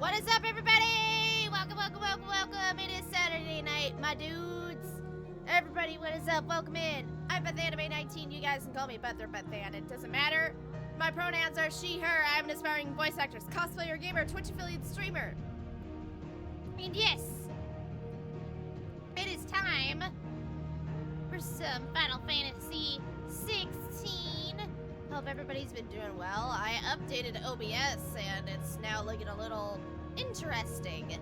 What is up, everybody? Welcome. It is Saturday night, my dudes. Everybody, what is up? Welcome in. I'm BethAnime19. You guys can call me Beth or Bethan. It doesn't matter. My pronouns are she, her. I'm an aspiring voice actress, cosplayer, gamer, Twitch affiliate streamer. And yes, it is time for some Final Fantasy XVI. Hope everybody's been doing well. I updated OBS and it's now looking a little interesting.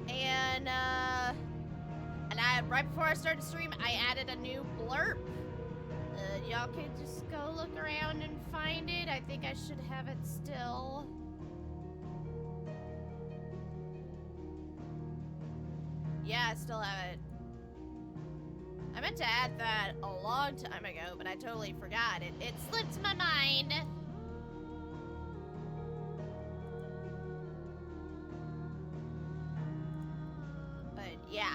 And right before I started the stream, I added a new blurb. Y'all can just go look around and find it. I think I should have it still. Yeah, I still have it. I meant to add that a long time ago, but I totally forgot. It slipped my mind. But yeah.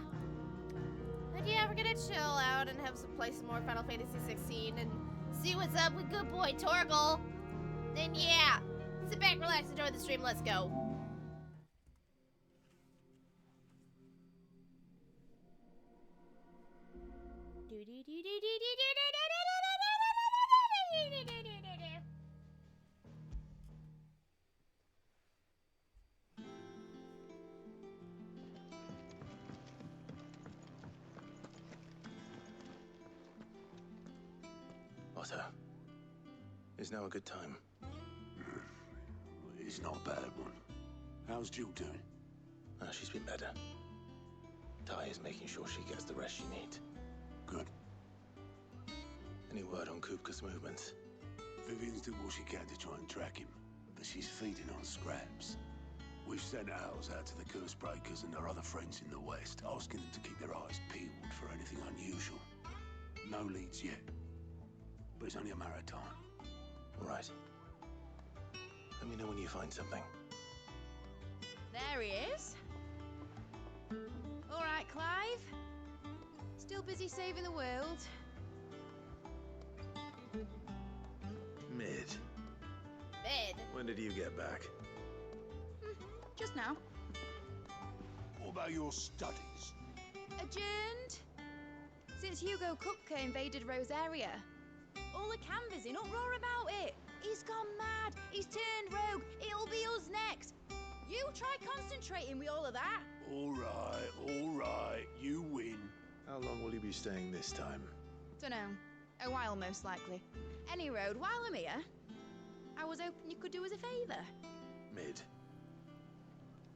But yeah, we're gonna chill out and play some more Final Fantasy XVI and see what's up with Good Boy Torgal. Then yeah, sit back, relax, enjoy the stream. Let's go. Otto, is now a good time? It's not a bad one. How's Jill doing? She's been better. Ty is making sure she gets the rest she needs. Good. Any word on Kupka's movements? Vivian's did what she can to try and track him, but she's feeding on scraps. We've sent ours out to the curse breakers and their other friends in the west, asking them to keep their eyes peeled for anything unusual. No leads yet, but it's only a matter of time. All right. Let me know when you find something. There he is. All right, Clive. Still busy saving the world. Mid. Mid. When did you get back? Just now. What about your studies? Adjourned. Since Hugo Kupka invaded Rosaria. All the canvas in uproar about it. He's gone mad. He's turned rogue. It'll be us next. You try concentrating with all of that. All right. You win. How long will you be staying this time? Dunno. A while, most likely. Any road, while I'm here, I was hoping you could do us a favour. Mid.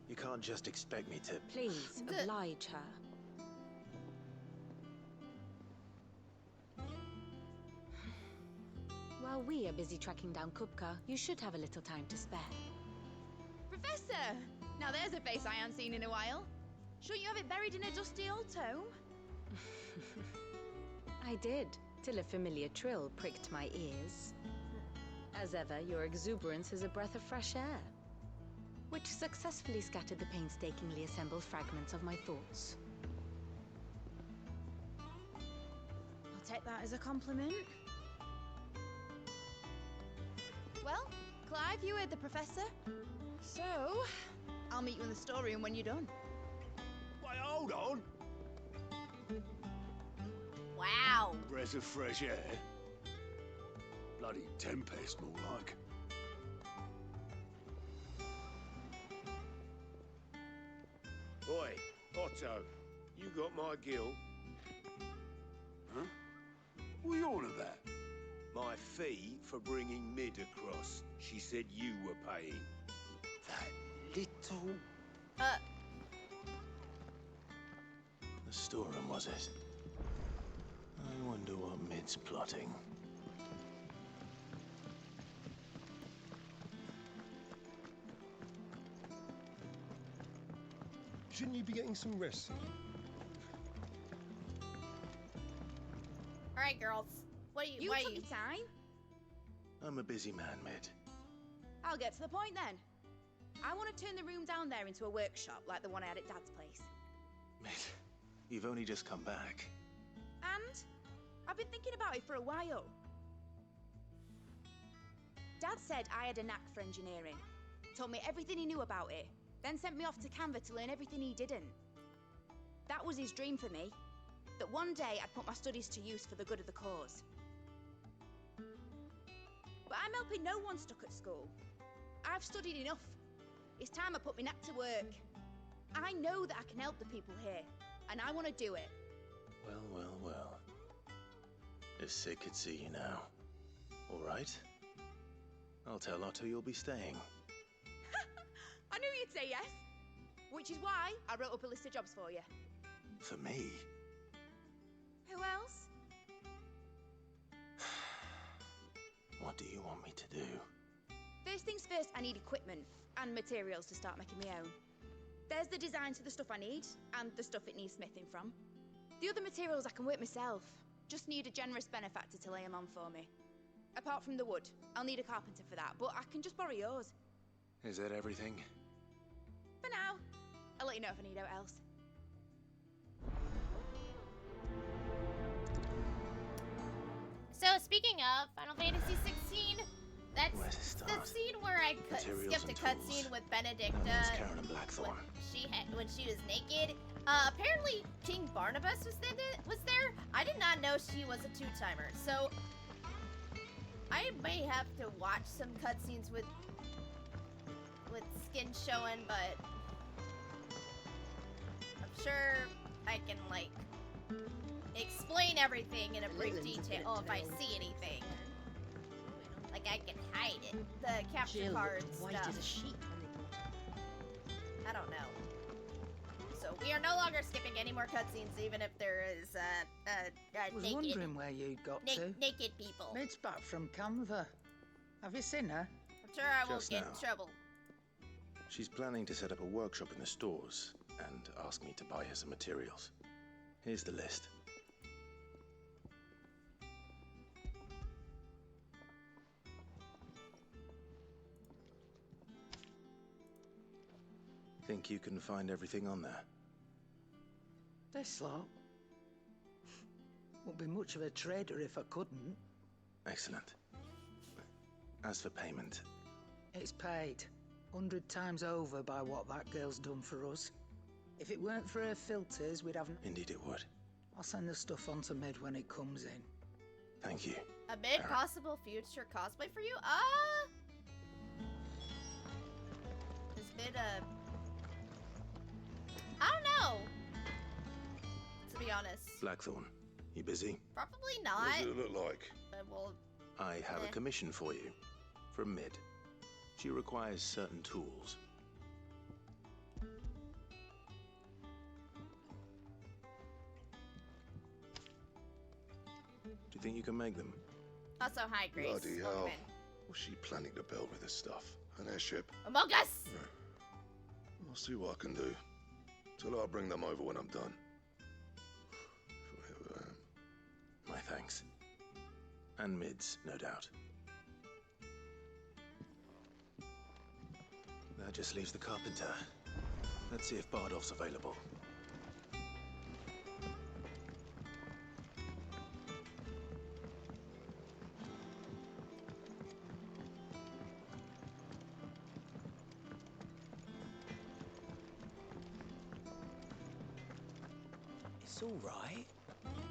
You can't just expect me to... Please, oblige her. While we are busy tracking down Kupka, you should have a little time to spare. Professor! Now there's a face I haven't seen in a while. Shouldn't you have it buried in a dusty old tome? I did, till a familiar trill pricked my ears. As ever, your exuberance is a breath of fresh air, which successfully scattered the painstakingly assembled fragments of my thoughts. I'll take that as a compliment. Well, Clive, you heard the professor. So, I'll meet you in the storeroom when you're done. Wait, hold on. Wow. Breath of fresh air. Bloody tempest, more like. Oi, Otto, you got my gill? Huh? What are you on about? My fee for bringing Mid across. She said you were paying. That little... The storeroom, was it? I wonder what Mid's plotting. Shouldn't you be getting some rest soon? All right, girls. What are you? You Why took are you? your time. I'm a busy man, Mid. I'll get to the point then. I want to turn the room down there into a workshop like the one I had at Dad's place. Mid, you've only just come back. And I've been thinking about it for a while. Dad said I had a knack for engineering. Told me everything he knew about it. then sent me off to Canva to learn everything he didn't. That was his dream for me, that one day I'd put my studies to use for the good of the cause. But I'm helping no one stuck at school. I've studied enough. It's time I put my neck to work. I know that I can help the people here, and I want to do it. Well, well, well. If Sid could see you now. All right. I'll tell Otto you'll be staying. I knew you'd say yes. Which is why I wrote up a list of jobs for you. For me? Who else? What do you want me to do? First things first, I need equipment and materials to start making my own. There's the designs for the stuff I need, and the stuff it needs smithing from. The other materials I can work myself. Just need a generous benefactor to lay them on for me. Apart from the wood, I'll need a carpenter for that, but I can just borrow yours. Is that everything? For now. I'll let you know if I need out else. So speaking of Final Fantasy XVI, that's Where to the start? scene where I Materials skipped a and tools. cutscene with Benedicta Known as Karen and Blackthorn. when she was naked. Apparently King Barnabas was there. I did not know she was a two-timer, so I may have to watch some cutscenes with skin showing, but I'm sure I can like explain everything in a brief detail if I see anything. Like I can hide it. The capture card stuff. I don't know. So we are no longer skipping any more cutscenes, even if there is I was wondering where you got to. naked people. Mid's back from Canva. Have you seen her? I'm sure I won't Just get now. in trouble. She's planning to set up a workshop in the stores and ask me to buy her some materials. Here's the list. Think you can find everything on there? This lot. Wouldn't be much of a trader if I couldn't. Excellent. As for payment, It's paid 100 times over by what that girl's done for us. If it weren't for her filters, we'd have... indeed it would. I'll send the stuff on to Mid when it comes in. Thank you. A mid Alright. possible future cosplay for you? Is mid I don't know. To be honest. Blackthorn, you busy? Probably What not. does it look like? Well, I have a Eh. commission for you. From Mid. She requires certain tools. Do you think you can make them? also hi Grace. Bloody Welcome hell. in. What's she planning to build with this stuff? An airship? Among Us! I'll see what I can do. Tell her I'll bring them over when I'm done. My thanks. And Mid's, no doubt. That just leaves the carpenter. Let's see if Bardolph's available. It's all right.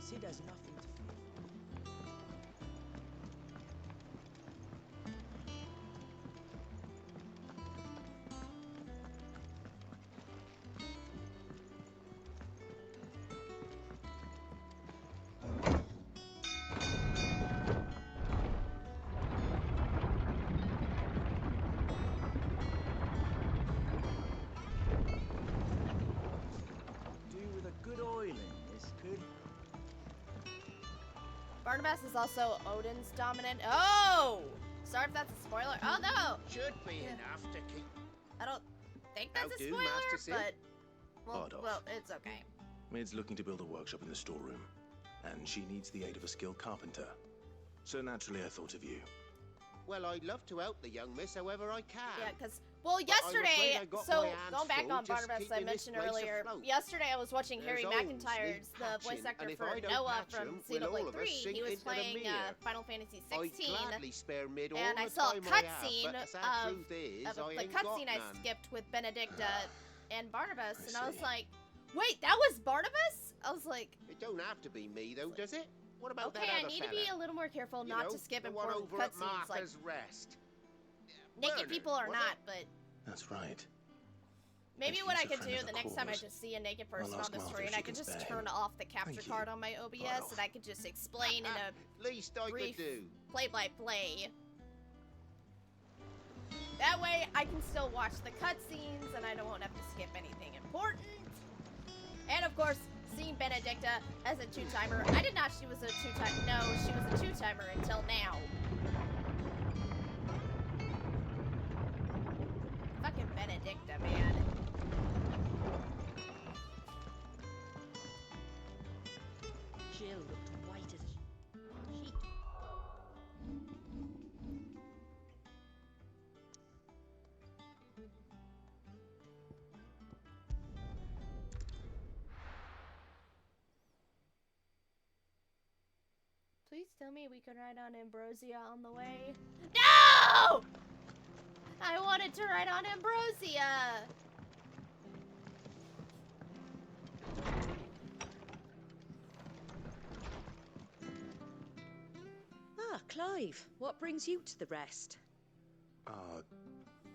Sid has nothing to fear. Do with a good oil in this, kid. Barnabas is also Odin's dominant. Oh! Sorry if that's a spoiler. Oh no! Should be enough to keep. I don't think that's How a do, spoiler, Master Sid? but Bardolph. well, it's okay. Mid's looking to build a workshop in the storeroom, and she needs the aid of a skilled carpenter. So naturally I thought of you. Well, I'd love to help the young miss however I can. Yeah, because, well, But I'm afraid yesterday, I got so my hands going back full on just Barnabas, I keeping this mentioned place earlier, afloat. yesterday I was watching There's Harry holes McIntyre's, need the voice patching, actor and if for I don't Noah patch from 'em, we'll all Xenoblade of us 3. sink He was into the playing mere. Final Fantasy I'd 16. gladly spare mid all And I the saw a time I have, cutscene but the sad of truth is, the I ain't cutscene got I none. skipped with Benedicta and Barnabas, I and I was see. like, wait, that was Barnabas? I was like, It don't have to be me, though, does it? What about okay, that I other need fella? to be a little more careful You not know, to skip the one important over at cutscenes, like Martha's Rest. naked Bernard, people or was not, it? but That's right. maybe And what he's I a could friend do of the the next time I cause. just see a naked person on ask the Martha screen, if I she could can just spare turn him. off the capture Thank you. card on my OBS, and I could just explain in a Least I brief could do. play-by-play. That way, I can still watch the cutscenes, and I won't have to skip anything important. And of course, seeing Benedicta as a two-timer. I did not. She was a two-timer. No, she was a two-timer until now. Fucking Benedicta, man. Jill looked white as a sheet. Please tell me we can ride on Ambrosia on the way. No! I wanted to ride on Ambrosia. Ah, Clive, what brings you to the rest?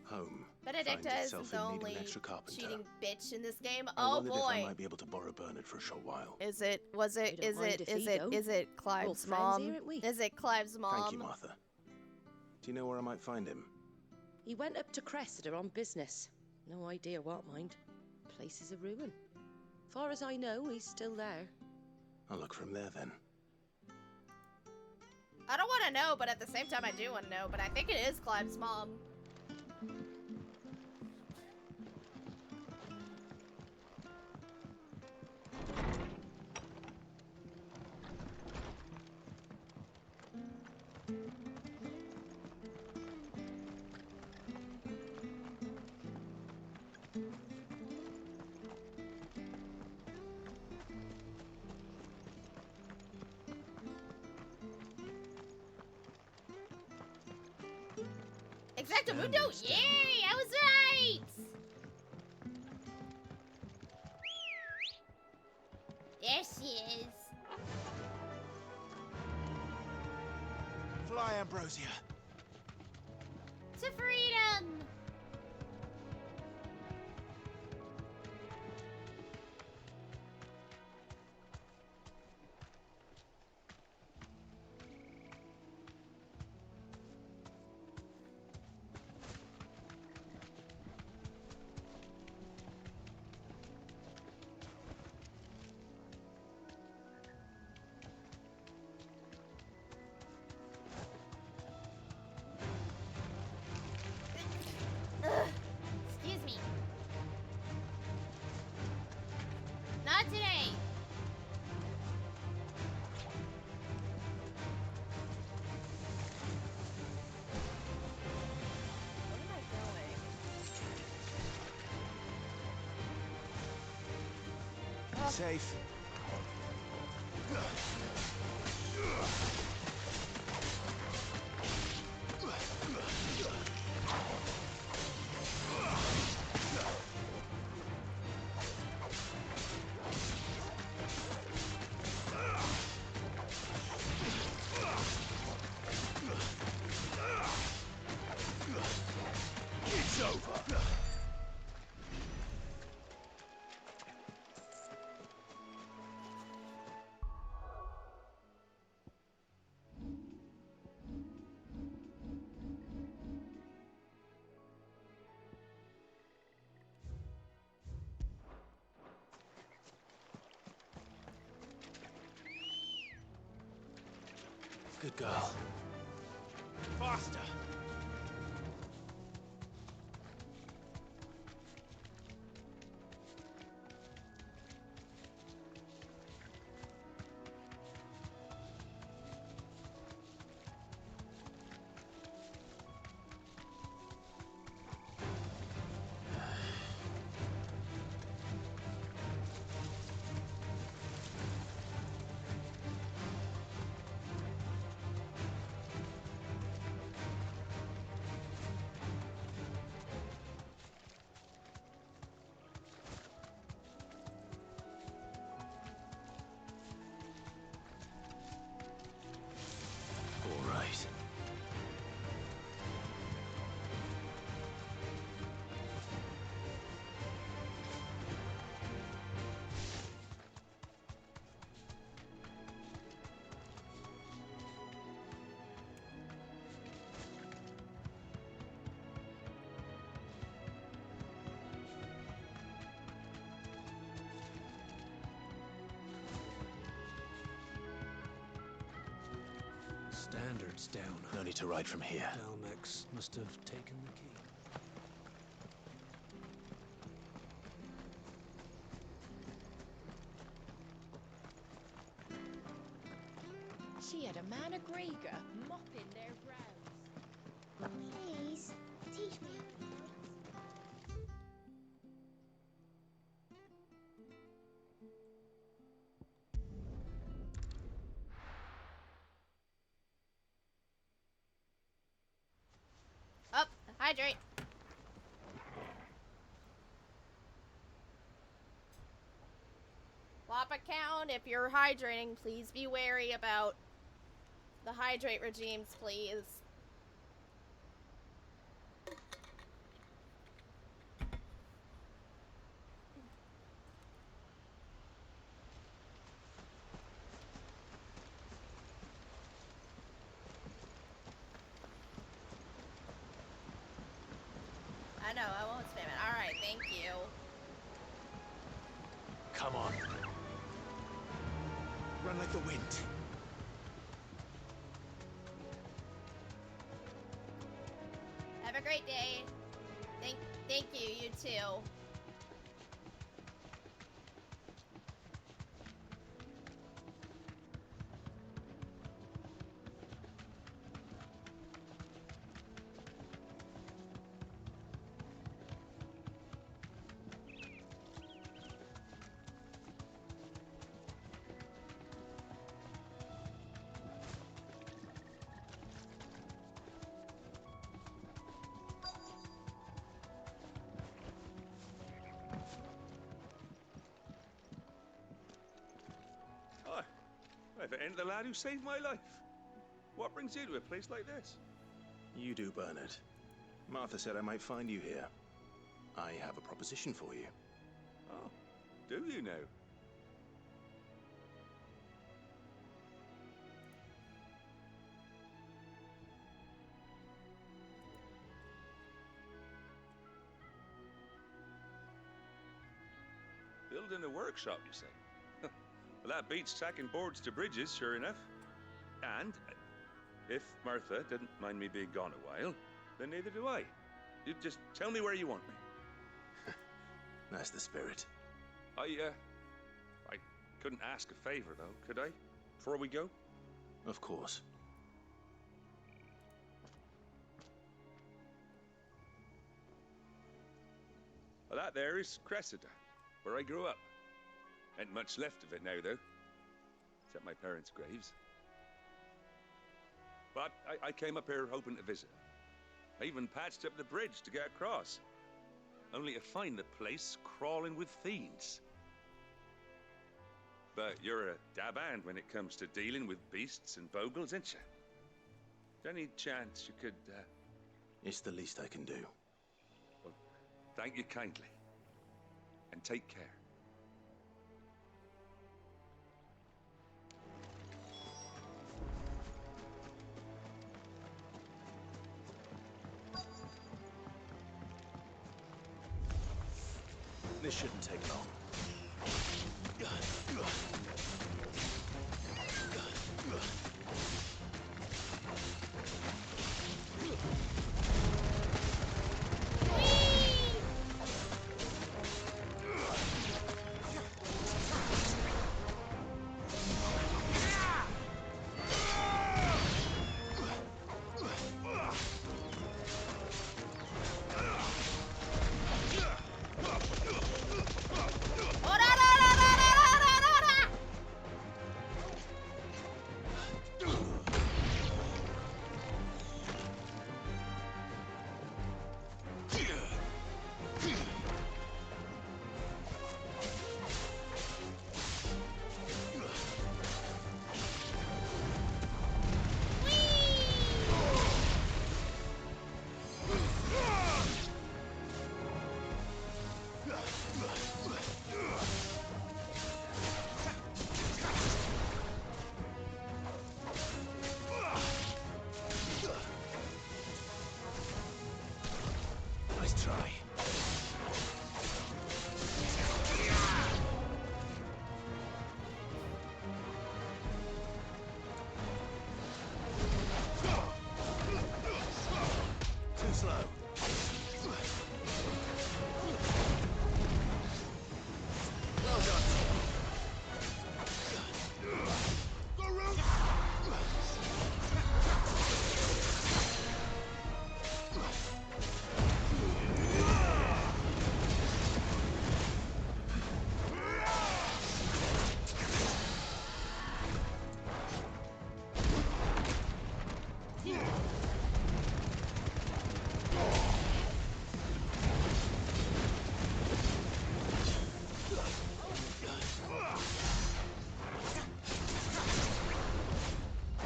Home. Benedicta Finds isn't itself the in need of only an extra carpenter. cheating bitch in this game. I Oh wondered if I boy. might be able to borrow Bernard for a short while. Is it? Was I it? don't Is mind it? if Is he it? don't. Is it We're Clive's all friends mom? here, aren't we? Is it Clive's mom? Thank you, Martha. Do you know where I might find him? He went up to Cressida on business. No idea what, mind. Place is a ruin. Far as I know, he's still there. I'll look from there then. I don't want to know, but at the same time I do want to know. But I think it is Clive's mom. Exactamundo! Yay! I was right! There she is. Fly, Ambrosia. To freedom! Ugh. Excuse me. Not today. Where am I going? Oh. Safe. It's over. Good girl. Faster. Standards down. No need to ride from here. Dalmex must have taken the key. She had a man of Grieger mopping their grounds. Please, teach me how to fight. Up, hydrate. Flop account, if you're hydrating, please be wary about the hydrate regimes, please. I know, I won't spam it. Alright, thank you. Come on. Run like the wind. Have a great day. Thank you, you too. If it ain't the lad who saved my life. What brings you to a place like this? You do, Bernard. Martha said I might find you here. I have a proposition for you. Oh, do you now? Building a workshop, you say? Well, that beats tacking boards to bridges, sure enough. And if Martha didn't mind me being gone a while, then neither do I. You just tell me where you want me. That's the spirit. I couldn't ask a favor, though, could I? Before we go? Of course. Well, that there is Cressida, where I grew up. Ain't much left of it now, though. Except my parents' graves. But I came up here hoping to visit. I even patched up the bridge to get across. Only to find the place crawling with fiends. But you're a dab hand when it comes to dealing with beasts and bogles, ain't you? Any chance you could, It's the least I can do. Well, thank you kindly. And take care. This shouldn't take long. Nice try. blow. Well done. Go round.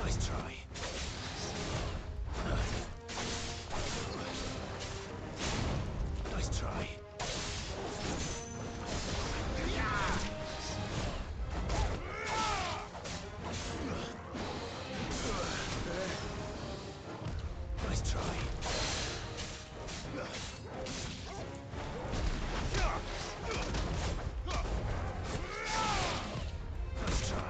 Nice try. Nice try. Nice try. Nice try.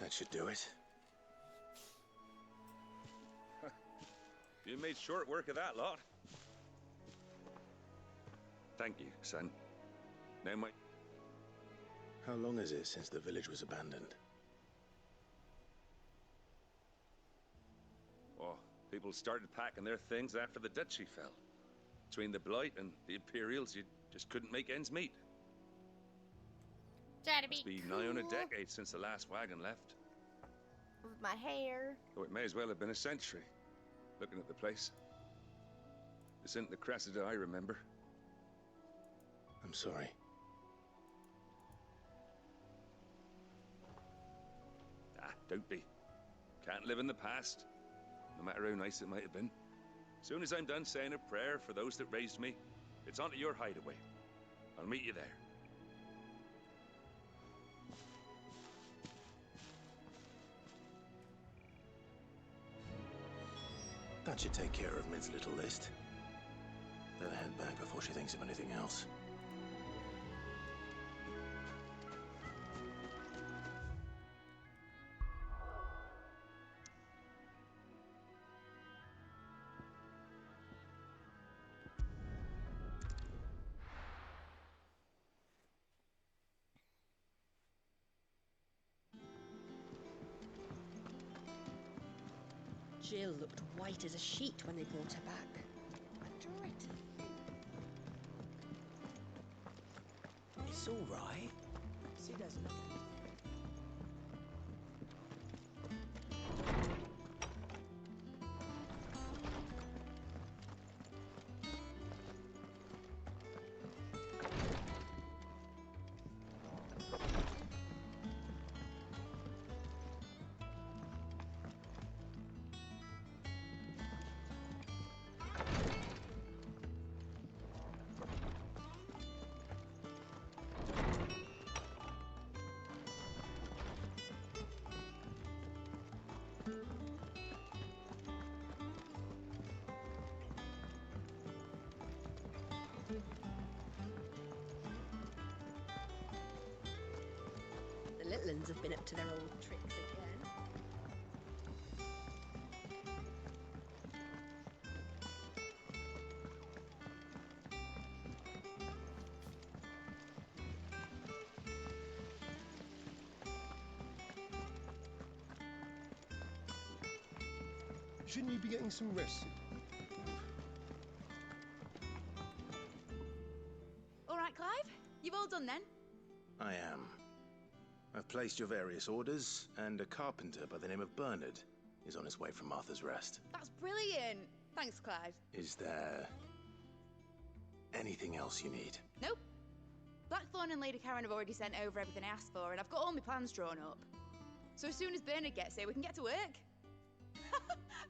That should do it. You made short work of that lot. Thank you, son. Now my... How long is it since the village was abandoned? Oh, people started packing their things after the duchy fell. Between the Blight and the Imperials, you just couldn't make ends meet. Try to Must be be cool nigh on a decade since the last wagon left. with my hair. Oh, it may as well have been a century, looking at the place. This isn't the Cressida I remember. I'm sorry. Ah, don't be. Can't live in the past, no matter how nice it might have been. Soon as I'm done saying a prayer for those that raised me, it's on to your hideaway. I'll meet you there. That should take care of Mid's little list. Better head back before she thinks of anything else. Jill looked white as a sheet when they brought her back. A dreadful. It's all right. See, there's nothing. The Litlans have been up to their old tricks again. Shouldn't you be getting some rest? All right, Clive? You've all done then? I am. I've placed your various orders, and a carpenter by the name of Bernard is on his way from Martha's Rest. That's brilliant. Thanks, Clive. Is there anything else you need? Nope. Blackthorn and Lady Karen have already sent over everything I asked for, and I've got all my plans drawn up. So as soon as Bernard gets here, we can get to work.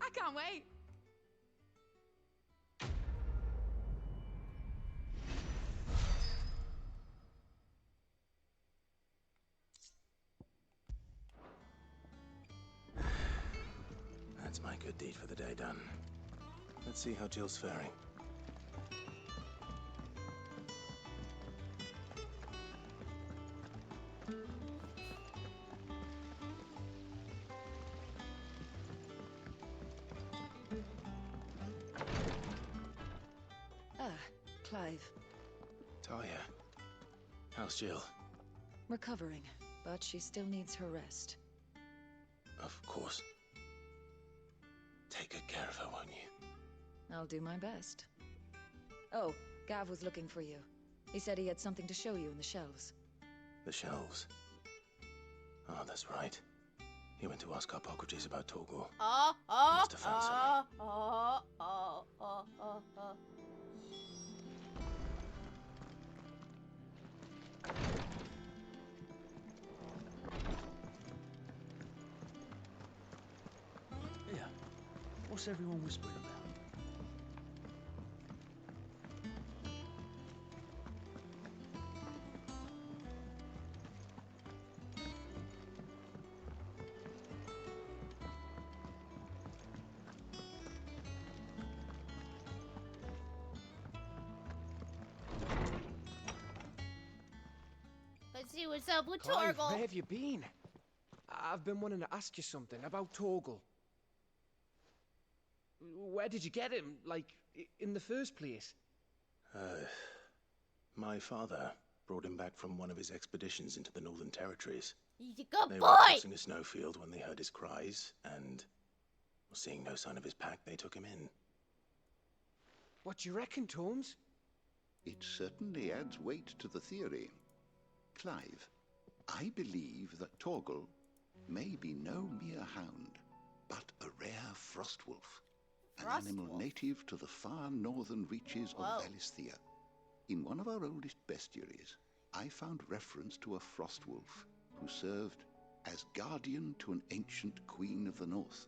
I can't wait. good deed for the day done. Let's see how Jill's faring. Ah, Clive. Talia, how's Jill? Recovering, but she still needs her rest. Of course. Take good care of her, won't you? I'll do my best. Oh, Gav was looking for you. He said he had something to show you in the shelves. The shelves. Oh, that's right. He went to ask Harpocrates about Torgal. He must have found something. Yeah. What's everyone whispering about? Let's see what's up with Clive, Torgal. where have you been? I've been wanting to ask you something about Torgal. Where did you get him, like, in the first place? My father brought him back from one of his expeditions into the Northern Territories. He's a good They boy! were crossing a snowfield when they heard his cries, and seeing no sign of his pack, they took him in. What do you reckon, Tomes? It certainly adds weight to the theory. Clive, I believe that Torgal may be no mere hound, but a rare frostwolf, an animal native to the far northern reaches of Valisthea. In one of our oldest bestiaries, I found reference to a frostwolf who served as guardian to an ancient queen of the north.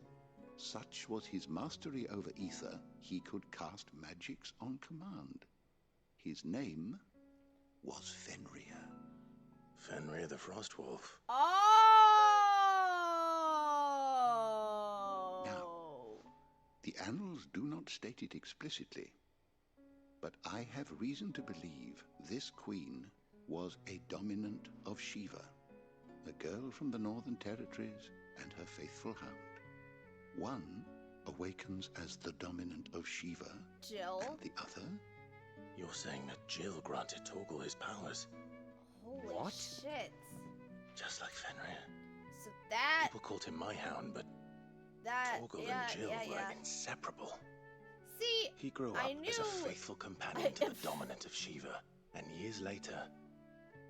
Such was his mastery over ether, he could cast magics on command. His name was Fenrir. Fenrir the Frostwolf. Oh! Now, the annals do not state it explicitly, but I have reason to believe this queen was a dominant of Shiva, a girl from the Northern Territories and her faithful hound. One awakens as the dominant of Shiva, Jill? and the other... You're saying that Jill granted Torgal his powers? Holy shit. Just like Fenrir. So that... People called him my hound, but that... Torgal and Jill were inseparable. See, He grew up as a faithful companion to the dominant of Shiva, and years later,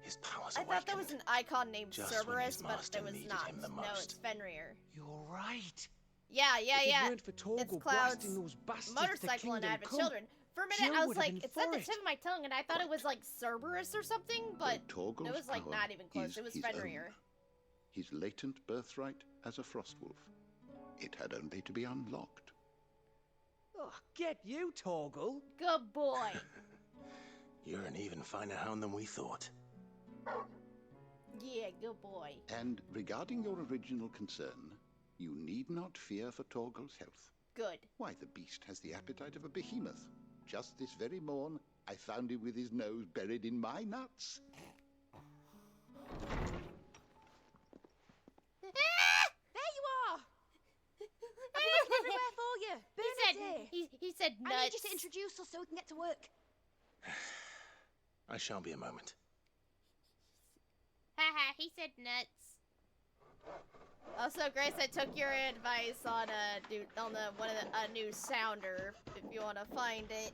his powers awakened. I thought there was an icon named just when Cerberus, his but master there was needed not. him the No, most. it's Fenrir. You're right. Yeah. If it weren't for Torgal It's Cloud's blasting those bastards motorcycle to and Kingdom Advent Come, Children. For a minute, Jill I was would have like, been it's at the for tip of my tongue, and I thought it was like Cerberus or something, but Torgal's it was like power not even close. is It was his Fenrir. own. His latent birthright as a frostwolf. It had only to be unlocked. Oh, get you, Torgal. Good boy. You're an even finer hound than we thought. Yeah, good boy. And regarding your original concern, you need not fear for Torgal's health. Good. Why, the beast has the appetite of a behemoth. Just this very morn, I found him with his nose buried in my nuts. There you are! I've been looking everywhere for you. Bernard's here. He said nuts. I need you to introduce us so we can get to work. I shall be a moment. Haha, he said nuts. Also, Grace, I took your advice on a new sounder. If you want to find it.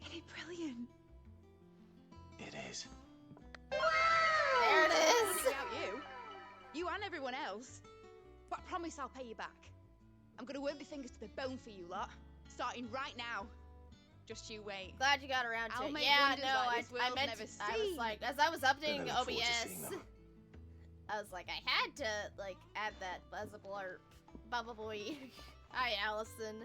Isn't it brilliant? It is. There it is. Without you. You and everyone else. But I promise I'll pay you back. I'm gonna work my fingers to the bone for you lot. Starting right now. Just you wait. Glad you got around to I'll it. make Yeah, wonders no, like this I world's meant never I was seen. like, as I was updating Then I look forward to seeing OBS, them. I was like, I had to, like, add that buzz-a-blurp. Bubble Boy. Hi, Allison.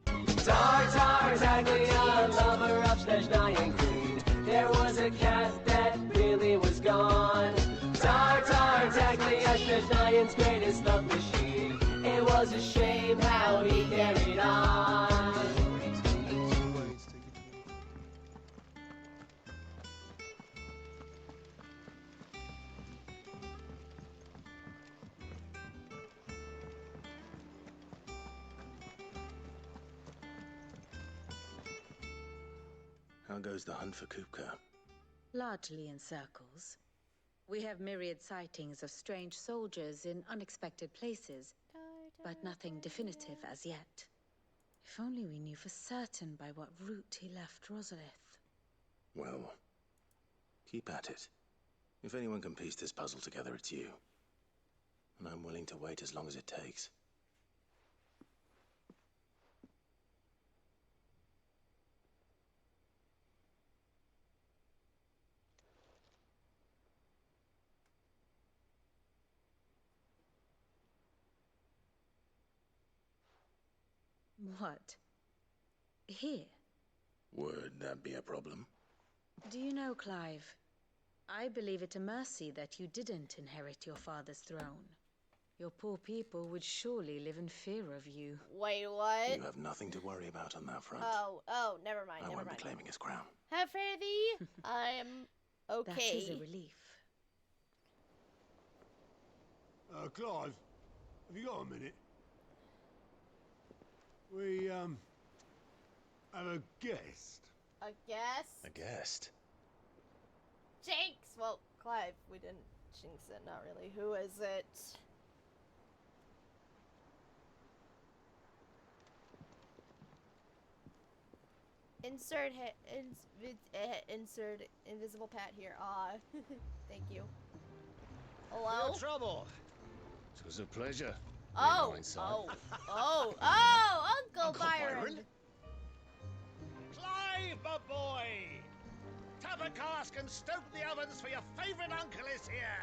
Tartaglia, lover of Snezhnaya Queen. There was a cat that really was gone. Tartaglia, Snezhnayan's greatest love machine. It was a shame how he carried on. How goes the hunt for Kupka? Largely in circles. We have myriad sightings of strange soldiers in unexpected places, but nothing definitive as yet. If only we knew for certain by what route he left Rosalith. Well, keep at it. If anyone can piece this puzzle together, it's you. And I'm willing to wait as long as it takes. What? Here? Would that be a problem? Do you know, Clive, I believe it a mercy that you didn't inherit your father's throne. Your poor people would surely live in fear of you. Wait, what? You have nothing to worry about on that front. Oh, never mind, I never won't mind. be claiming his crown. Have Freddy, I'm okay. That is a relief. Clive, have you got a minute? We, have a guest. A guest? A guest? Jinx! Well, Clive, we didn't jinx it, not really. Who is it? Insert invisible pat here. Thank you. Hello? No trouble. It was a pleasure. Oh, Uncle Byron. Clive, my boy! Tap a cask and stoke the ovens for your favorite uncle is here!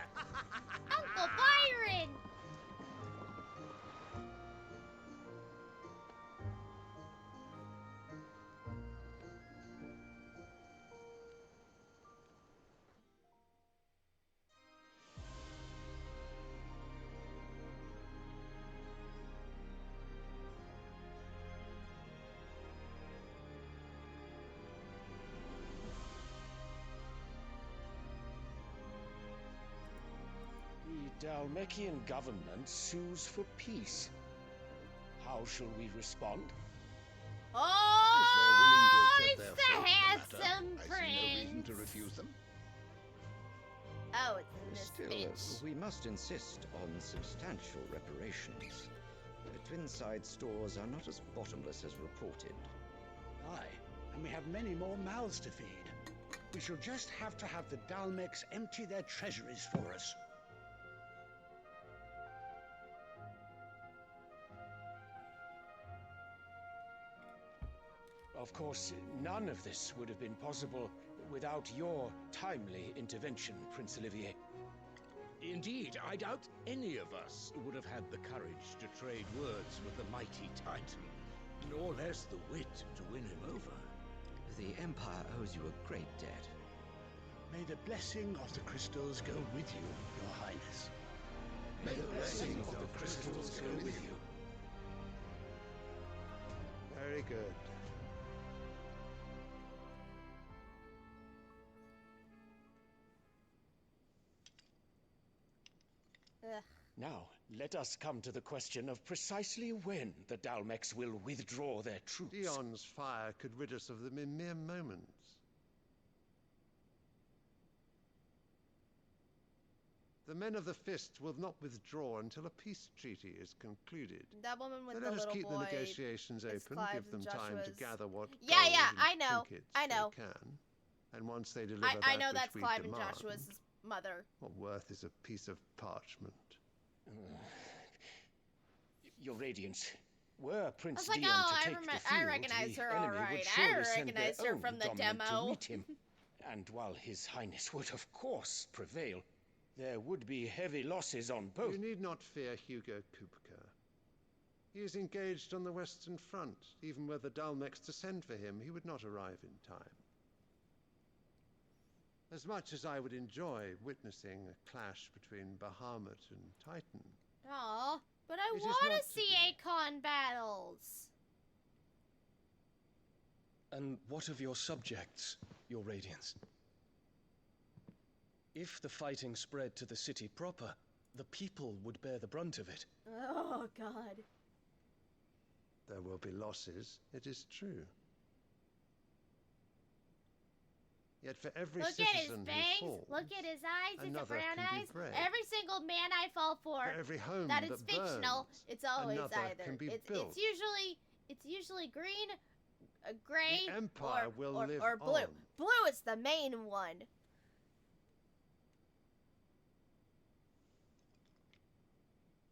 Uncle Byron! The Dalmekian government sues for peace. How shall we respond? Oh, If it's they're willing to the accept their handsome matter, I see no reason prince. to refuse them. Oh, it's Still, this bitch. we must insist on substantial reparations. The Twinside stores are not as bottomless as reported. Aye, and we have many more mouths to feed. We shall just have to have the Dalmeks empty their treasuries for us. Of course, none of this would have been possible without your timely intervention, Prince Olivier. Indeed, I doubt any of us would have had the courage to trade words with the mighty Titan, nor less the wit to win him over. The Empire owes you a great debt. May the blessing of the crystals go with you, Your Highness. May the blessing of the crystals go with you. Very good. Ugh. Now, let us come to the question of precisely when the Dalmeks will withdraw their troops. Dion's fire could rid us of them in mere moments. The men of the Fist will not withdraw until a peace treaty is concluded. That woman with So the let us little keep boy. the negotiations is open, Clive give them and time to Joshua's- gather what Yeah, gold yeah, and I know, trinkets I know. they can. And once they deliver I know that that's which we Clive and demand, Joshua's mother. what worth is a piece of parchment? Your Radiance, were I Prince was like, Dion oh, to I, take the I field, recognize the her enemy all would right. surely I send their recognized her own from the dominant demo. to meet him, And while His Highness would, of course, prevail, there would be heavy losses on both. You need not fear Hugo Kupka. He is engaged on the Western Front. Even were the Dalmex to send for him, he would not arrive in time. As much as I would enjoy witnessing a clash between Bahamut and Titan. Aw, but I It is want not to see Akon battles. And what of your subjects, Your Radiance? If the fighting spread to the city proper, the people would bear the brunt of it. Oh, God. There will be losses, it is true. Yet for every Look at his citizen bangs. who falls, Look at his eyes. It's a another brown can be eyes. brave. Every single man I fall for, every home that is that fictional. burns, It's always another either. can be It's built. usually green, gray, The Empire will live or blue. on. Blue is the main one.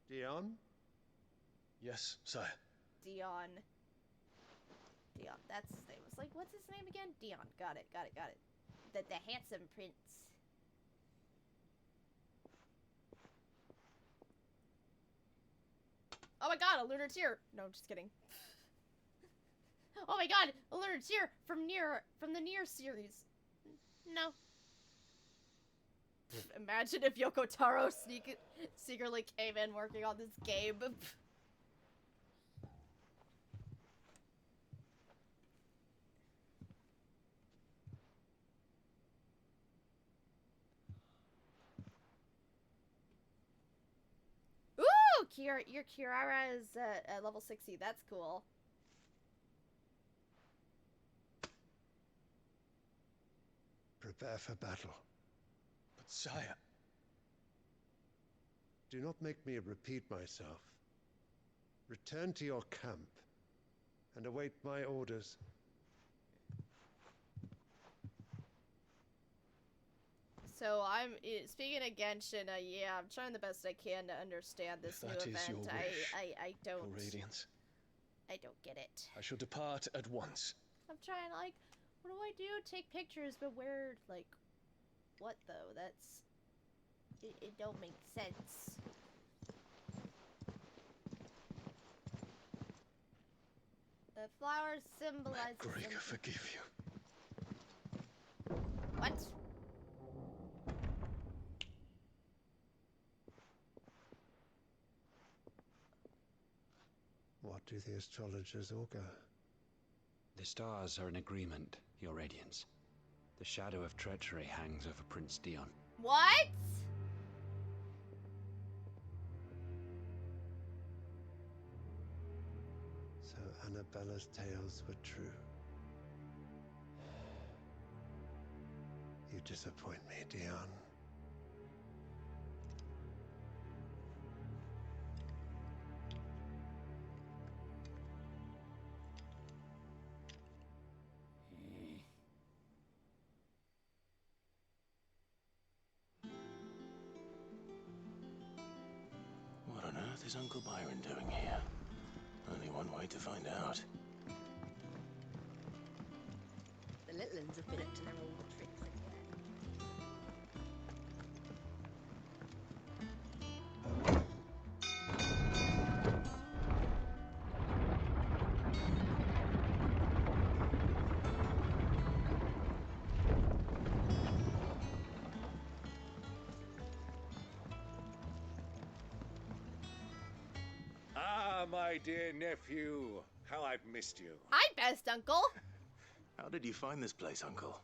Dion? Yes, sire. Dion. That's his name. It's like, what's his name again? Dion. Got it. The handsome prince. Oh my god, a lunar tear. No, just kidding. Oh my god, a lunar tear from the Nier series. No. Imagine if Yoko Taro secretly came in working on this game. Ooh, your Kirara is level 60. That's cool. Prepare for battle. But sire... Do not make me repeat myself. Return to your camp and await my orders. So I'm speaking of Genshin. Yeah, I'm trying the best I can to understand this new That is event. your wish, I don't. Your Radiance. I don't get it. I shall depart at once. I'm trying, like, what do I do? Take pictures, but where, like, what though? That's, it don't make sense. The flower symbolizes. Gregor, forgive you. What? What do the astrologers augur? The stars are in agreement, Your Radiance. The shadow of treachery hangs over Prince Dion. What? So Annabella's tales were true. You disappoint me, Dion. What on earth is Uncle Byron doing here? Only one way to find out. The little ones have been up to their old tricks again. Ah, my dear nephew, how I've missed you. Hi, best uncle. How did you find this place, Uncle?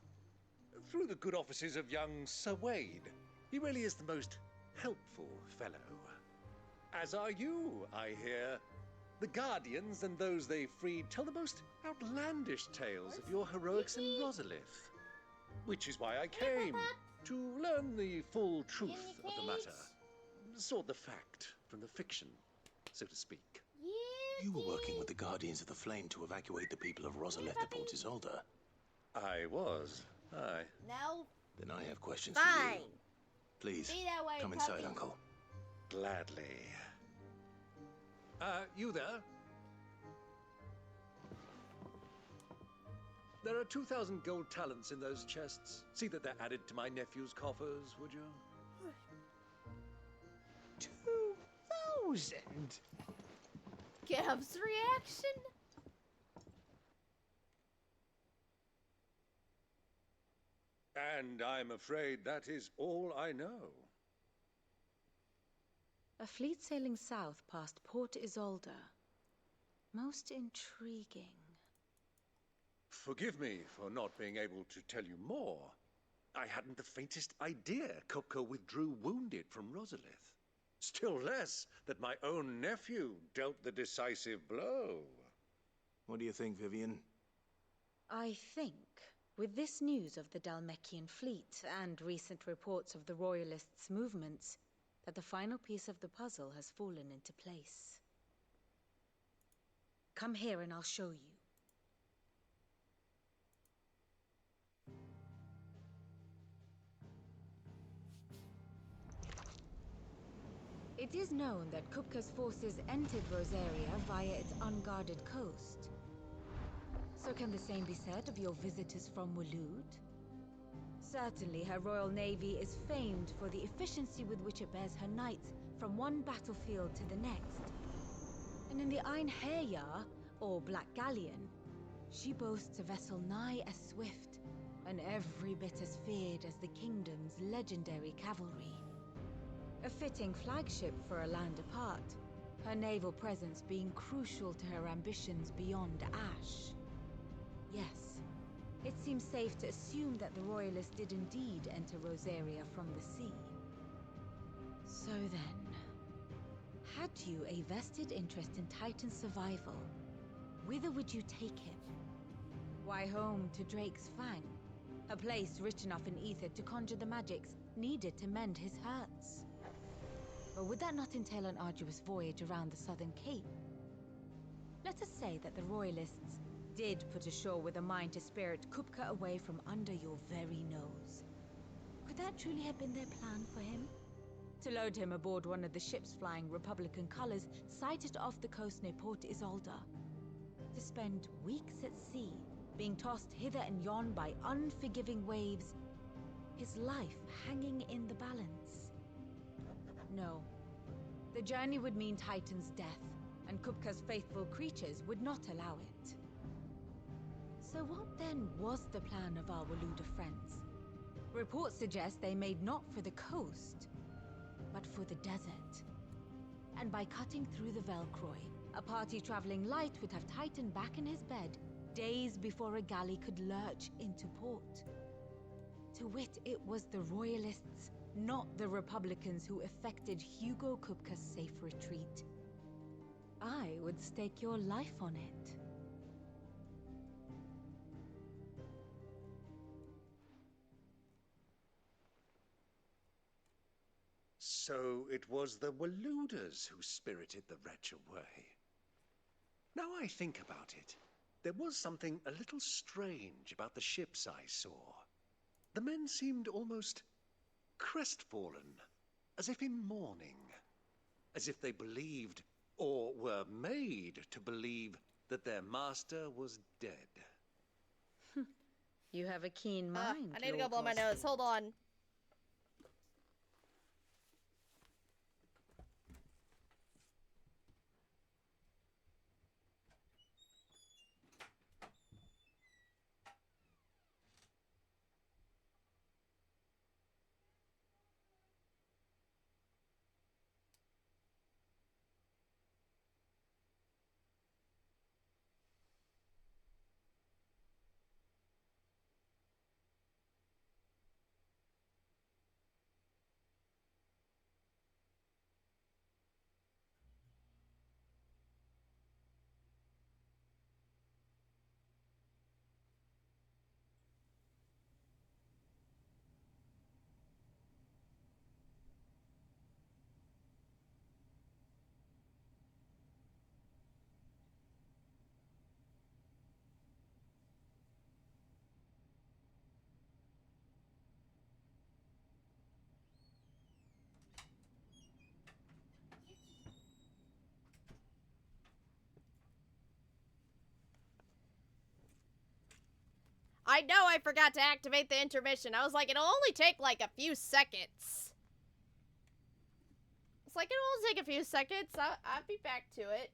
Through the good offices of young Sir Wade. He really is the most helpful fellow. As are you, I hear. The Guardians and those they freed tell the most outlandish tales of your heroics in Rosalith. Which is why I came, to learn the full truth of the matter. Sort the fact from the fiction, so to speak. You were working with the Guardians of the Flame to evacuate the people of Rosalith to Port Isolde. I was. Aye. No. Then I have questions for Fine. you. Please, Be that way, come puppy. inside, Uncle. Gladly. You there? There are 2,000 gold talents in those chests. See that they're added to my nephew's coffers, would you? 2,000? Gav's reaction? And I'm afraid that is all I know. A fleet sailing south past Port Isolde. Most intriguing. Forgive me for not being able to tell you more. I hadn't the faintest idea Kupka withdrew wounded from Rosalith. Still less that my own nephew dealt the decisive blow. What do you think, Vivian? I think, with this news of the Dalmekian fleet and recent reports of the Royalists' movements, that the final piece of the puzzle has fallen into place. Come here and I'll show you. It is known that Kupka's forces entered Rosaria via its unguarded coast. So can the same be said of your visitors from Waloed? Certainly her royal navy is famed for the efficiency with which it bears her knights from one battlefield to the next. And in the Einherjar, or Black Galleon, she boasts a vessel nigh as swift, and every bit as feared as the kingdom's legendary cavalry. A fitting flagship for a land apart, her naval presence being crucial to her ambitions beyond Ash. Yes, it seems safe to assume that the Royalists did indeed enter Rosaria from the sea. So then, had you a vested interest in Titan's survival, whither would you take him? Why, home to Drake's Fang, a place rich enough in ether to conjure the magics needed to mend his hurts. Or would that not entail an arduous voyage around the southern cape? Let us say that the Royalists did put ashore with a mind to spirit Kupka away from under your very nose. Could that truly have been their plan for him? To load him aboard one of the ships flying Republican colors sighted off the coast near Port Isolde. To spend weeks at sea, being tossed hither and yon by unforgiving waves, his life hanging in the balance. No. The journey would mean Titan's death, and Kupka's faithful creatures would not allow it. So what then was the plan of our Waluda friends? Reports suggest they made not for the coast, but for the desert. And by cutting through the Velcroy, a party traveling light would have Titan back in his bed days before a galley could lurch into port. To wit, it was the Royalists, not the Republicans, who effected Hugo Kupka's safe retreat. I would stake your life on it. So it was the Waludas who spirited the wretch away. Now I think about it, there was something a little strange about the ships I saw. The men seemed almost crestfallen, as if in mourning, as if they believed, or were made to believe, that their master was dead. You have a keen mind. I need to go blow my nose. Hold on. I know I forgot to activate the intermission. I was like, it'll only take like a few seconds. It's like, it'll only take a few seconds. I'll be back to it.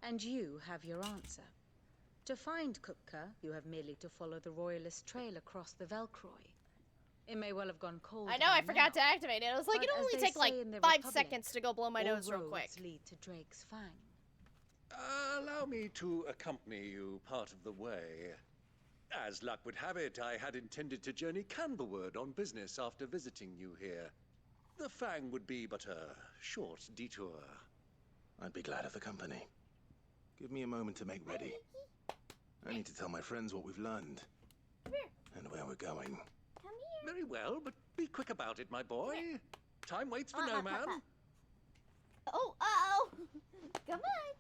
And you have your answer. To find Kupka, you have merely to follow the Royalist trail across the Velcroy. It may well have gone cold. I know I forgot to activate it. It was like, it'll only take like 5 seconds to go blow my nose real quick. Lead to Drake's Fang. Allow me to accompany you part of the way. As luck would have it, I had intended to journey Canberward on business after visiting you here. The Fang would be but a short detour. I'd be glad of the company. Give me a moment to make ready. I need to tell my friends what we've learned. And where we're going. Come here. Very well, but be quick about it, my boy. Time waits for no man. Oh, uh-oh. Come on.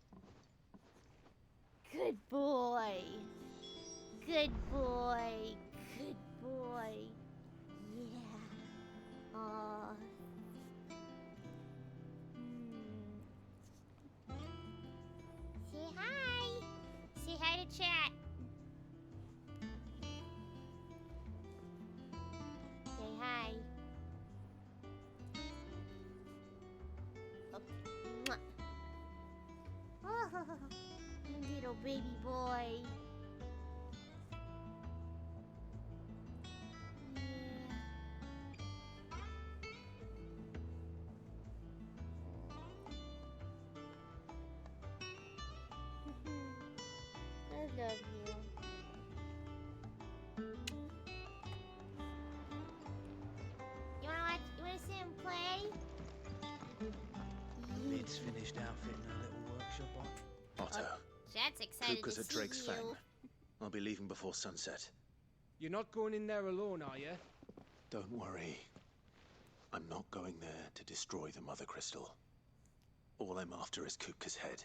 Good boy. Good boy. Good boy. Yeah. Aww. Say hi. Say hi to chat. Say hi. Oh. Mwah. Oh, little baby boy. I love you. You wanna see him play? Lid's finished outfitting her little workshop on. Otto. That's exciting. Kupka's to at Drake's see Fang. you. I'll be leaving before sunset. You're not going in there alone, are you? Don't worry. I'm not going there to destroy the Mother Crystal. All I'm after is Kupka's head.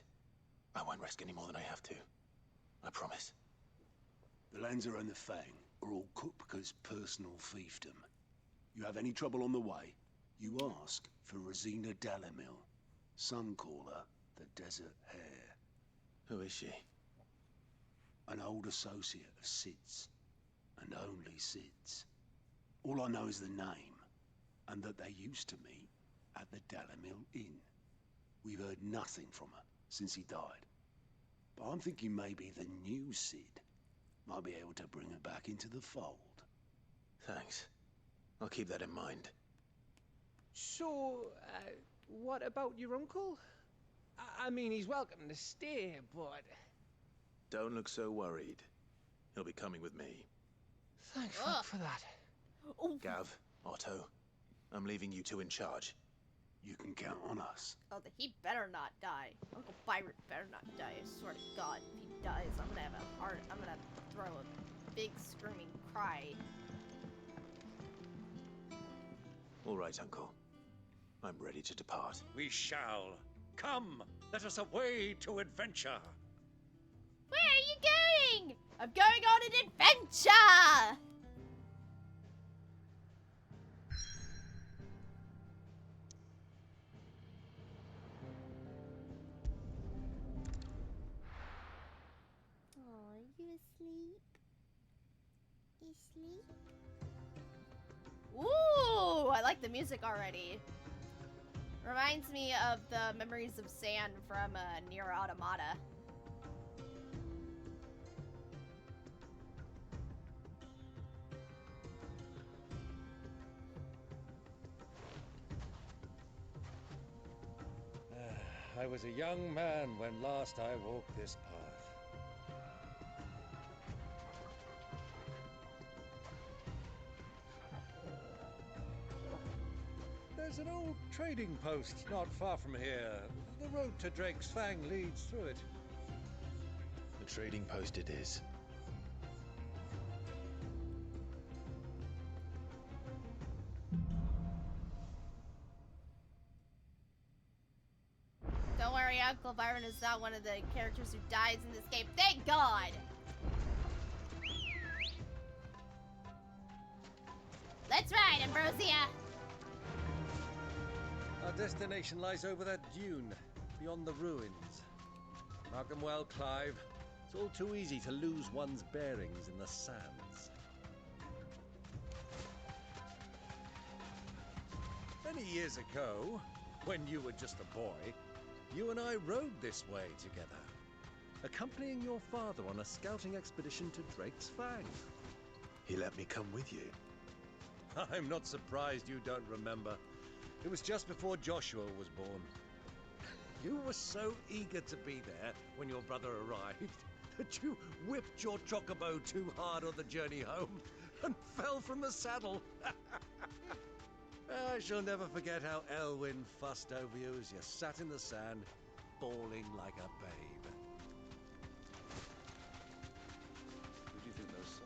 I won't risk any more than I have to. I promise. The Lanza and the Fang are all Kupka's personal fiefdom. You have any trouble on the way, you ask for Rosina Dalamil. Some call her the Desert Hare. Who is she? An old associate of Sid's, and only Sid's. All I know is the name, and that they used to meet at the Dalamil Inn. We've heard nothing from her since he died. But I'm thinking maybe the new Sid might be able to bring her back into the fold. Thanks. I'll keep that in mind. So, what about your uncle? I mean, he's welcome to stay, but... Don't look so worried. He'll be coming with me. Thank fuck for that. Oh. Gav, Otto, I'm leaving you two in charge. You can count on us. Oh, he better not die. Uncle Byron better not die. I swear to God, if he dies, I'm gonna have a heart. I'm gonna throw a big screaming cry. All right, Uncle. I'm ready to depart. We shall. Come, let us away to adventure. Where are you going? I'm going on an adventure! Oh, you asleep? You asleep? Ooh, I like the music already. Reminds me of the Memories of Sand from Nier Automata. I was a young man when last I walked this path. There's an old trading post not far from here. The road to Drake's Fang leads through it. The trading post it is. Don't worry, Uncle Byron is not one of the characters who dies in this game. Thank God! Let's ride, Ambrosia! Our destination lies over that dune, beyond the ruins. Mark them well, Clive. It's all too easy to lose one's bearings in the sands. Many years ago, when you were just a boy, you and I rode this way together, accompanying your father on a scouting expedition to Drake's Fang. He let me come with you. I'm not surprised you don't remember. It was just before Joshua was born. You were so eager to be there when your brother arrived that you whipped your chocobo too hard on the journey home and fell from the saddle. I shall never forget how Elwyn fussed over you as you sat in the sand, bawling like a babe. Who do you think those souls?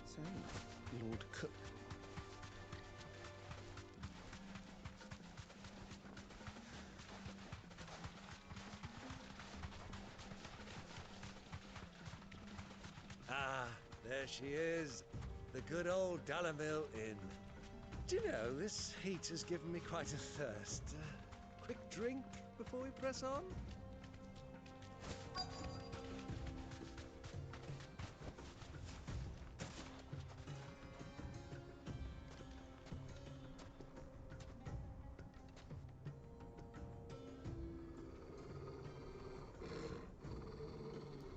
So, Lord Cook. Ah, there she is. The good old Dalamil Inn. Do you know, this heat has given me quite a thirst. Quick drink before we press on?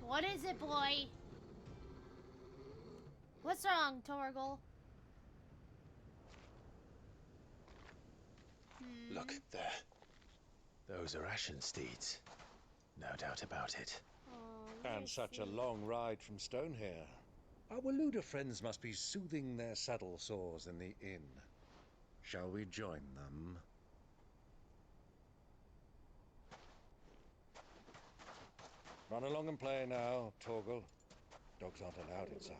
What is it, boy? What's wrong, Torgal? Look, there. Those are Ashen steeds. No doubt about it. And such a long ride from Stonehair. Our Waluda friends must be soothing their saddle sores in the inn. Shall we join them? Run along and play now, Torgal. Dogs aren't allowed inside.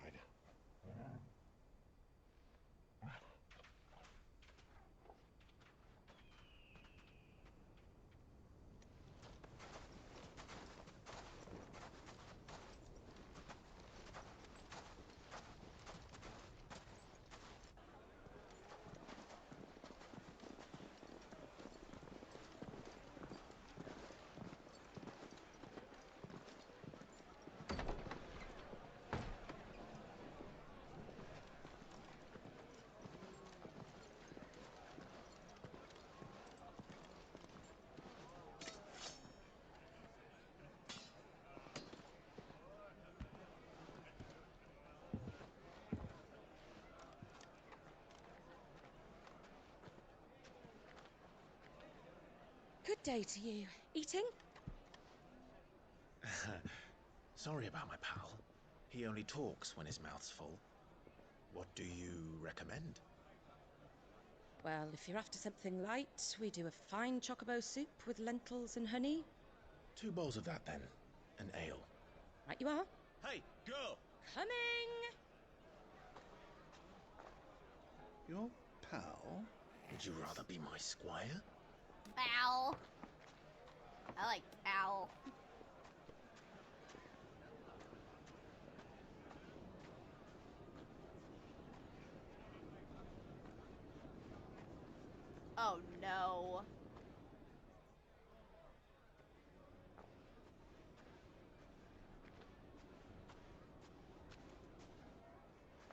Good day to you. Eating? Sorry about my pal. He only talks when his mouth's full. What do you recommend? Well, if you're after something light, we do a fine chocobo soup with lentils and honey. 2 bowls of that, then. An ale. Right you are. Hey, girl! Coming! Your pal? Would you rather be my squire? Ow. I like ow. Oh no.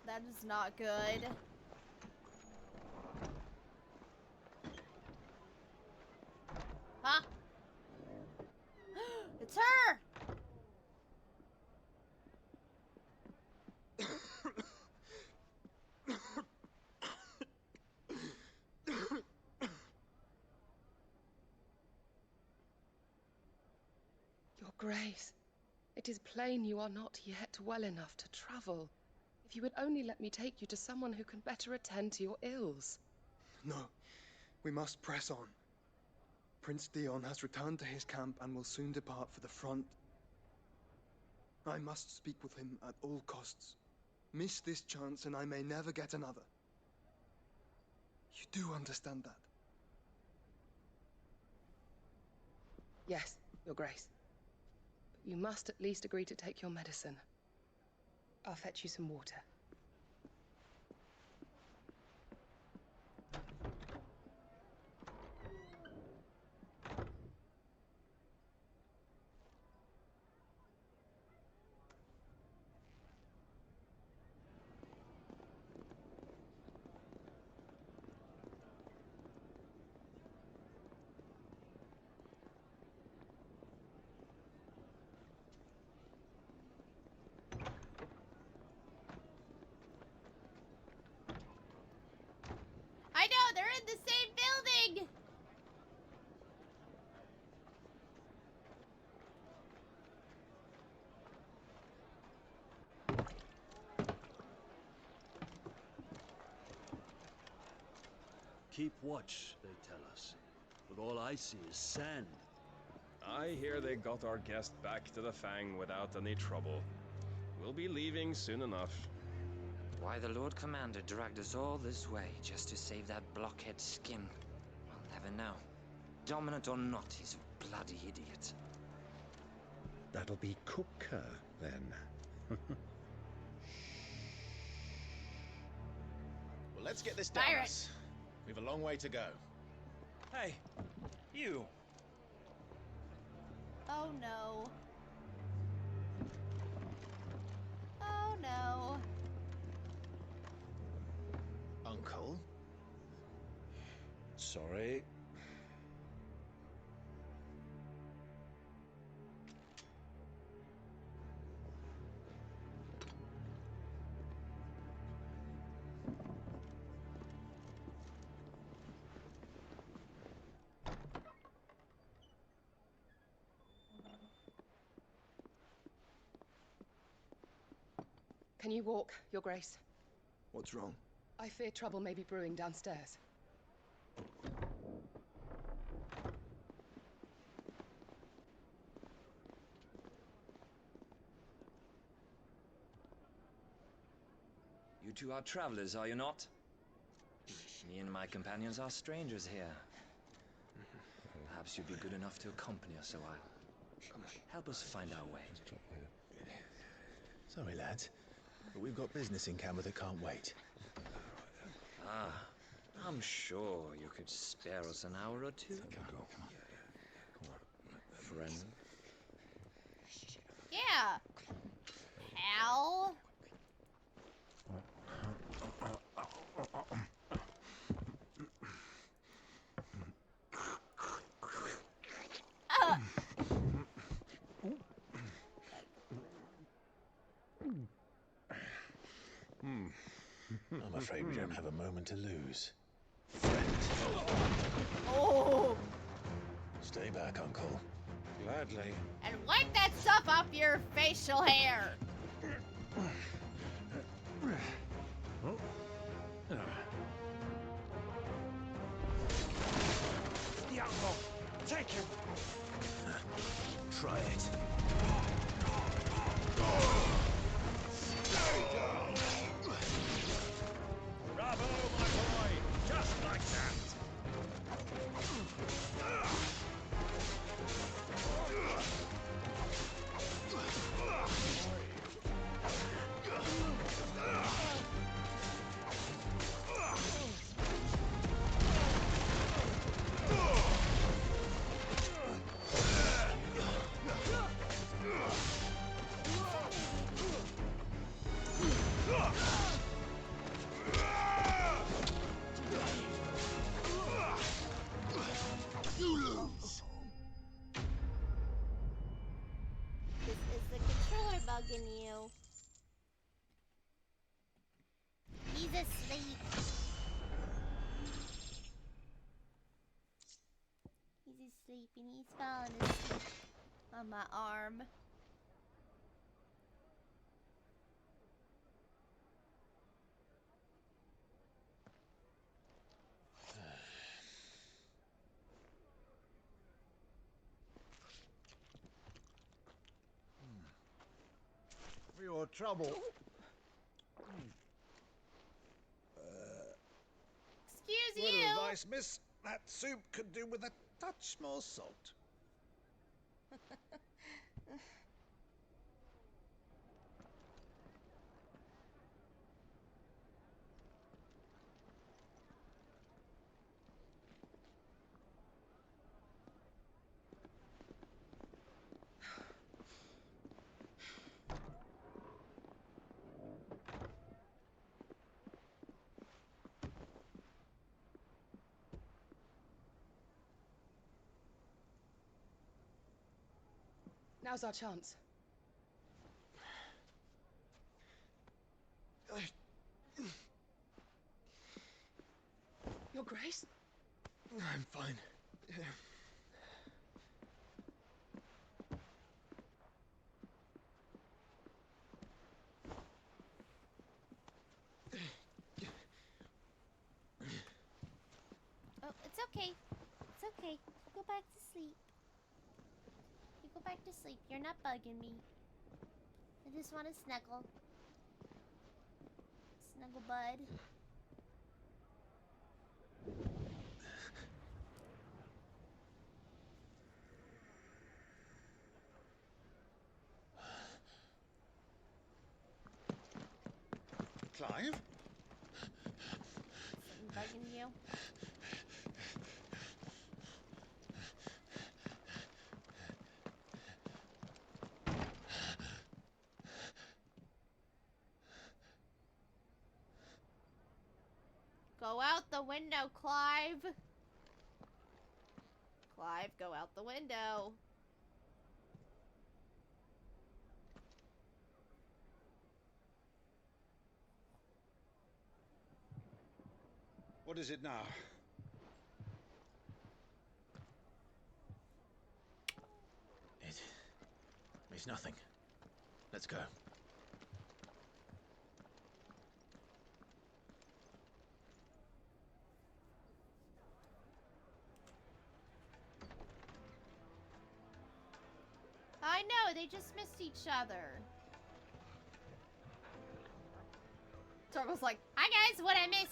That is not good. Huh? It's her! Your Grace, it is plain you are not yet well enough to travel. If you would only let me take you to someone who can better attend to your ills. No, we must press on. Prince Dion has returned to his camp and will soon depart for the front. I must speak with him at all costs. Miss this chance and I may never get another. You do understand that? Yes, Your Grace. But you must at least agree to take your medicine. I'll fetch you some water. keep watch, they tell us. But all I see is sand. I hear they got our guest back to the Fang without any trouble. We'll be leaving soon enough. Why the Lord Commander dragged us all this way just to save that blockhead skin, we'll never know. Dominant or not, he's a bloody idiot. That'll be Kupka, then. Well, let's get this down us. We've a long way to go. Hey, you. Oh no. Oh no. Uncle? Sorry. Can you walk, Your Grace? What's wrong? I fear trouble may be brewing downstairs. You two are travelers, are you not? Me and my companions are strangers here. Perhaps you'd be good enough to accompany us a while. Help us find our way. Sorry, lads, but we've got business in camera that can't wait. Ah, I'm sure you could spare us an hour or two. Friend. Yeah. Pal. I'm afraid we don't have a moment to lose. Oh. Stay back, Uncle. Gladly. And wipe that stuff off your facial hair. Diablo, take him. Try it. Bravo, my boy! Just like that! You lose! This is the controller bugging you. He's asleep. He's asleep and he's falling asleep on my arm. For your trouble. Excuse Word you. of advice, miss. That soup could do with a touch more salt. Now's our chance. Your Grace? I'm fine. okay. It's okay. Go back to sleep. You go back to sleep. You're not bugging me. I just want to snuggle. Snuggle bud. Clive? Something bugging you? Go out the window, Clive. Clive, go out the window. What is it now? It's nothing. Let's go. I know, they just missed each other. Torgal's like, hi guys, what'd I miss?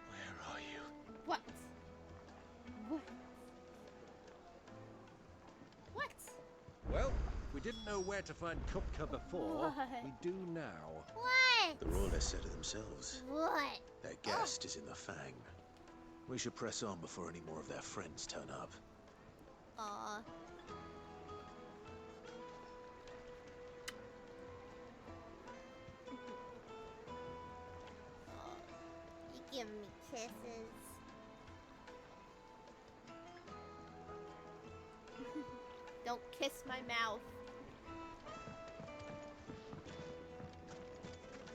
Where are you? What? What? What? Well, we didn't know where to find Kupka before. What? We do now. What? The Rawlers said it themselves. What? Their guest is in the Fang. We should press on before any more of their friends turn up. Aw. You give me kisses. Don't kiss my mouth.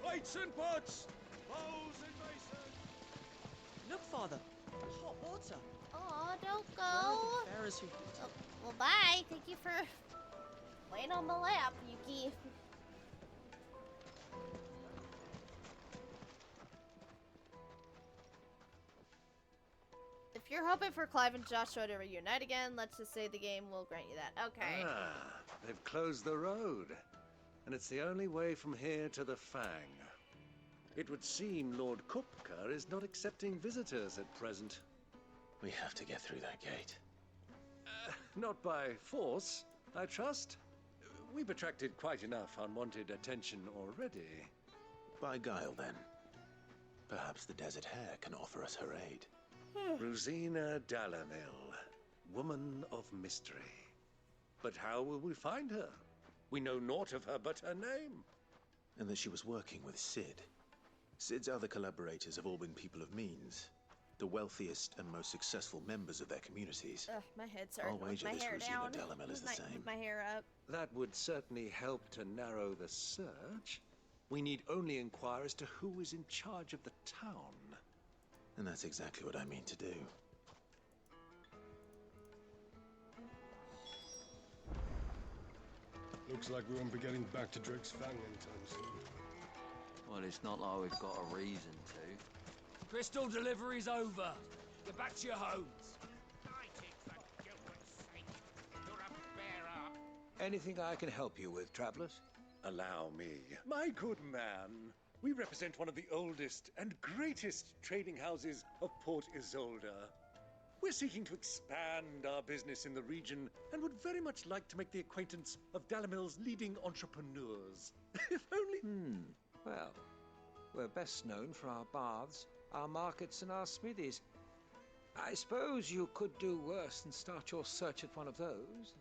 Lights and pots! Bows and mason! Look, Father. Hot water. Aw, don't Where are go. the bearers who... Oh, well, bye. Thank you for laying on my lap, Yuki. If you're hoping for Clive and Joshua to reunite again, let's just say the game will grant you that. Okay. Ah, they've closed the road. And it's the only way from here to the Fang. It would seem Lord Kupka is not accepting visitors at present. We have to get through that gate. Not by force, I trust. We've attracted quite enough unwanted attention already. By guile, then. Perhaps the Desert Hare can offer us her aid. Rosina Dalamil, woman of mystery. But how will we find her? We know naught of her but her name. And that she was working with Sid. Sid's other collaborators have all been people of means. The wealthiest and most successful members of their communities. Ugh, my head's hurting. I'll wager My this hair Rosina down. Dalamil is the same. Move my hair up. That would certainly help to narrow the search. We need only inquire as to who is in charge of the town. And that's exactly what I mean to do. Looks like we won't be getting back to Drake's Fang anytime soon. Well, it's not like we've got a reason to. Crystal delivery's over. Get back to your homes. Anything I can help you with, travelers? Allow me. My good man, we represent one of the oldest and greatest trading houses of Port Isolde. We're seeking to expand our business in the region and would very much like to make the acquaintance of Dalamil's leading entrepreneurs. If only... Well, we're best known for our baths, our markets, and our smithies. I suppose you could do worse than start your search at one of those.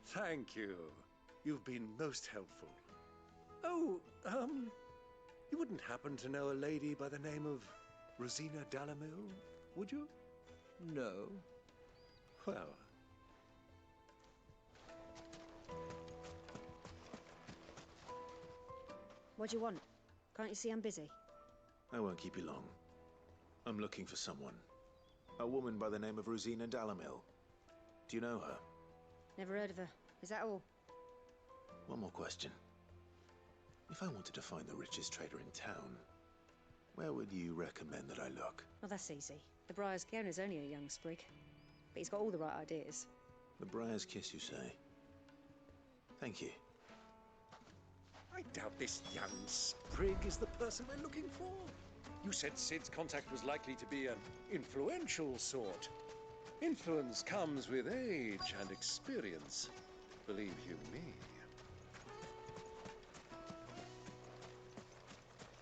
Thank you. You've been most helpful. Oh, you wouldn't happen to know a lady by the name of Rosina Dalamil, would you? No. Well... What do you want? Can't you see I'm busy? I won't keep you long. I'm looking for someone. A woman by the name of Rosina Dalamil. Do you know her? Never heard of her. Is that all? One more question. If I wanted to find the richest trader in town, where would you recommend that I look? Well, that's easy. The Briar's owner's only a young sprig, but he's got all the right ideas. The Briar's Kiss, you say? Thank you. I doubt this young sprig is the person we're looking for. You said Sid's contact was likely to be an influential sort. Influence comes with age and experience, believe you me.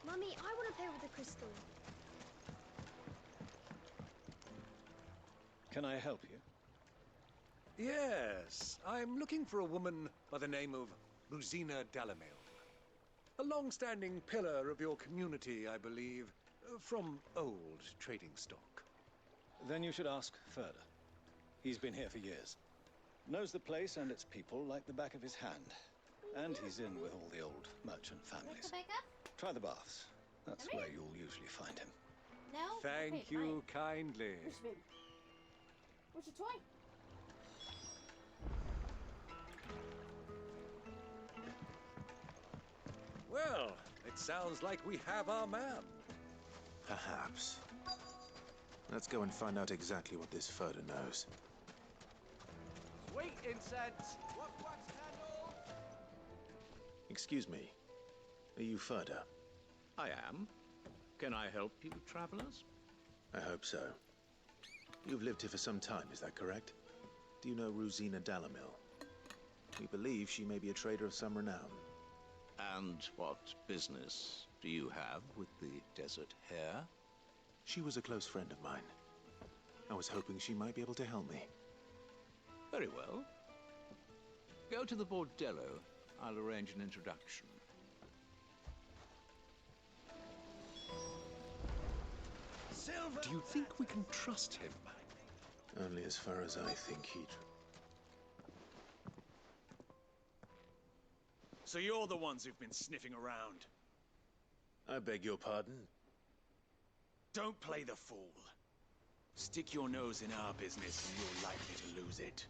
Mummy, I want to play with the crystal. Can I help you? Yes, I'm looking for a woman by the name of Rosina Dalamil. A long-standing pillar of your community, I believe, from old trading stock. Then you should ask further. He's been here for years. Knows the place and its people like the back of his hand. And he's in with all the old merchant families. Try the baths. That's where you'll usually find him. No? Thank you kindly. Where's your toy? Well, it sounds like we have our man. Perhaps. Let's go and find out exactly what this Furder knows. Sweet incense! What candle? Excuse me. Are you Furder? I am. Can I help you, travelers? I hope so. You've lived here for some time, is that correct? Do you know Rosina Dalamil? We believe she may be a trader of some renown. And what business do you have with the desert hare? She was a close friend of mine. I was hoping she might be able to help me. Very well. Go to the bordello. I'll arrange an introduction. Silver! Do you think we can trust him? Only as far as I think he'd... So you're the ones who've been sniffing around. I beg your pardon? Don't play the fool. Stick your nose in our business and you're likely to lose it.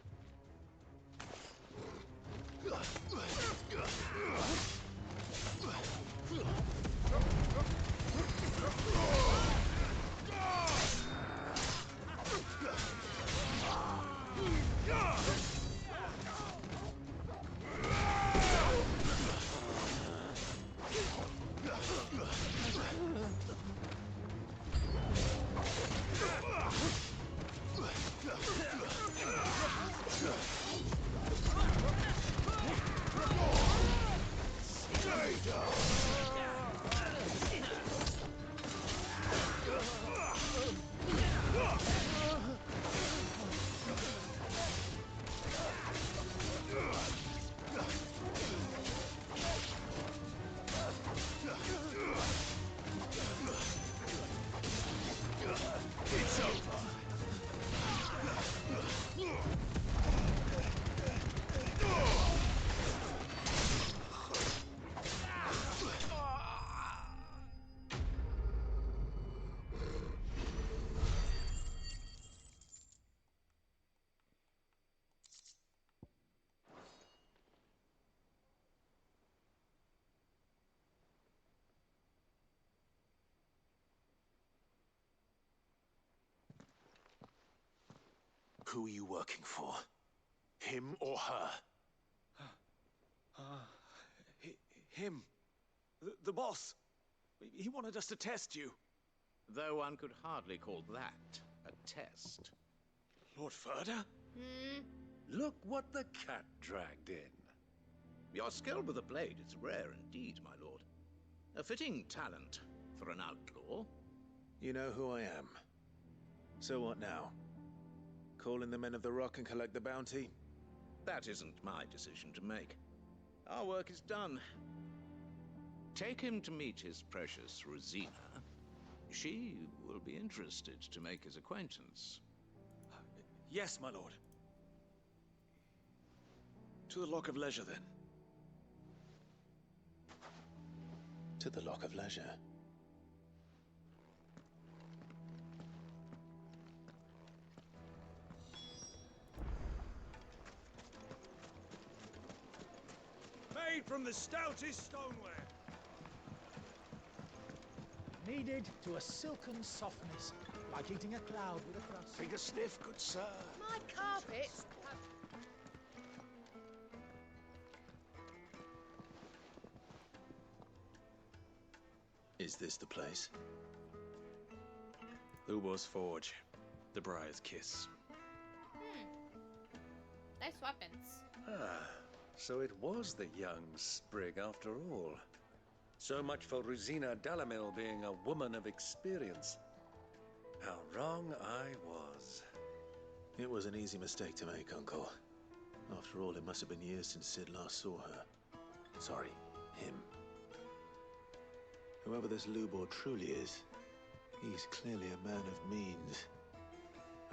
It's over. Who are you working for? Him or her? Him. The boss. He wanted us to test you. Though one could hardly call that a test. Lord Furder? Look what the cat dragged in. Your skill with the blade is rare indeed, my lord. A fitting talent for an outlaw. You know who I am. So what now? Call in the Men of the Rock and collect the bounty? That isn't my decision to make. Our work is done. Take him to meet his precious Rosina. She will be interested to make his acquaintance. Yes, my lord. To the Lock of Leisure, then. To the Lock of Leisure. from the stoutest stoneware. Kneaded to a silken softness, like eating a cloud with a crust. Take a sniff, good sir. My carpets have... Is this the place? Lubo's Forge. The Briar's Kiss. Nice weapons. Ah, so it was the young sprig after all. So much for Rosina Dalamil being a woman of experience. How wrong I was. It was an easy mistake to make, Uncle. After all, it must have been years since Sid last saw her. Sorry, him. Whoever this Lubor truly is, he's clearly a man of means.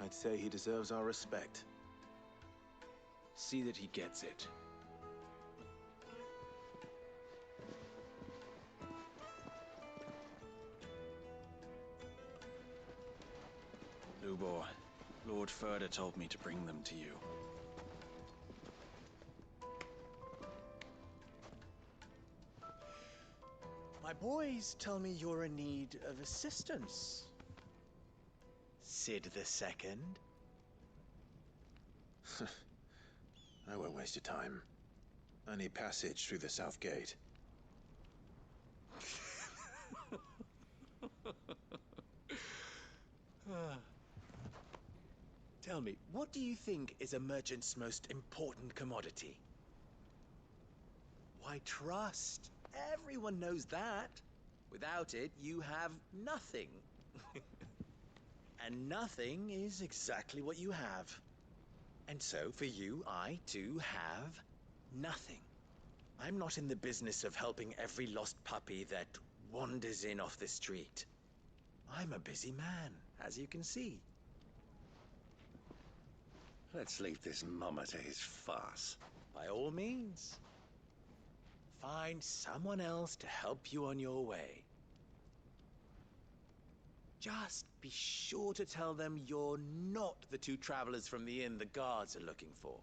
I'd say he deserves our respect. See that he gets it. Lubor, Lord Furder told me to bring them to you. My boys tell me you're in need of assistance. Sid II? I won't waste your time. I need passage through the south gate. Tell me, what do you think is a merchant's most important commodity? Why, trust. Everyone knows that. Without it, you have nothing. And nothing is exactly what you have. And so, for you, I, too, have nothing. I'm not in the business of helping every lost puppy that wanders in off the street. I'm a busy man, as you can see. Let's leave this mummer to his farce. By all means. Find someone else to help you on your way. Just be sure to tell them you're not the two travelers from the inn the guards are looking for.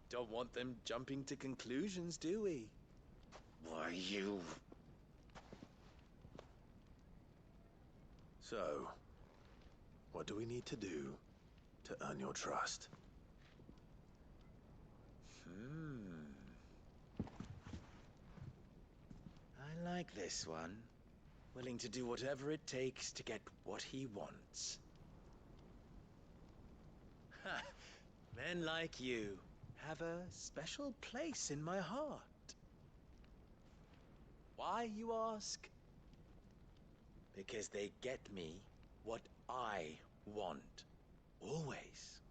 Don't want them jumping to conclusions, do we? Why, you... So, what do we need to do to earn your trust? I like this one. Willing to do whatever it takes to get what he wants. Ha! Men like you have a special place in my heart. Why, you ask? Because they get me what I want. Always.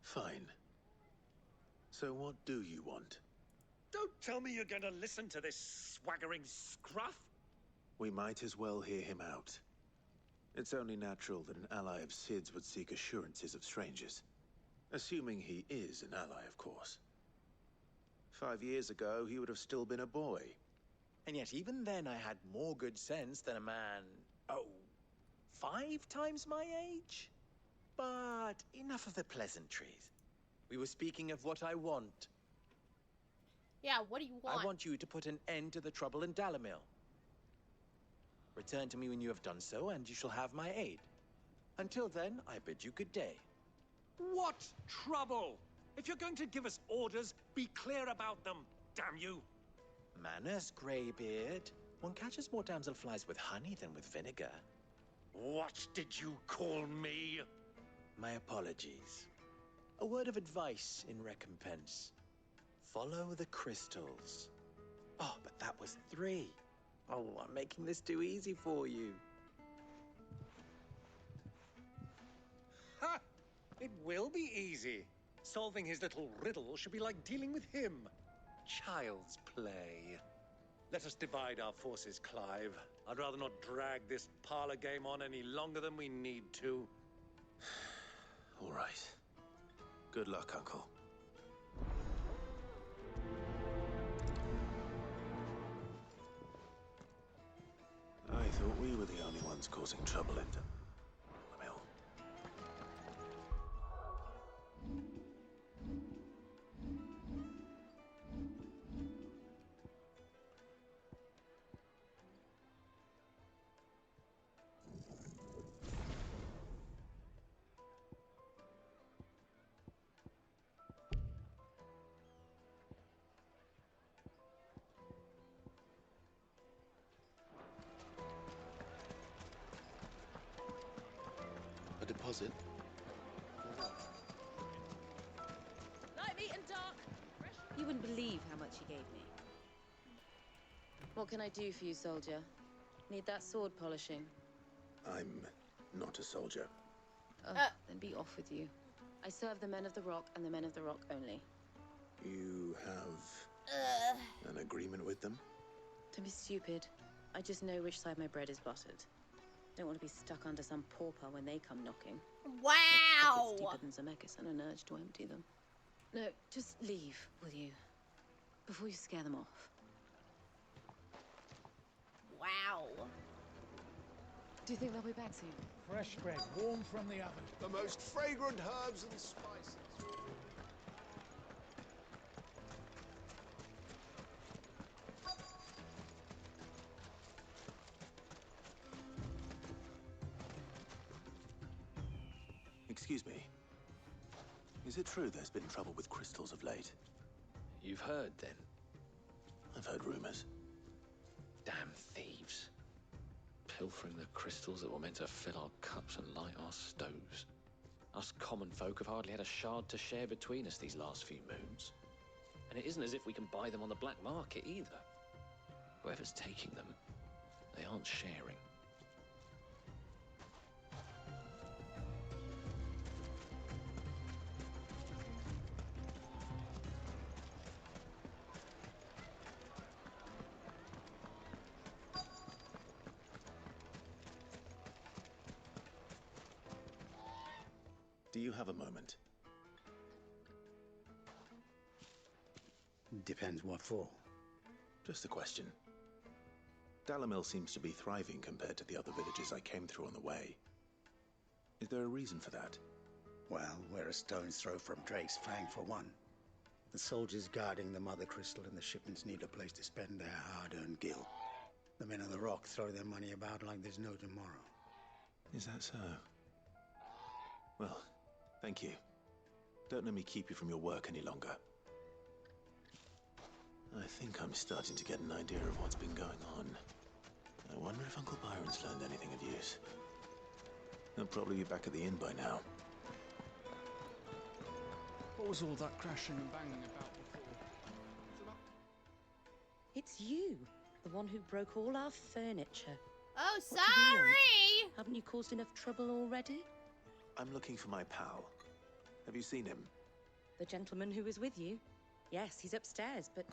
Fine. So what do you want? Don't tell me you're going to listen to this swaggering scruff. We might as well hear him out. It's only natural that an ally of Sid's would seek assurances of strangers. Assuming he is an ally, of course. 5 years ago, he would have still been a boy. And yet even then I had more good sense than a man, 5 times my age? But enough of the pleasantries. We were speaking of what I want. Yeah, what do you want? I want you to put an end to the trouble in Dalamil. Return to me when you have done so, and you shall have my aid. Until then, I bid you good day. What trouble? If you're going to give us orders, be clear about them, damn you! Manners, Greybeard. One catches more damselflies with honey than with vinegar. What did you call me? My apologies. A word of advice in recompense. Follow the crystals. Oh, but that was 3. Oh, I'm making this too easy for you. Ha! It will be easy. Solving his little riddle should be like dealing with him. Child's play. Let us divide our forces, Clive. I'd rather not drag this parlor game on any longer than we need to. All right. Good luck, Uncle. I thought we were the only ones causing trouble in the mill. deposit. Light, meat, and dark. You wouldn't believe how much he gave me. What can I do for you, soldier? Need that sword polishing? I'm not a soldier. Oh, then be off with you. I serve the men of the Rock and the men of the Rock only. You have an agreement with them? Don't be stupid. I just know which side my bread is buttered. Don't want to be stuck under some pauper when they come knocking. Wow! Deeper than Zemeckis and an urge to empty them. No, just leave, will you? Before you scare them off. Wow. Do you think they'll be back soon? Fresh bread, warm from the oven. The most fragrant herbs and spices. Excuse me. Is it true there's been trouble with crystals of late? You've heard, then? I've heard rumors. Damn thieves. Pilfering the crystals that were meant to fill our cups and light our stoves. Us common folk have hardly had a shard to share between us these last few moons. And it isn't as if we can buy them on the black market either. Whoever's taking them, they aren't sharing. Do you have a moment? Depends what for. Just a question. Dalamil seems to be thriving compared to the other villages I came through on the way. Is there a reason for that? Well, we're a stone's throw from Drake's Fang for one. The soldiers guarding the Mother Crystal and the shipments need a place to spend their hard-earned gil. The men of the Rock throw their money about like there's no tomorrow. Is that so? Well, thank you. Don't let me keep you from your work any longer. I think I'm starting to get an idea of what's been going on. I wonder if Uncle Byron's learned anything of use. He'll probably be back at the inn by now. What was all that crashing and banging about before? It's you, the one who broke all our furniture. Oh, What do you want? sorry! Haven't you caused enough trouble already? I'm looking for my pal. Have you seen him? The gentleman who was with you? Yes, he's upstairs, but...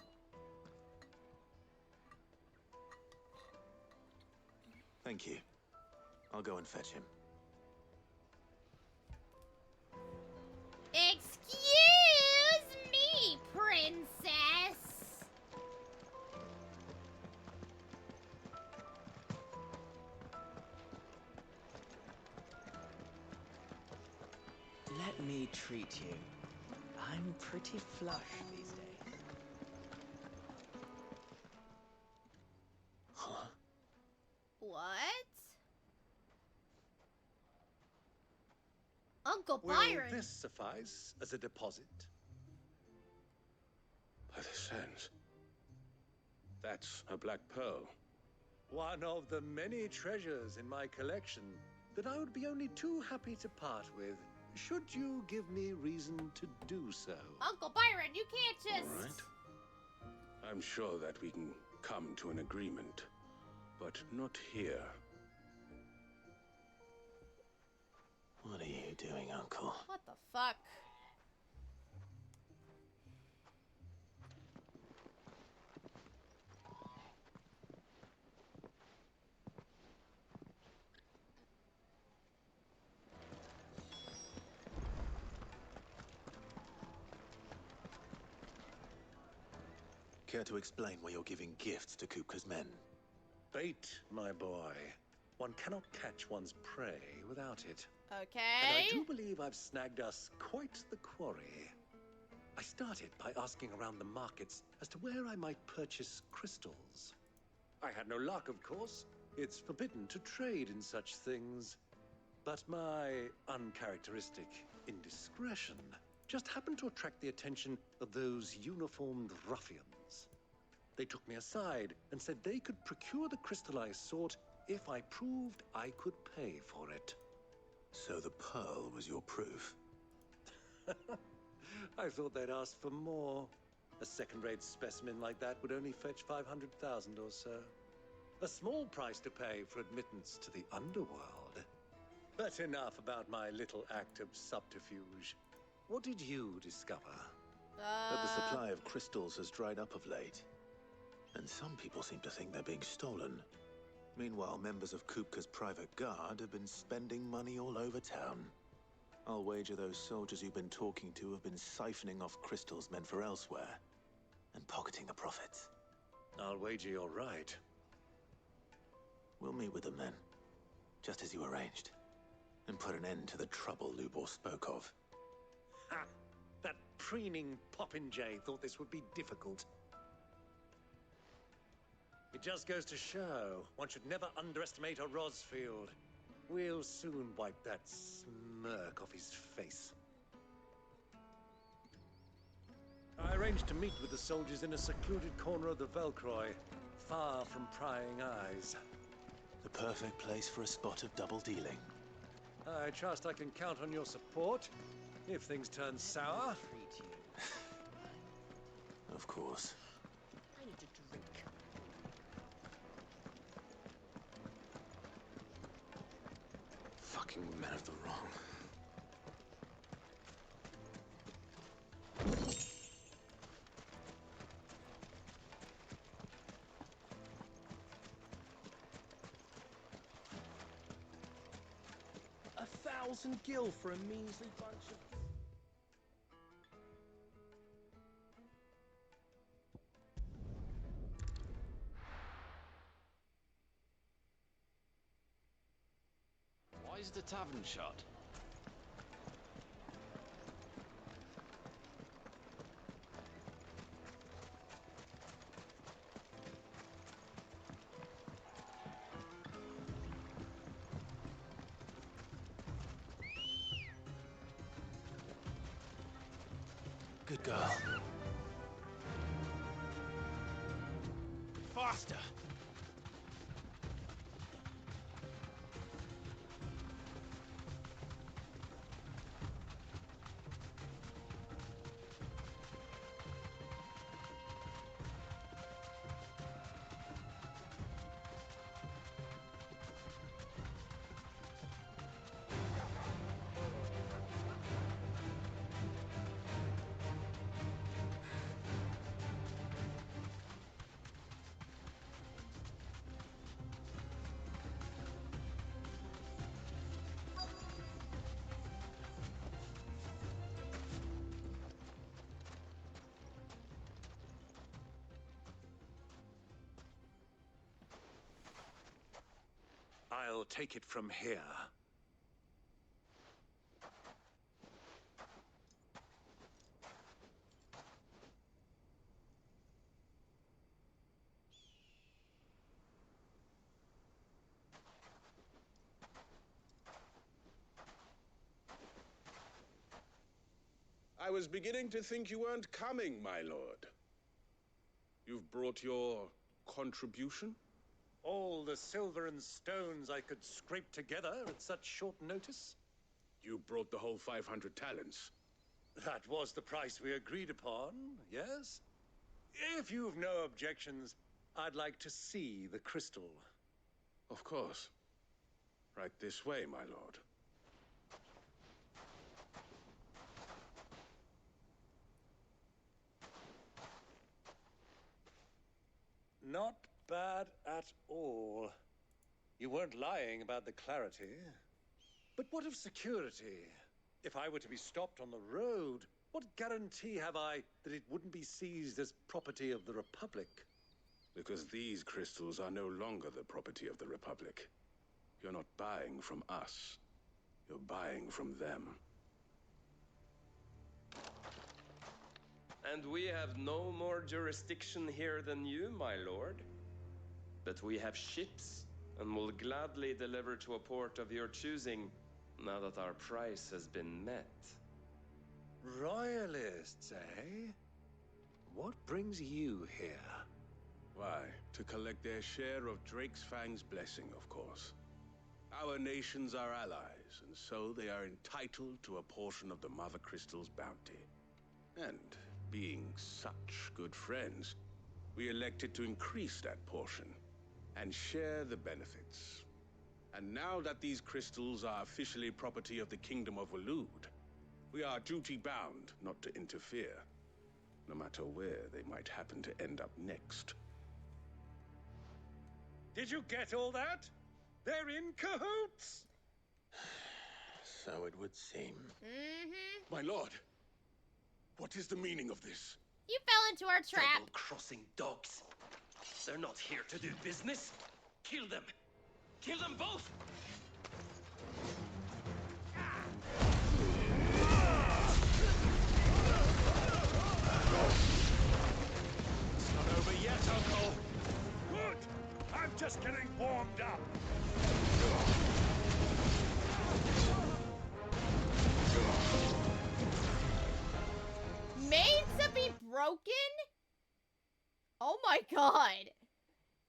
Thank you. I'll go and fetch him. Excuse me, princess! Let me treat you. I'm pretty flush these days. Huh? What? Uncle Will Byron! this suffice as a deposit? By the sands. That's a black pearl. One of the many treasures in my collection that I would be only too happy to part with, should you give me reason to do so. Uncle Byron, you can't just... All right. I'm sure that we can come to an agreement, but not here. What are you doing, Uncle? What the fuck? Care to explain why you're giving gifts to Kupka's men? Bait, my boy. One cannot catch one's prey without it. Okay. And I do believe I've snagged us quite the quarry. I started by asking around the markets as to where I might purchase crystals. I had no luck, of course. It's forbidden to trade in such things. But my uncharacteristic indiscretion just happened to attract the attention of those uniformed ruffians. They took me aside and said they could procure the crystal I sought if I proved I could pay for it. So the pearl was your proof? I thought they'd ask for more. A second-rate specimen like that would only fetch 500,000 or so. A small price to pay for admittance to the underworld. But enough about my little act of subterfuge. What did you discover? That the supply of crystals has dried up of late. And some people seem to think they're being stolen. Meanwhile, members of Kupka's private guard have been spending money all over town. I'll wager those soldiers you've been talking to have been siphoning off crystals meant for elsewhere, and pocketing the profits. I'll wager you're right. We'll meet with them then, just as you arranged, and put an end to the trouble Lubor spoke of. Ha! That preening popinjay thought this would be difficult. It just goes to show one should never underestimate a Rosfield. We'll soon wipe that smirk off his face. I arranged to meet with the soldiers in a secluded corner of the Velcroy, far from prying eyes. The perfect place for a spot of double dealing. I trust I can count on your support if things turn sour. Of course. I need a drink. Fucking men of the wrong. $1,000 gil for a measly bunch of... Why is the tavern shut? Good girl. Faster! I'll take it from here. I was beginning to think you weren't coming, my lord. You've brought your contribution? All the silver and stones I could scrape together at such short notice? You brought the whole 500 talents. That was the price we agreed upon, yes? If you've no objections, I'd like to see the crystal. Of course. Right this way, my lord. Not bad at all. You weren't lying about the clarity. But what of security? If I were to be stopped on the road, what guarantee have I that it wouldn't be seized as property of the Republic? Because these crystals are no longer the property of the Republic. You're not buying from us. You're buying from them. And we have no more jurisdiction here than you, my lord. But we have ships, and will gladly deliver to a port of your choosing, now that our price has been met. Royalists, eh? What brings you here? Why, to collect their share of Drake's Fang's blessing, of course. Our nations are allies, and so they are entitled to a portion of the Mother Crystal's bounty. And being such good friends, we elected to increase that portion and share the benefits. And now that these crystals are officially property of the Kingdom of Waloed, we are duty-bound not to interfere, no matter where they might happen to end up next. Did you get all that? They're in cahoots! So it would seem. Mm-hmm. My lord, what is the meaning of this? You fell into our trap. Double-crossing dogs. They're not here to do business. Kill them. Kill them both! It's not over yet, Uncle. Good. I'm just getting warmed up. Made to be broken? Oh my god.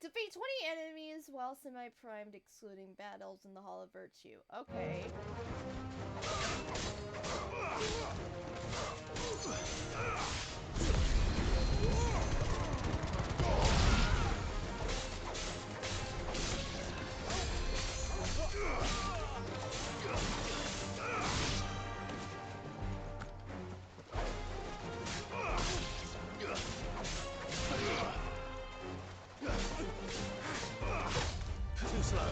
Defeat 20 enemies while semi-primed, excluding battles in the Hall of Virtue. Okay. Too slow.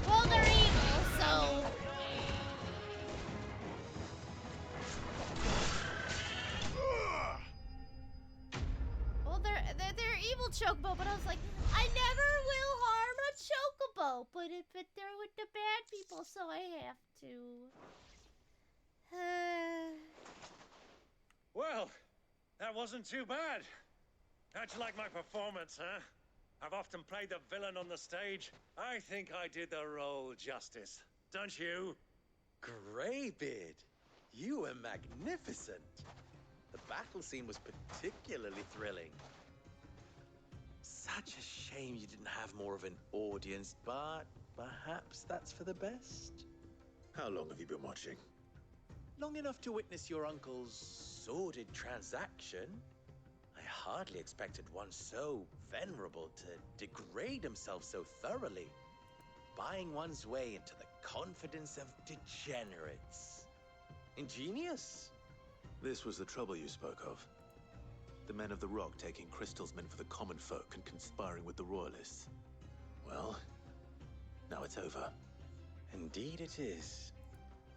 Well, they're evil, so... Well, they're evil chocobo, but I was like, I never will harm a chocobo, but they're with the bad people, so I have to. Well, that wasn't too bad. How'd you like my performance, huh? I've often played the villain on the stage. I think I did the role justice. Don't you? Greybeard, you were magnificent. The battle scene was particularly thrilling. Such a shame you didn't have more of an audience, but perhaps that's for the best. How long have you been watching? Long enough to witness your uncle's sordid transaction. I hardly expected one so venerable to degrade himself so thoroughly, buying one's way into the confidence of degenerates. Ingenious. This was the trouble you spoke of. The men of the Rock taking crystals meant for the common folk and conspiring with the Royalists. Well, now it's over. Indeed it is.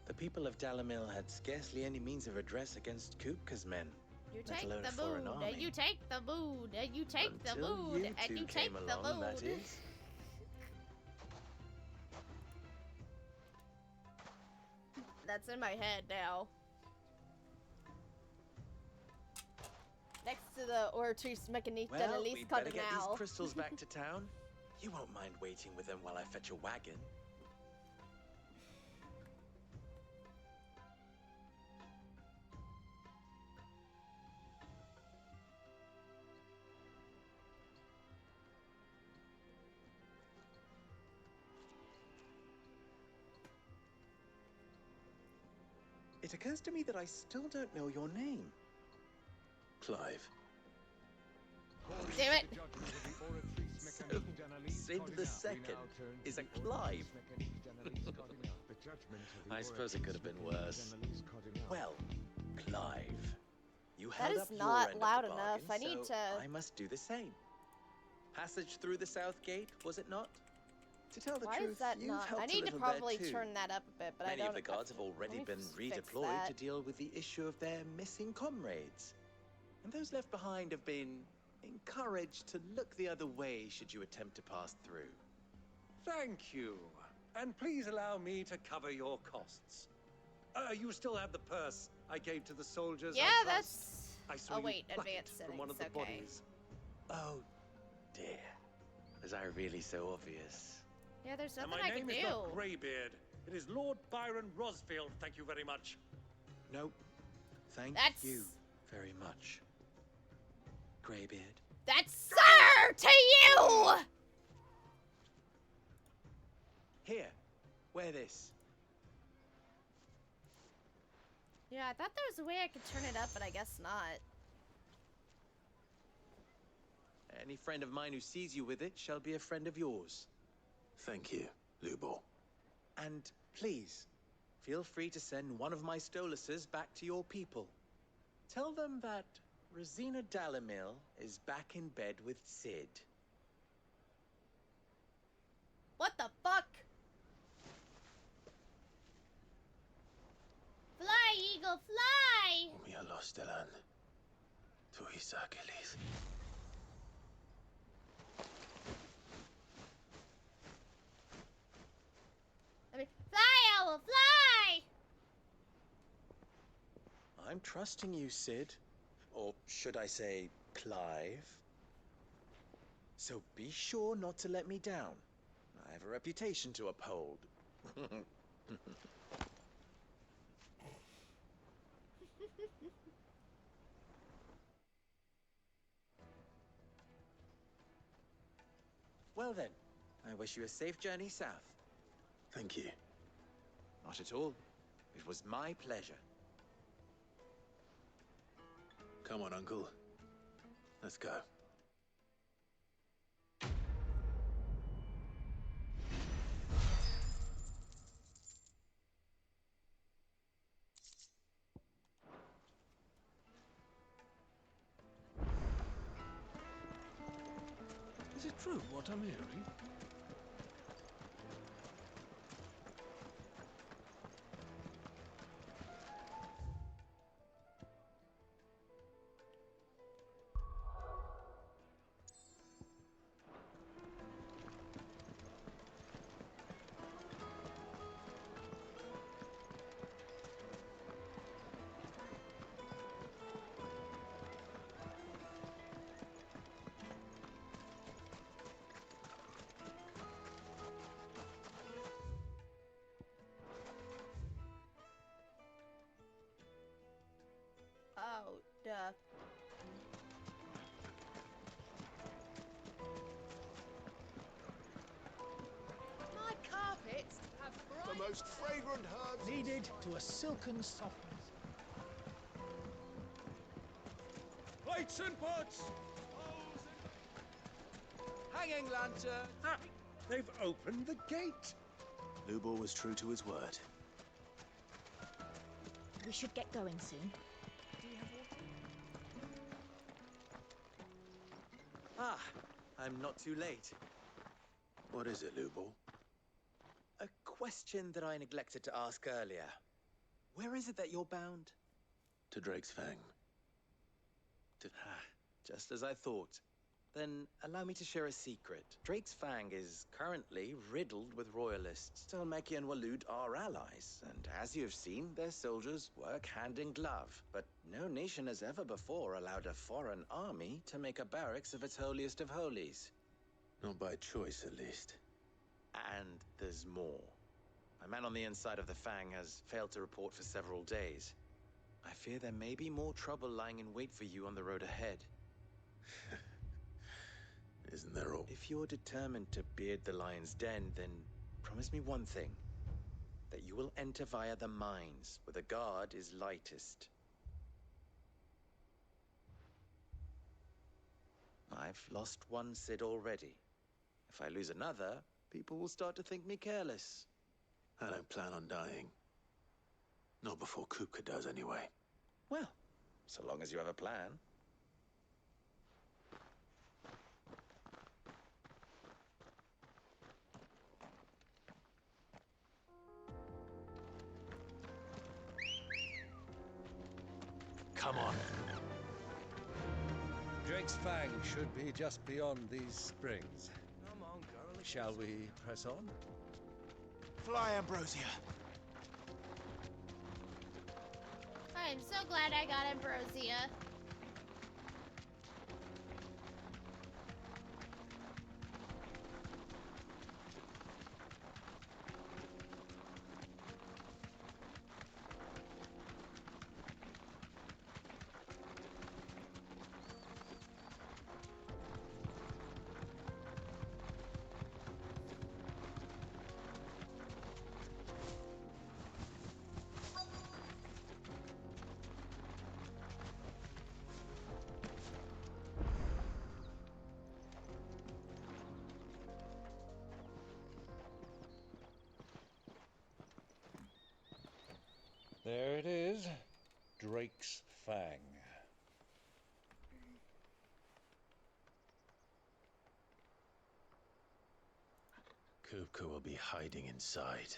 The people of Dalamil had scarcely any means of redress against Kupka's men. You let take alone the a foreign mood, army. you take the mood, you take the Until mood, you and two you take came the along, mood. that is. That's in my head now. Next to the Ortus Mechanita Well, Elise we'd better get these Cardinal. crystals back to town. You won't mind waiting with them while I fetch a wagon. It occurs to me that I still don't know your name. Clive. Do it. So, Sid the Second is a Clive. I suppose it could have been worse. Well, Clive, you That held is up your not end of loud the enough. bargain, I need so to- I must do the same. Passage through the south gate, was it not? To tell the Why truth, is that you've not? helped I a need to little probably there too. turn that up a bit, but Many I don't. of the guards have already let me been fix redeployed that. to deal with the issue of their missing comrades. And those left behind have been encouraged to look the other way should you attempt to pass through. Thank you. And please allow me to cover your costs. You still have the purse I gave to the soldiers. Yeah, I trust. that's... I saw Oh, you wait, pluck it advanced settings, from one of the okay. bodies. Oh, dear. Was I really so obvious? Yeah, there's And nothing my I can name is do. not Greybeard. It is Lord Byron Rosfield. Thank you very much. Nope. Thank That's... you very much, Greybeard. That's sir to you! Here, wear this. Yeah, I thought there was a way I could turn it up, but I guess not. Any friend of mine who sees you with it shall be a friend of yours. Thank you, Lubor. And please, feel free to send one of my Stoluses back to your people. Tell them that Rosina Dalamil is back in bed with Sid. What the fuck? Fly, eagle, fly! Umia los delan. Tu isakelis. I mean, fly, owl, fly! I'm trusting you, Sid. Or should I say, Clive? So be sure not to let me down. I have a reputation to uphold. Well then, I wish you a safe journey south. Thank you. Not at all. It was my pleasure. Come on, Uncle. Let's go. Is it true what I'm hearing? Oh, duh. My carpets have The most fragrant herbs Needed to a silken softness. Lights and pots! hanging lantern. Ah, they've opened the gate. Lubor was true to his word. We should get going soon. Ah, I'm not too late. What is it, Lubor? A question that I neglected to ask earlier. Where is it that you're bound? To Drake's Fang. Just as I thought. Then allow me to share a secret. Drake's Fang is currently riddled with royalists. Talmeki and Waloed are allies, and as you've seen, their soldiers work hand in glove. But no nation has ever before allowed a foreign army to make a barracks of its holiest of holies. Not by choice, at least. And there's more. A man on the inside of the Fang has failed to report for several days. I fear there may be more trouble lying in wait for you on the road ahead. Isn't there all? If you're determined to beard the lion's den, then promise me one thing. That you will enter via the mines, where the guard is lightest. I've lost one Sid already. If I lose another, people will start to think me careless. I don't plan on dying. Not before Kupka does, anyway. Well, so long as you have a plan. Come on. Drake's Fang should be just beyond these springs. Come on, girl. Shall we press on? Fly, Ambrosia. I'm so glad I got Ambrosia. There it is. Drake's Fang. Kupka will be hiding inside.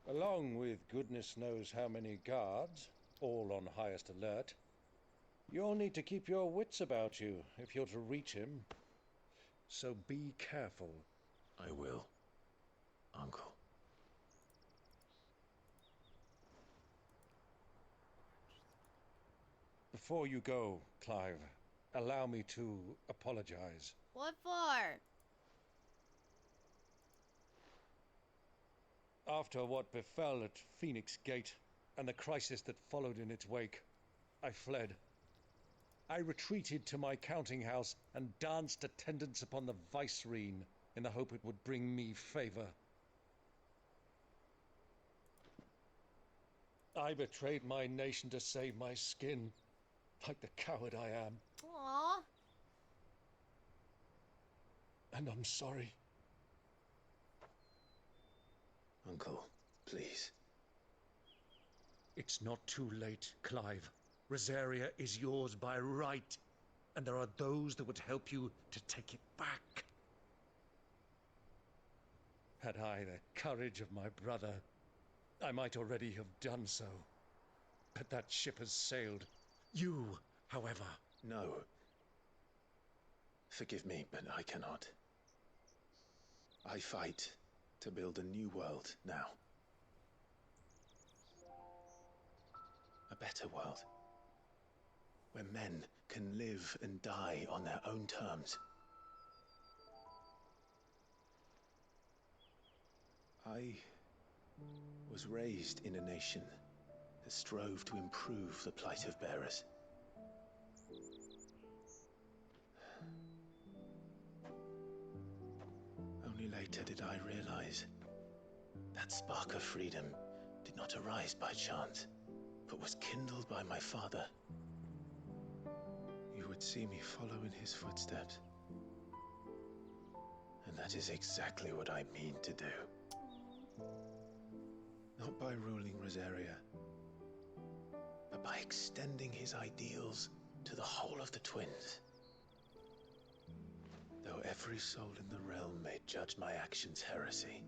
Along with goodness knows how many guards, all on highest alert, you'll need to keep your wits about you if you're to reach him. So be careful. I will, Uncle. Before you go, Clive, allow me to apologize. What for? After what befell at Phoenix Gate and the crisis that followed in its wake, I fled. I retreated to my counting house and danced attendance upon the vicereine in the hope it would bring me favor. I betrayed my nation to save my skin, like the coward I am. Aww. And I'm sorry. Uncle, please. It's not too late, Clive. Rosaria is yours by right, and there are those that would help you to take it back. Had I the courage of my brother, I might already have done so. But that ship has sailed. You, however... No. Forgive me, but I cannot. I fight to build a new world now. A better world. Where men can live and die on their own terms. I was raised in a nation that strove to improve the plight of bearers. Only later did I realize that spark of freedom did not arise by chance, but was kindled by my father. You would see me follow in his footsteps. And that is exactly what I mean to do. Not by ruling Rosaria, but by extending his ideals to the whole of the twins. Though every soul in the realm may judge my actions heresy,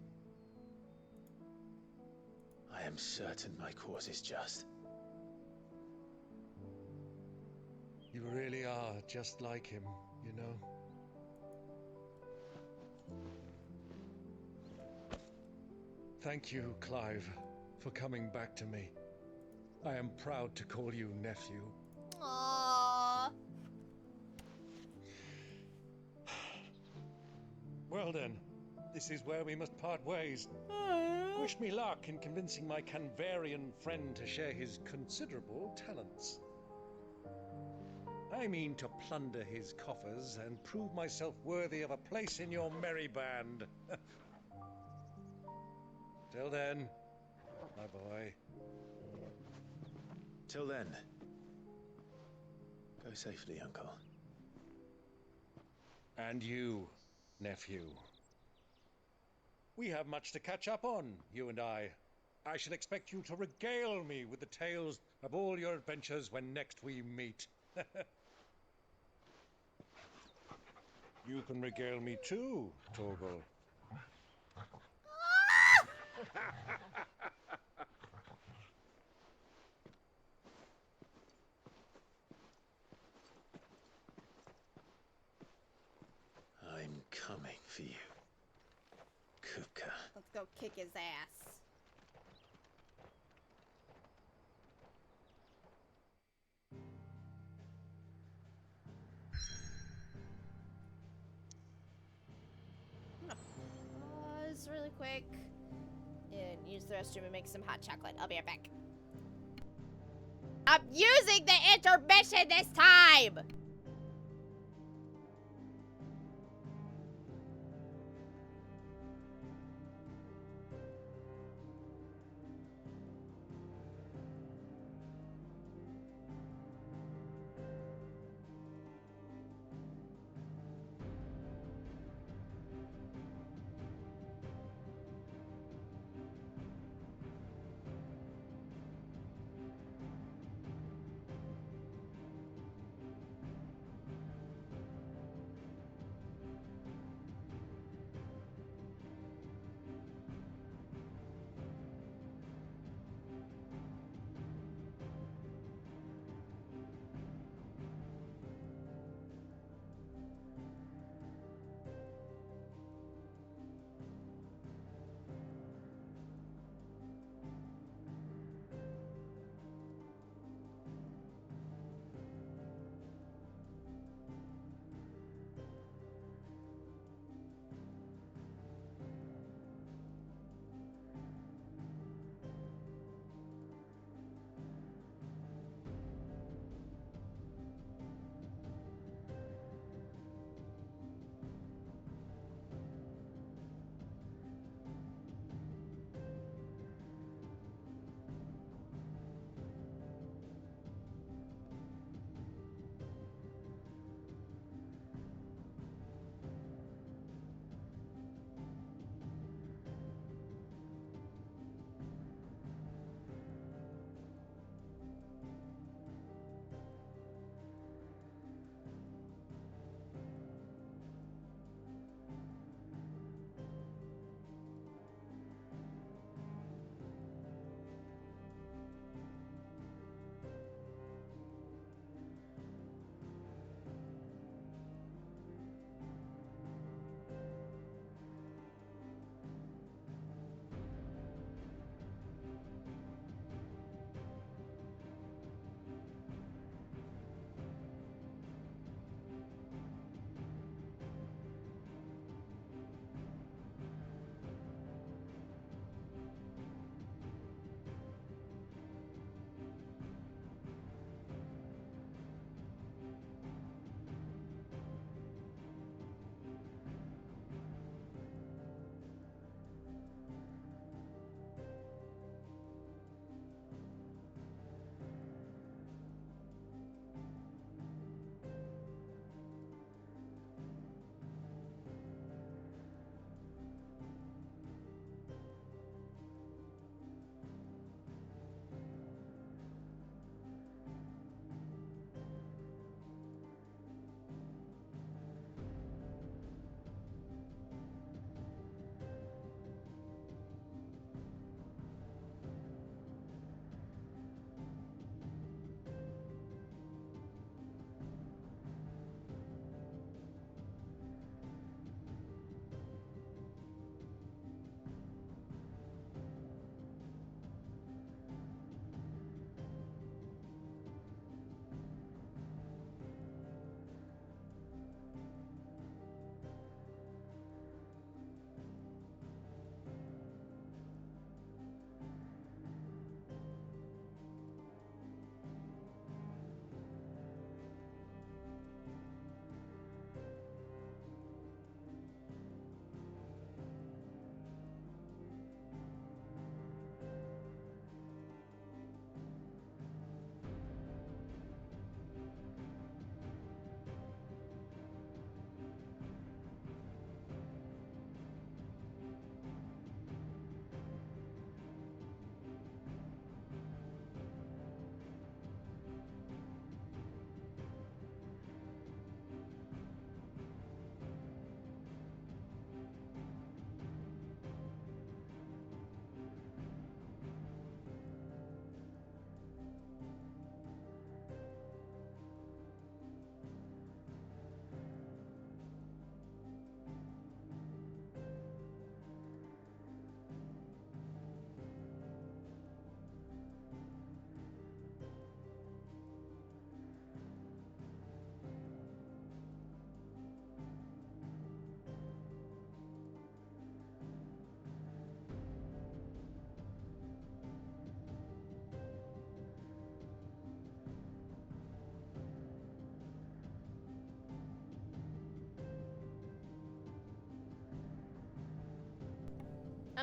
I am certain my cause is just. You really are just like him, you know? Thank you, Clive, for coming back to me. I am proud to call you nephew. Aww. Well then, this is where we must part ways. Wish me luck in convincing my Canvarian friend to share his considerable talents. I mean to plunder his coffers and prove myself worthy of a place in your merry band. Till then, my boy. Till then, go safely, Uncle. And you, nephew. We have much to catch up on, you and I. I shall expect you to regale me with the tales of all your adventures when next we meet. You can regale me too, Torgal. I'm coming for you, Kuka. Let's go kick his ass. I'm gonna pause really quick and use the restroom and make some hot chocolate. I'll be right back. I'm using the intermission this time!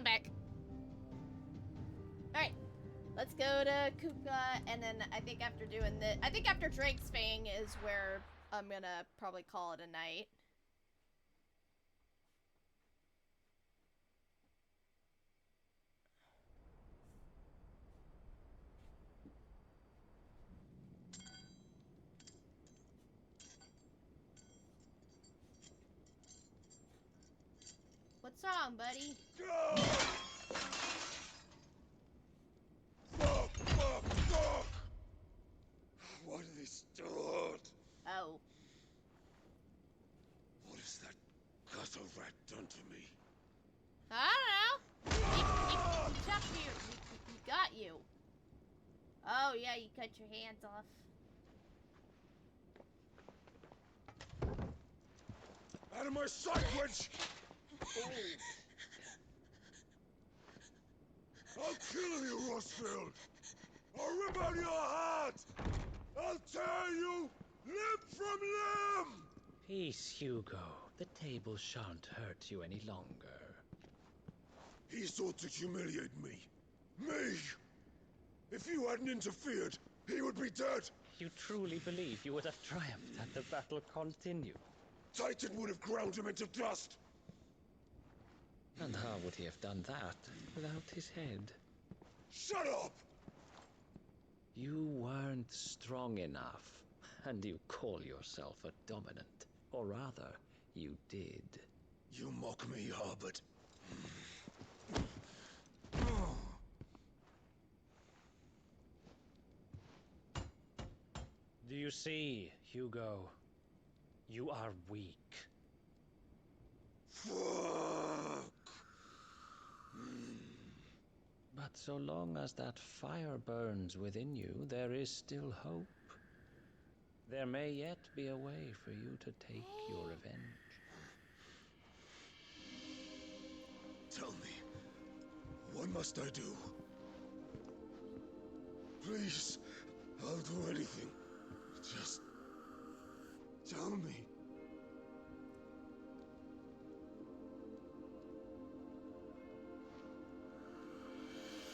I'm back. Alright. Let's go to Kupka, and then I think after doing this... I think after Drake's Fang is where I'm gonna probably call it a night. What's wrong, buddy? Fuck! Why do they still hurt? Oh. What has that gutter rat done to me? I don't know. He chopped you. He got you. Oh, yeah, you cut your hands off. Out of my sight, wench! I'll kill you, Rossfield! I'll rip out your heart! I'll tear you limb from limb! Peace, Hugo. The table shan't hurt you any longer. He sought to humiliate me. Me! If you hadn't interfered, he would be dead! You truly believe you would have triumphed had the battle continued? Titan would have ground him into dust! And how would he have done that without his head? Shut up! You weren't strong enough, and you call yourself a dominant. Or rather, you did. You mock me, Harbert. Do you see, Hugo? You are weak. Fuck! But so long as that fire burns within you, there is still hope. There may yet be a way for you to take your revenge. Tell me, what must I do? Please, I'll do anything. Just tell me.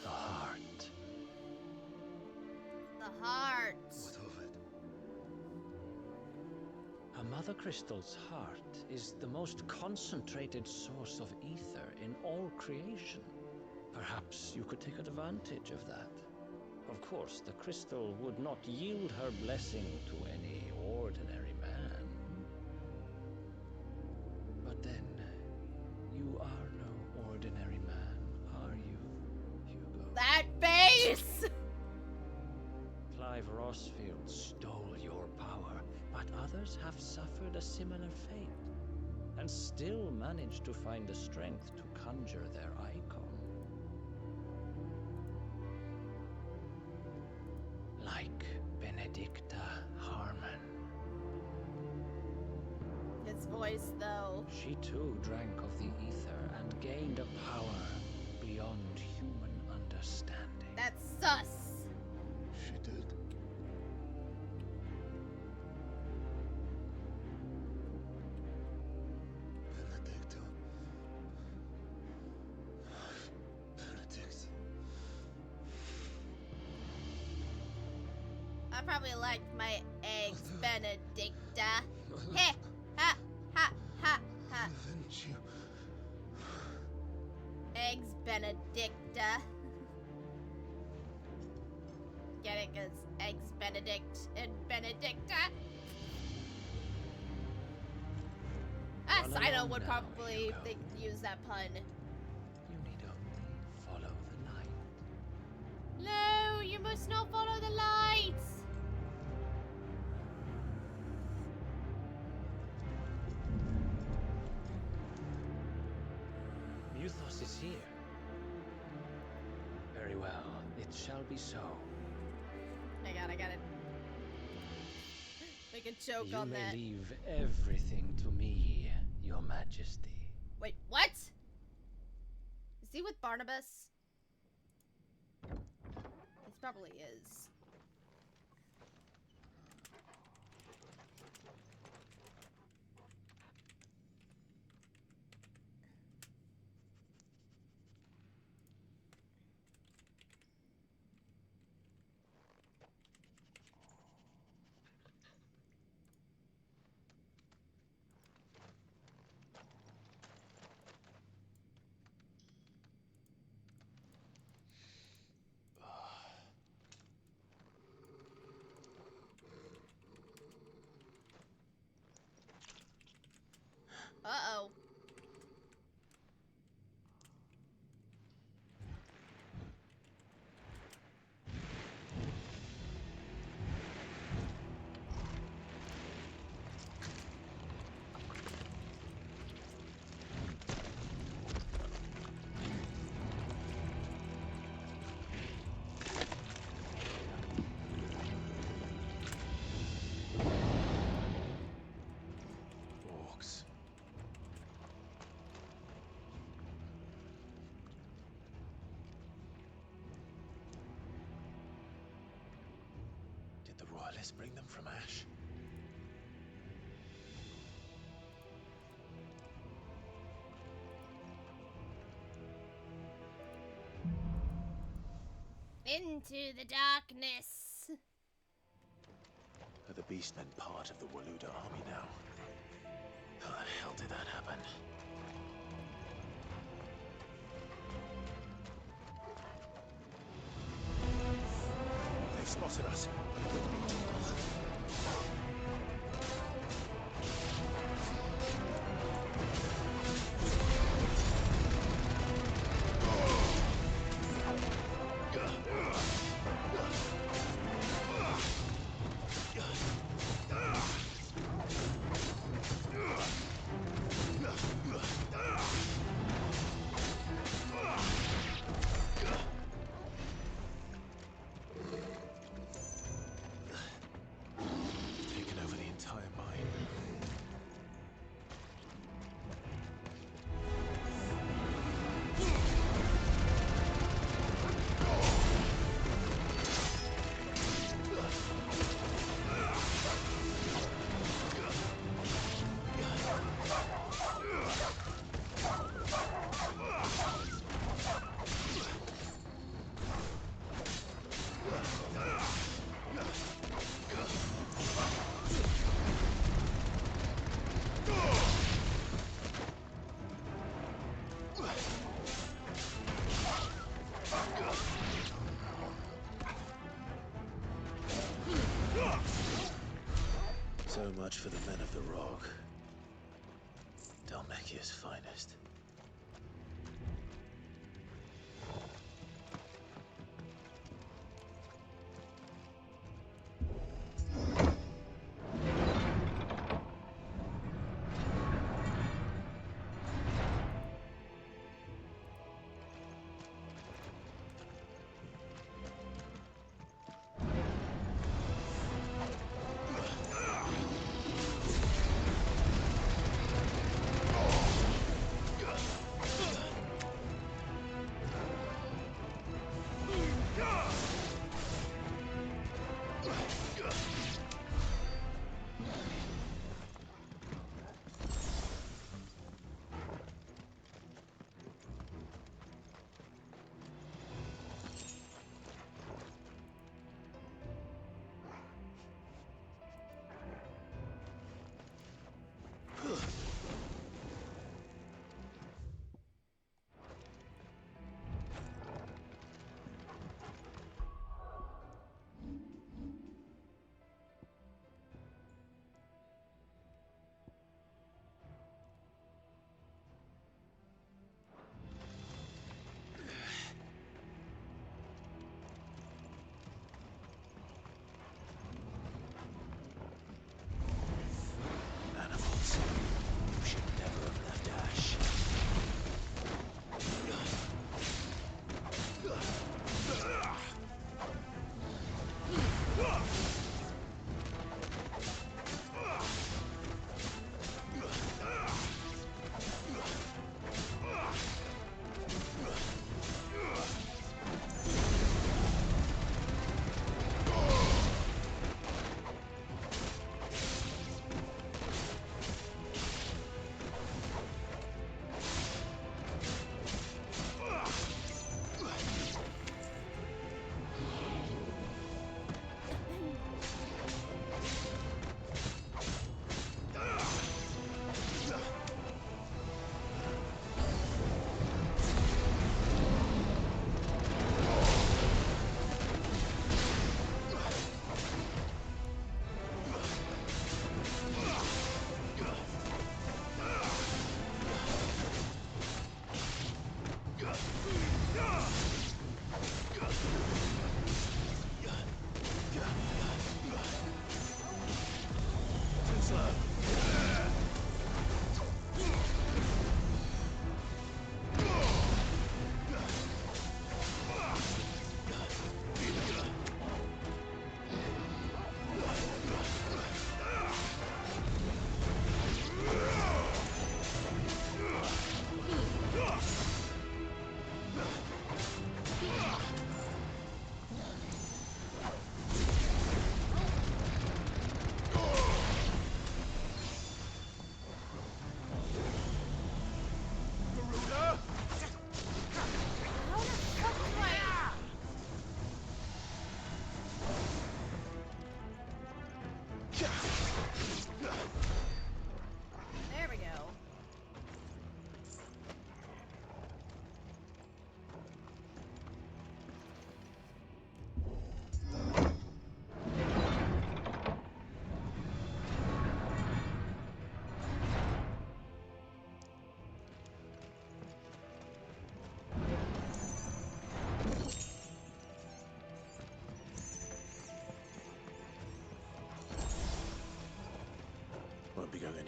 The heart. The heart. What of it? A Mother Crystal's heart is the most concentrated source of ether in all creation. Perhaps you could take advantage of that. Of course, the crystal would not yield her blessing to any ordinary man. But then, you are no ordinary man, are you, Hugo? That face! Clive Rossfield stole your power, but others have suffered a similar fate, and still managed to find the strength to conjure their icon. Like Benedicta Harmon. His voice, though. She too drank of the ether and gained a power beyond human understanding. That's sus. She did. Benedicta. Benedict. I probably liked my eggs, Benedicta. Heh! Ha! Ha! Ha! Ha! Avenge you. Eggs, Benedicta. Get it? Because eggs, Benedict, and Benedicta. Sino would probably use that pun. You need only follow the light. No, you must not follow the lights. Muthos is here. Very well, it shall be so. I got it. Make a joke You on may that. leave everything to me, Your Majesty. Wait, what? Is he with Barnabas? He probably is. Uh-oh. Orcs. Did the royalists bring them from Ash? Into the darkness. Are the Beastmen part of the Waluda army now? How the hell did that happen? They've spotted us. Taken over the entire mine. So much for the men of the Rock. Dalmekia's finest.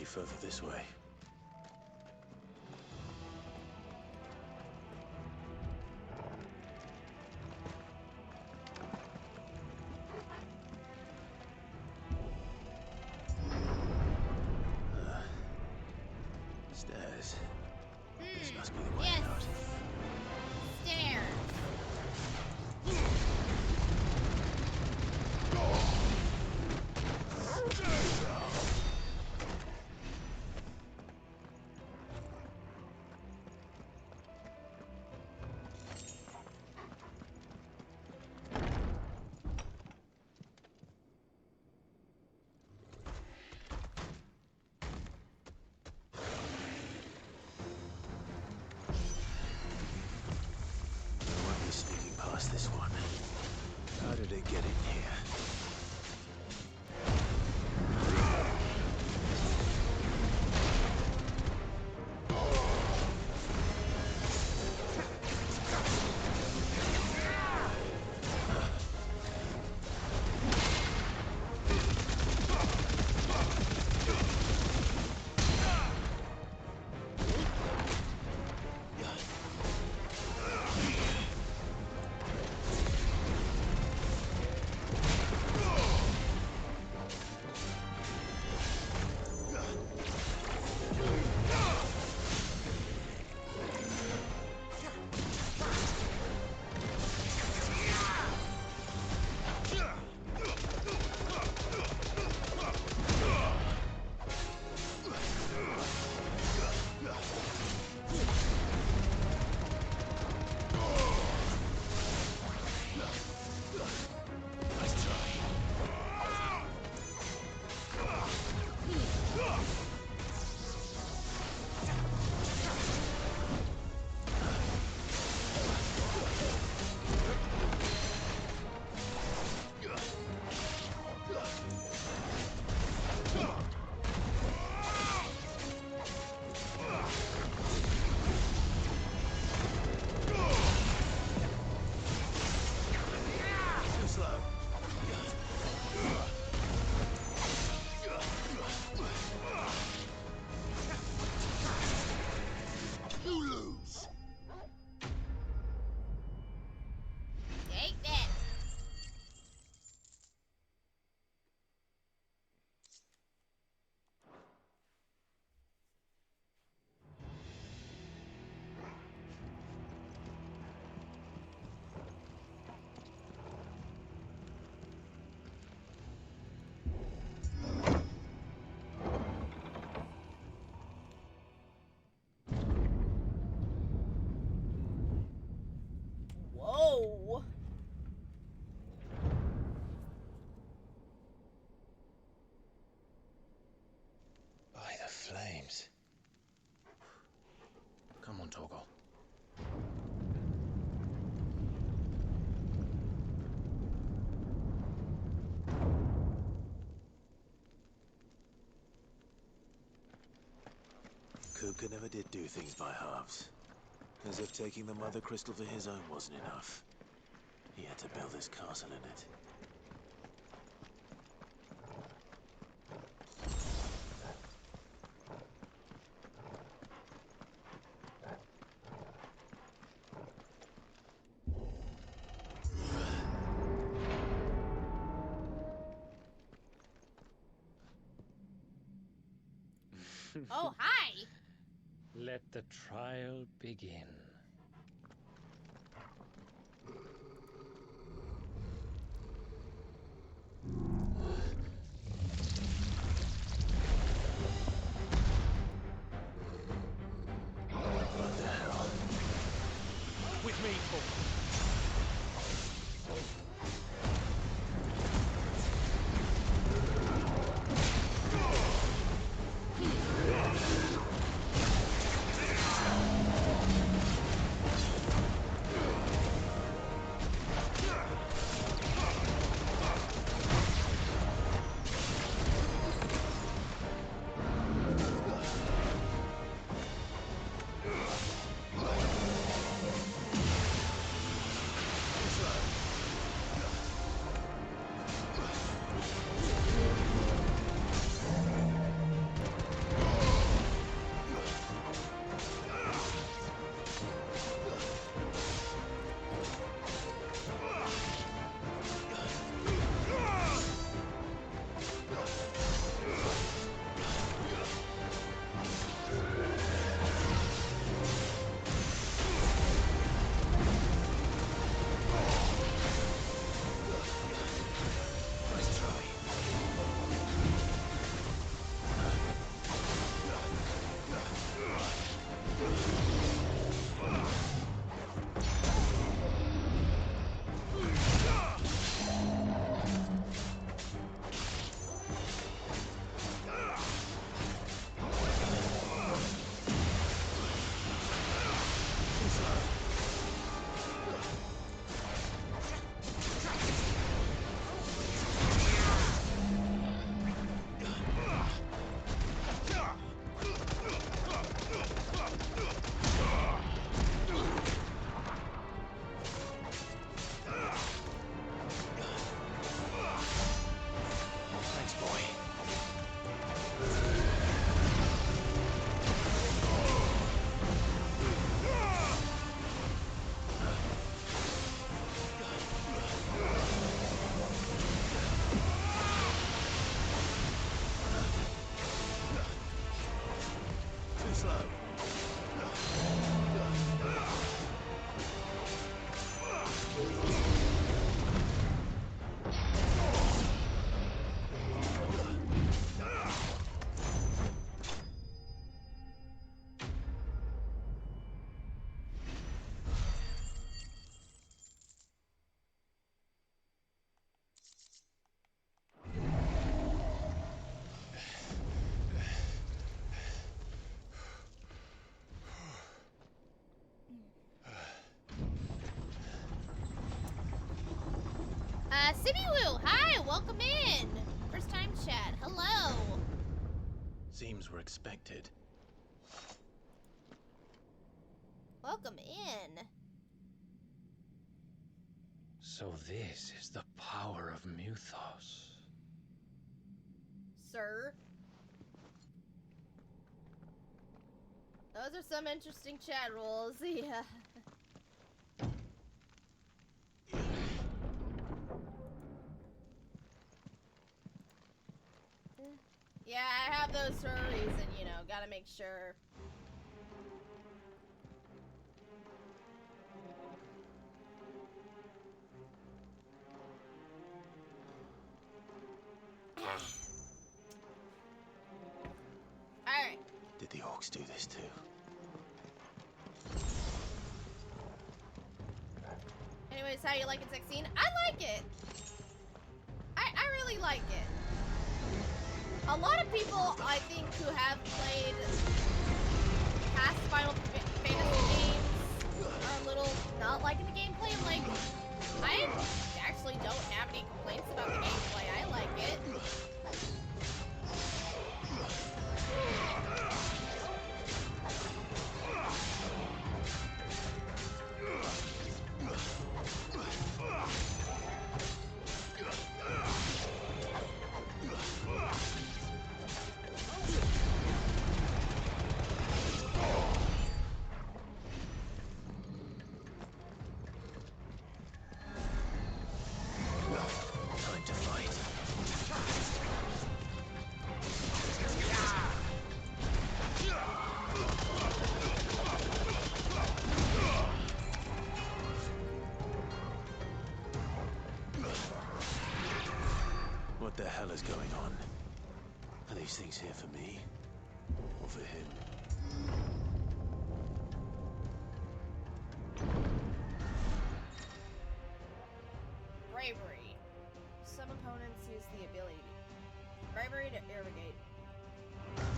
further this way. Stairs. This must be the way out. Stairs. Sneaking past this one. How did it get in here? Whoa. By the flames. Come on, Torgal. Kupka never did do things by halves. As if taking the Mother Crystal for his own wasn't enough. He had to build his castle in it. Oh, hi! Let the trial begin. What the hell? With me, Torgal. slow. Sibiwu, hi, welcome in. First time chat, hello. Seems we're expected. Welcome in. So this is the power of Muthos. Sir. Those are some interesting chat rules, yeah. Yeah, I have those for a reason, you know, gotta make sure. Alright. Did the orcs do this too? Anyways, how you liking sex scene? I like it. I really like it. A lot of people, I think, who have played past Final Fantasy games are a little not liking the gameplay. I'm like, I actually don't have any complaints about the gameplay. I like it. Time to fight. What the hell is going on? Are these things here for me? Or for him? Bravery. Some opponents use the ability. Bravery to irrigate.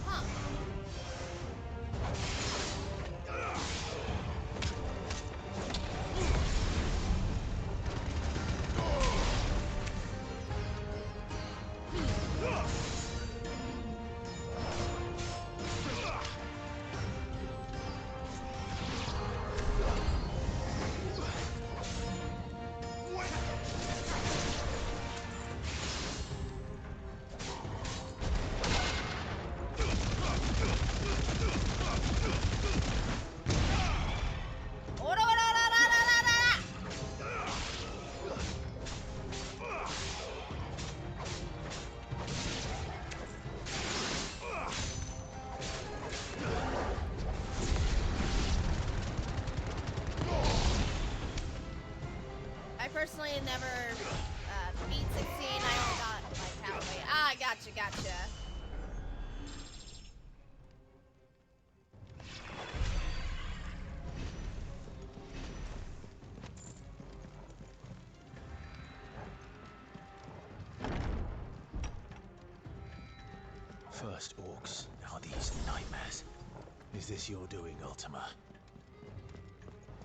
Huh. I personally never beat 16. I only got like halfway. Ah, gotcha, gotcha. First orcs, now these nightmares. Is this your doing, Ultima?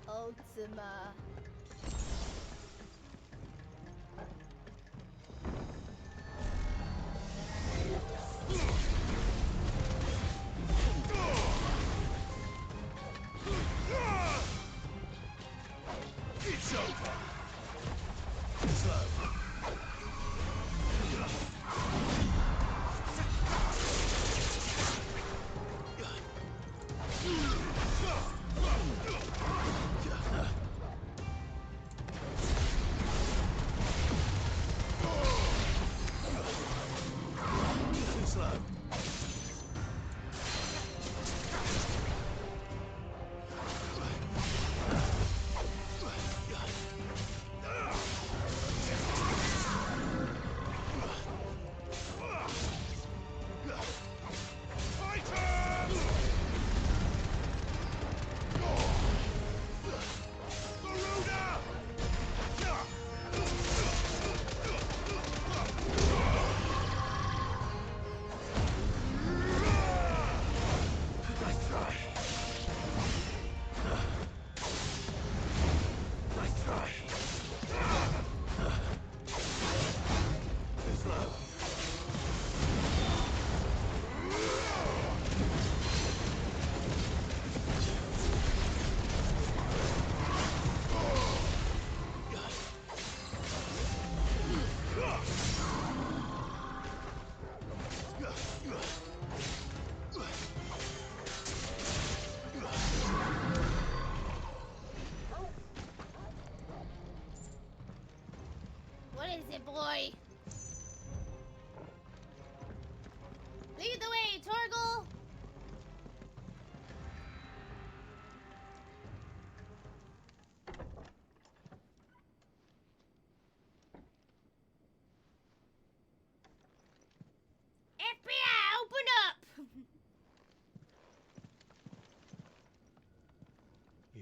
Ultima. It's over. Slow. Slow.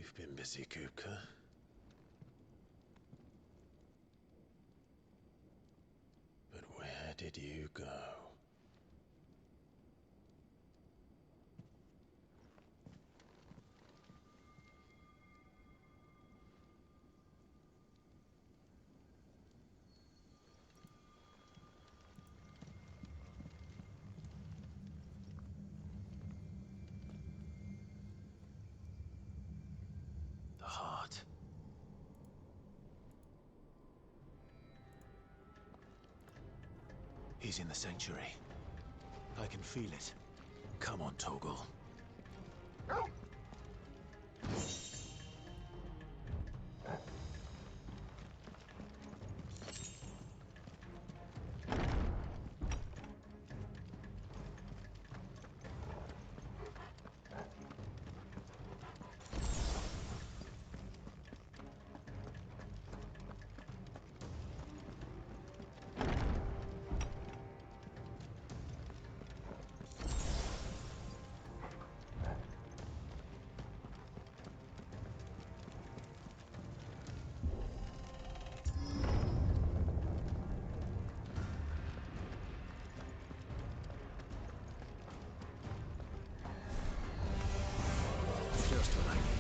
You've been busy, Kupka. But where did you go? The heart. He's in the sanctuary. I can feel it. Come on, Torgal. Just what I needed.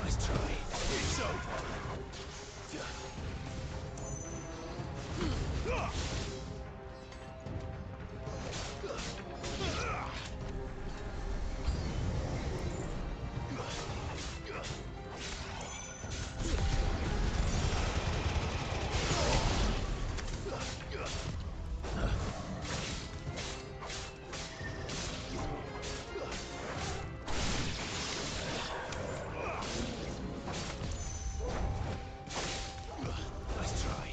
Nice try. So. Nice try.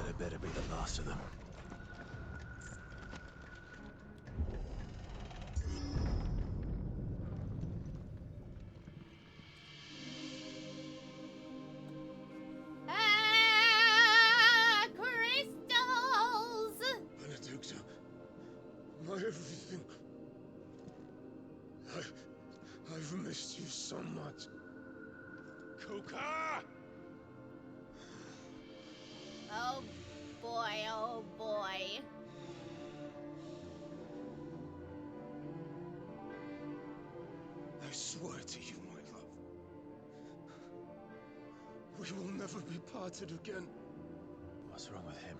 That better be the last of them. Ah, crystals! Benedicta, my everything. I've missed you so much. Kuka! Oh boy, oh boy. I swear to you, my love. We will never be parted again. What's wrong with him?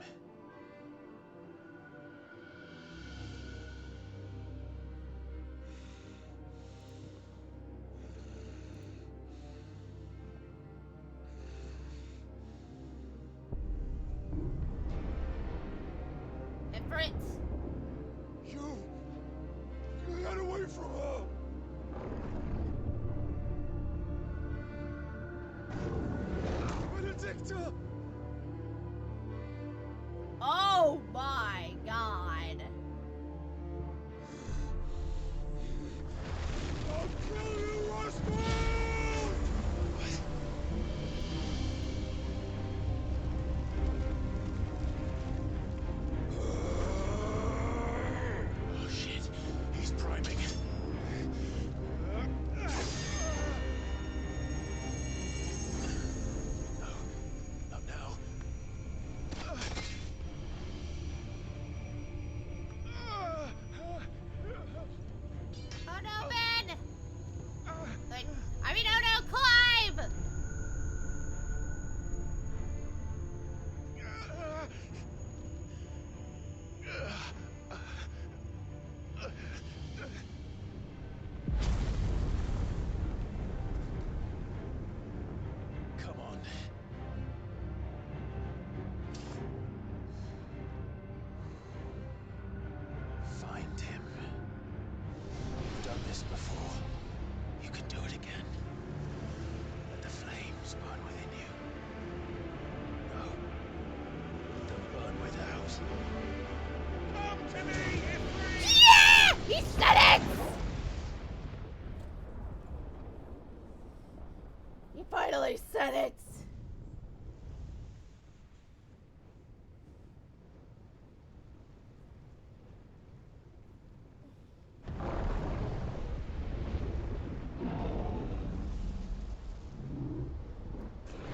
And Fritz. You got away from her. Benedicta! Oh my god. I'll kill you, Roscoe! Oh shit, he's priming. He said it! He finally said it!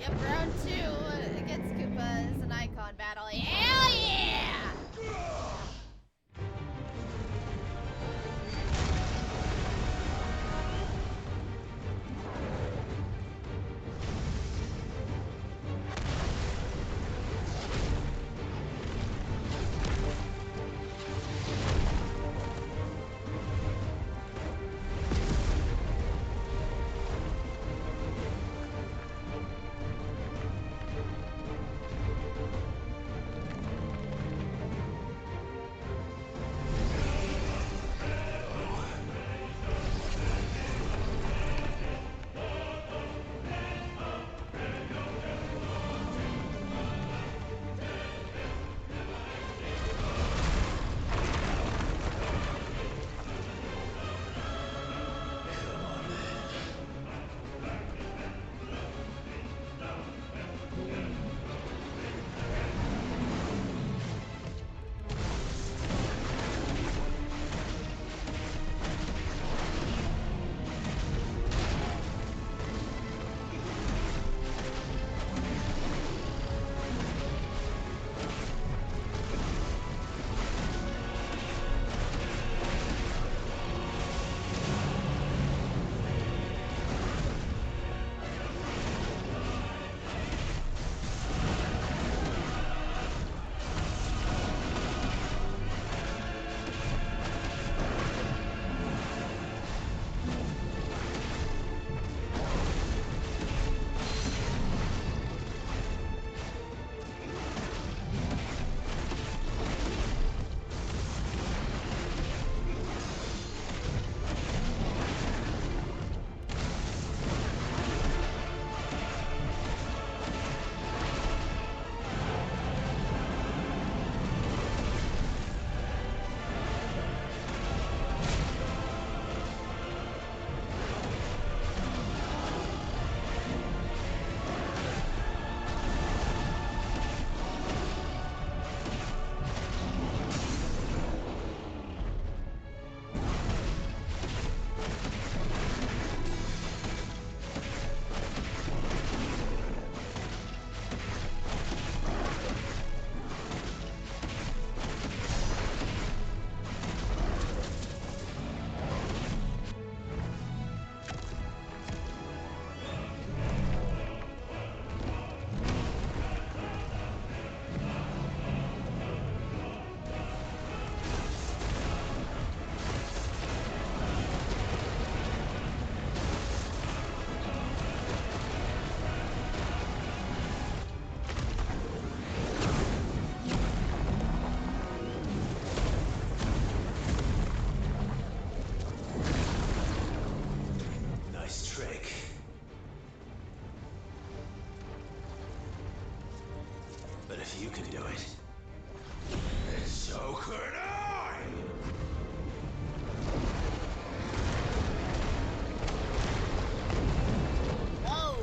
Yep, round 2 against Koopa is an icon battle. Hell yeah! If you can do it, then so could I! Whoa!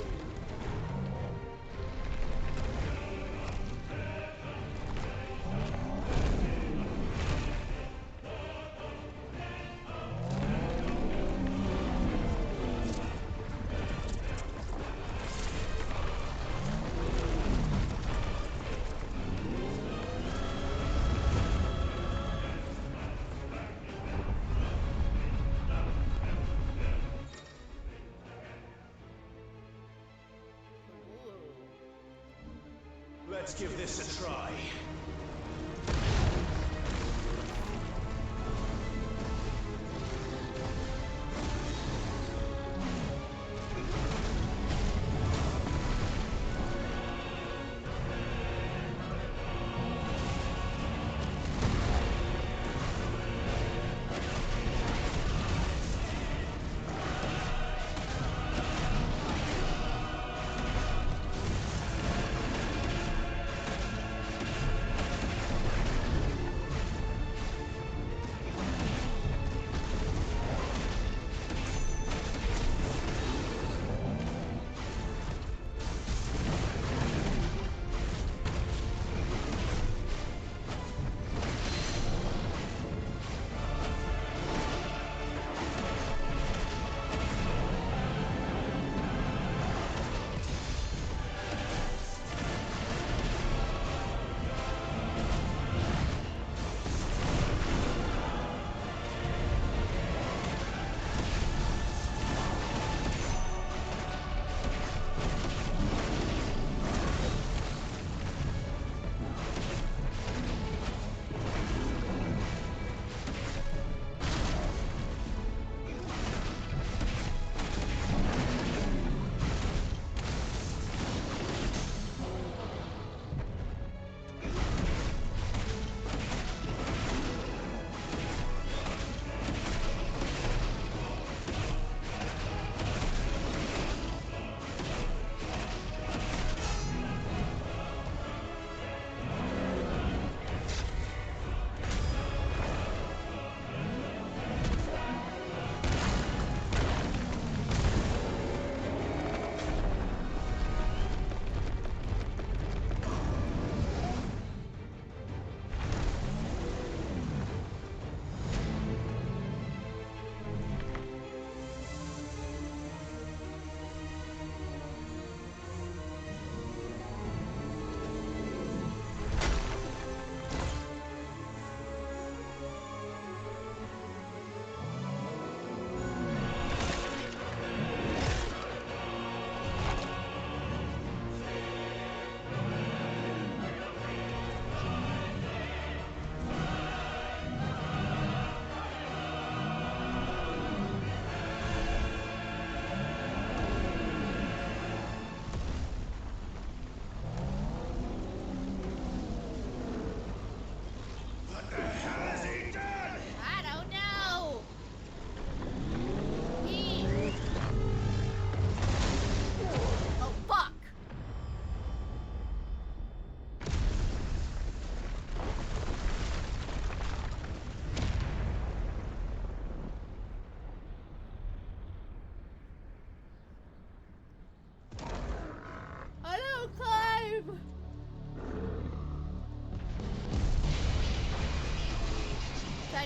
Let's give this a try.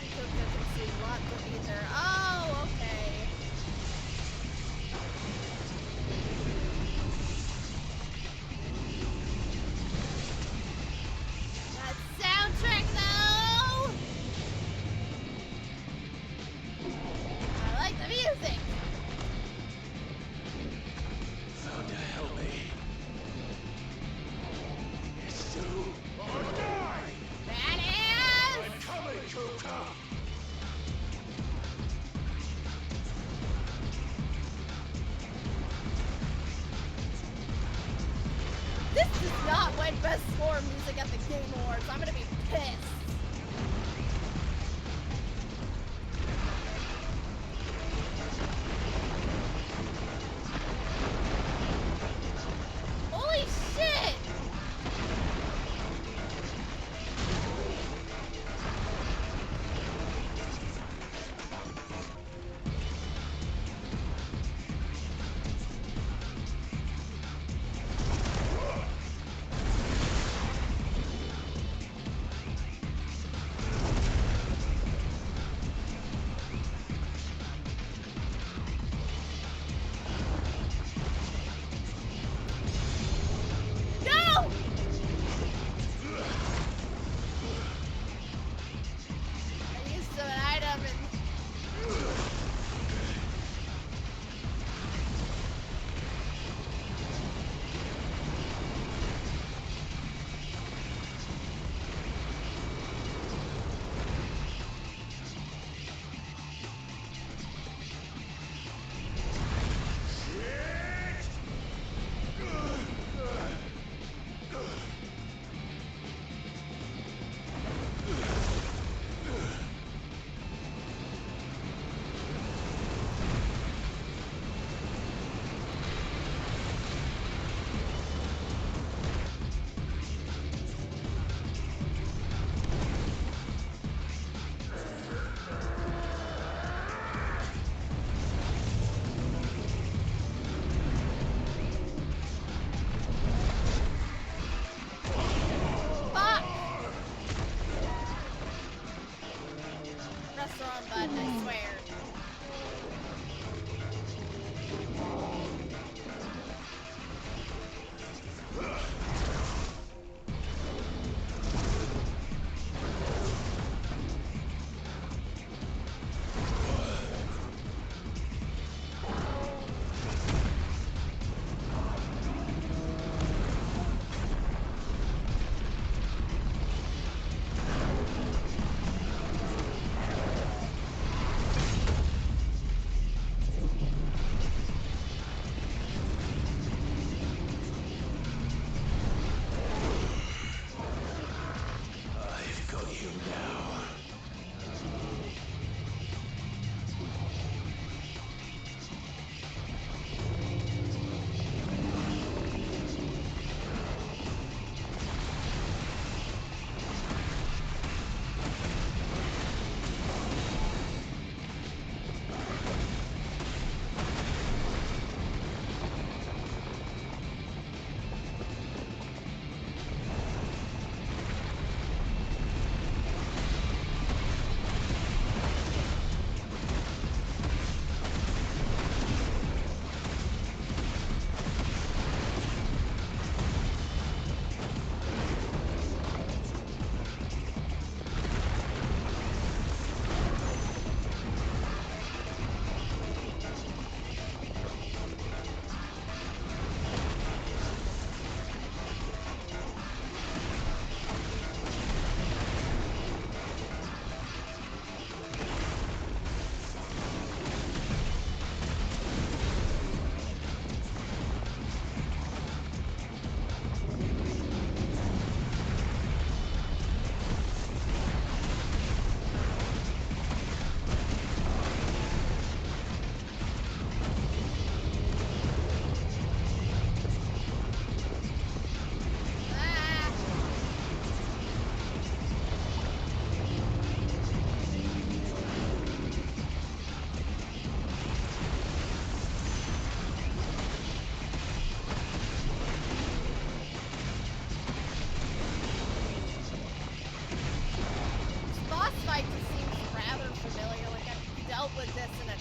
Line Cook doesn't seem locked up either. Oh, okay. That soundtrack, though! I like the music. Thunder, help me. It's do or die! That is! I'm coming, Joker! This does not win Best Score Music at the Game Awards. I'm gonna be pissed. Holy shit!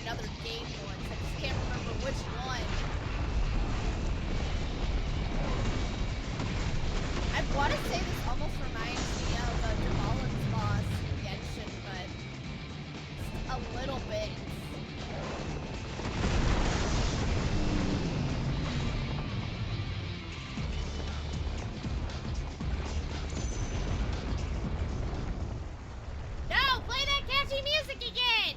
another game once. I just can't remember which one. I want to say this almost reminds me of Jabalin's boss in Genshin, but a little bit. No! Play that catchy music again!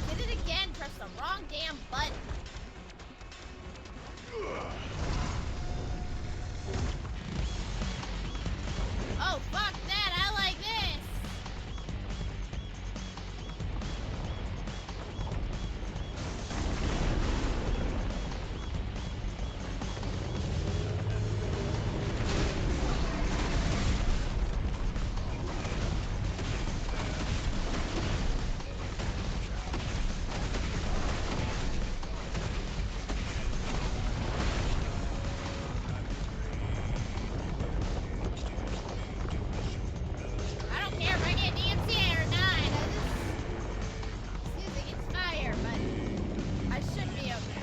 Did it again, press the wrong damn button. Oh, fuck that, I like this! I don't care if I get DMCA or not. This music is fire, but I should be okay.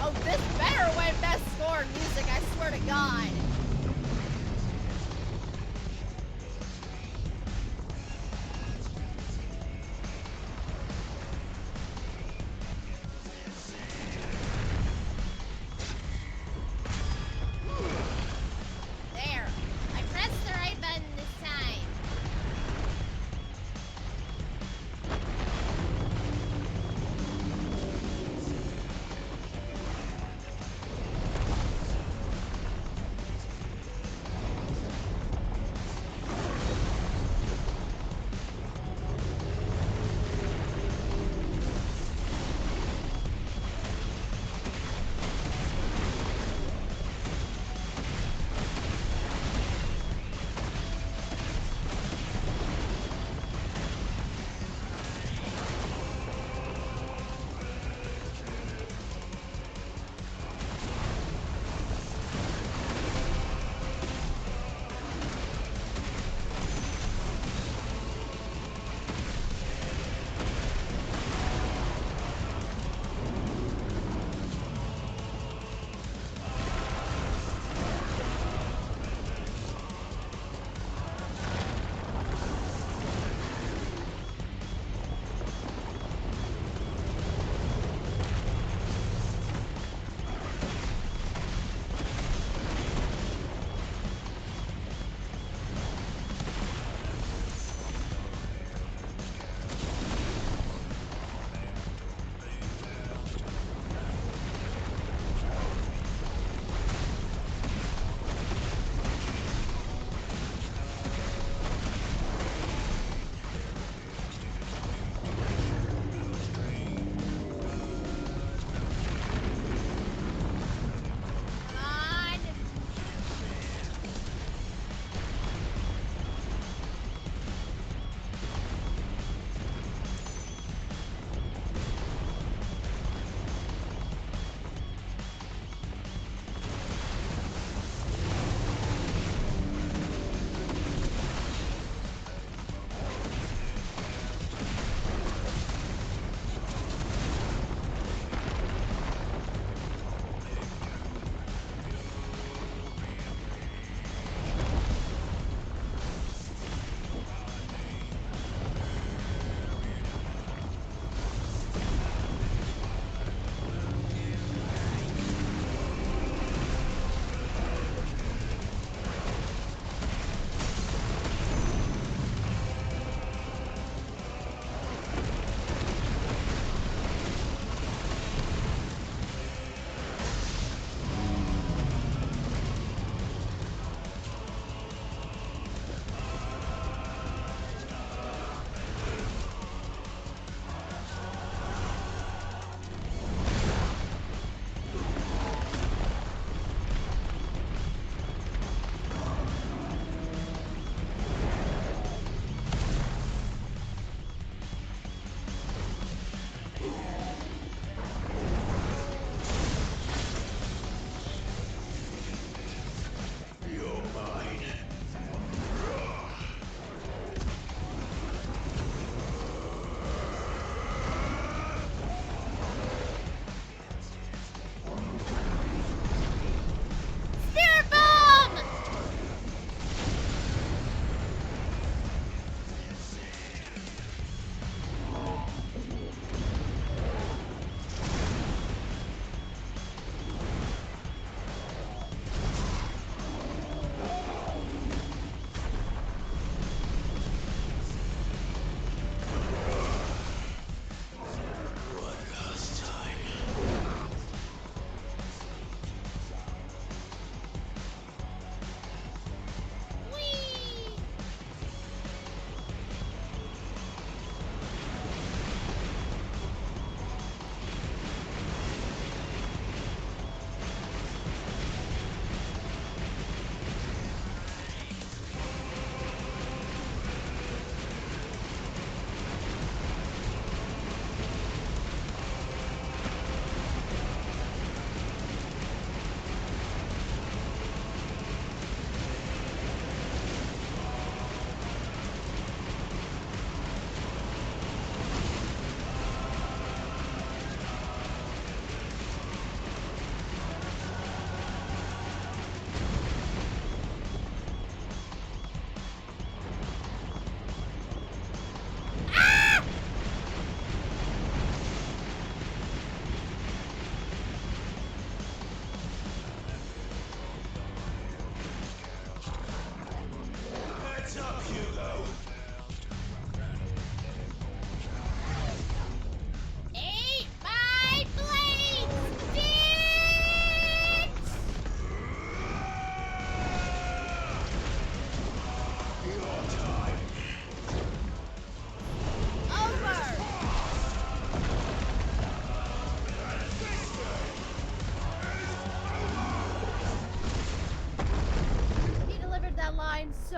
Oh, this better win best score in music, I swear to God. There. I pressed the right button this time.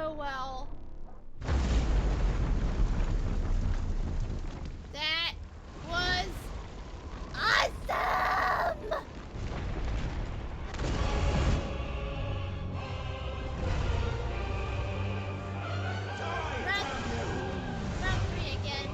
so well. That was awesome! Round 3 again.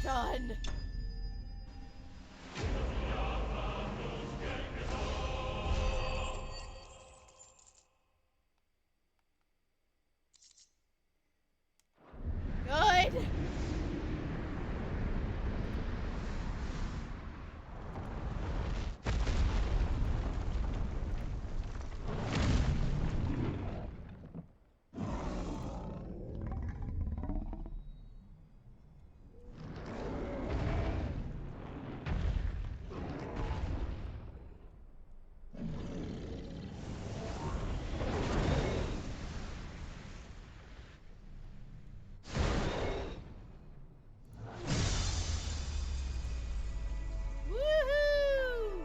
done. Good. Woohoo!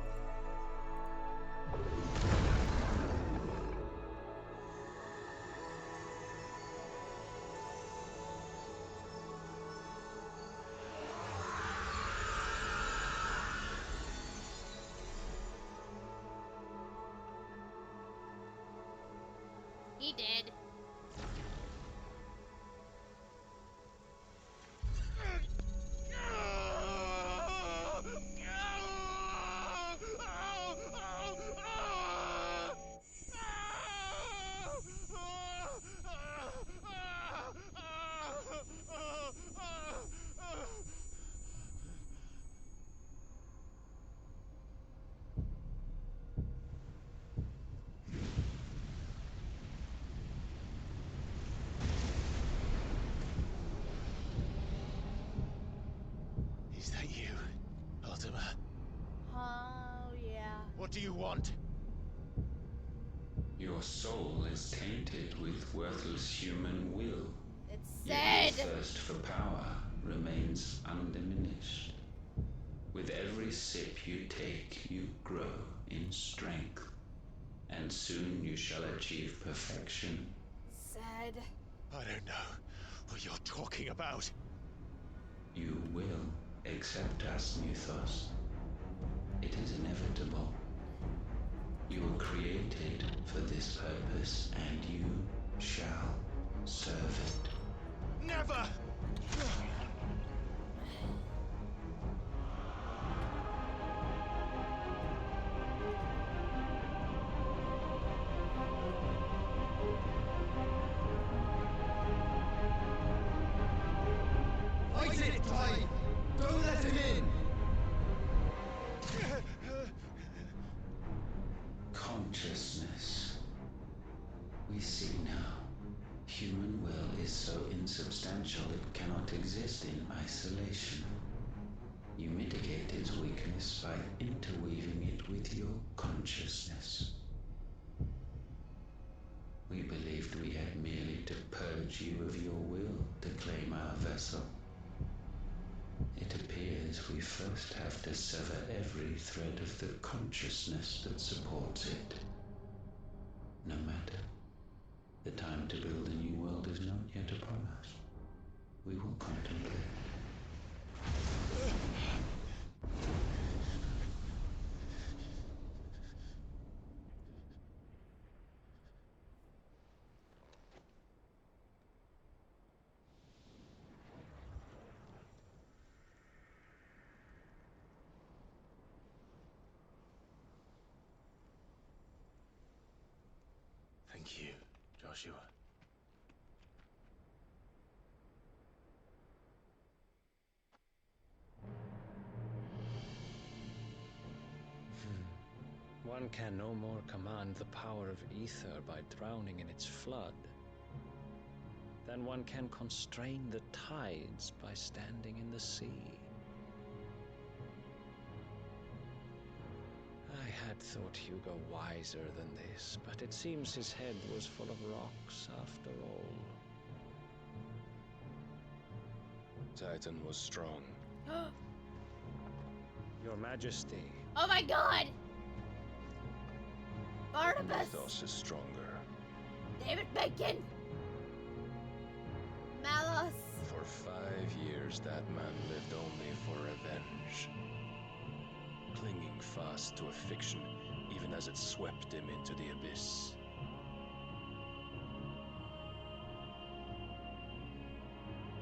He did. Is that you, Ultima? Oh, yeah. What do you want? Your soul is tainted with worthless human will. It's Yet said. your thirst for power remains undiminished. With every sip you take, you grow in strength, and soon you shall achieve perfection. Said. I don't know what you're talking about. You will accept us, Mythos. It is inevitable. You were created for this purpose, and you shall serve it. Never! Fight it, Clive! Don't let him in! Consciousness. We see now. Human will is so insubstantial it cannot exist in isolation. You mitigate its weakness by interweaving it with your consciousness. We believed we had merely to purge you of your will to claim our vessel. It appears we first have to sever every thread of the consciousness that supports it. No matter. The time to build a new world is not yet upon us. We will contemplate. Thank you, Joshua. One can no more command the power of ether by drowning in its flood than one can constrain the tides by standing in the sea. I had thought Hugo wiser than this, but it seems his head was full of rocks after all. Titan was strong. Your Majesty. Oh my god! Barnabas! Mythos is stronger. David Bacon! Malos! For 5 years, that man lived only for revenge. Clinging fast to a fiction, even as it swept him into the abyss.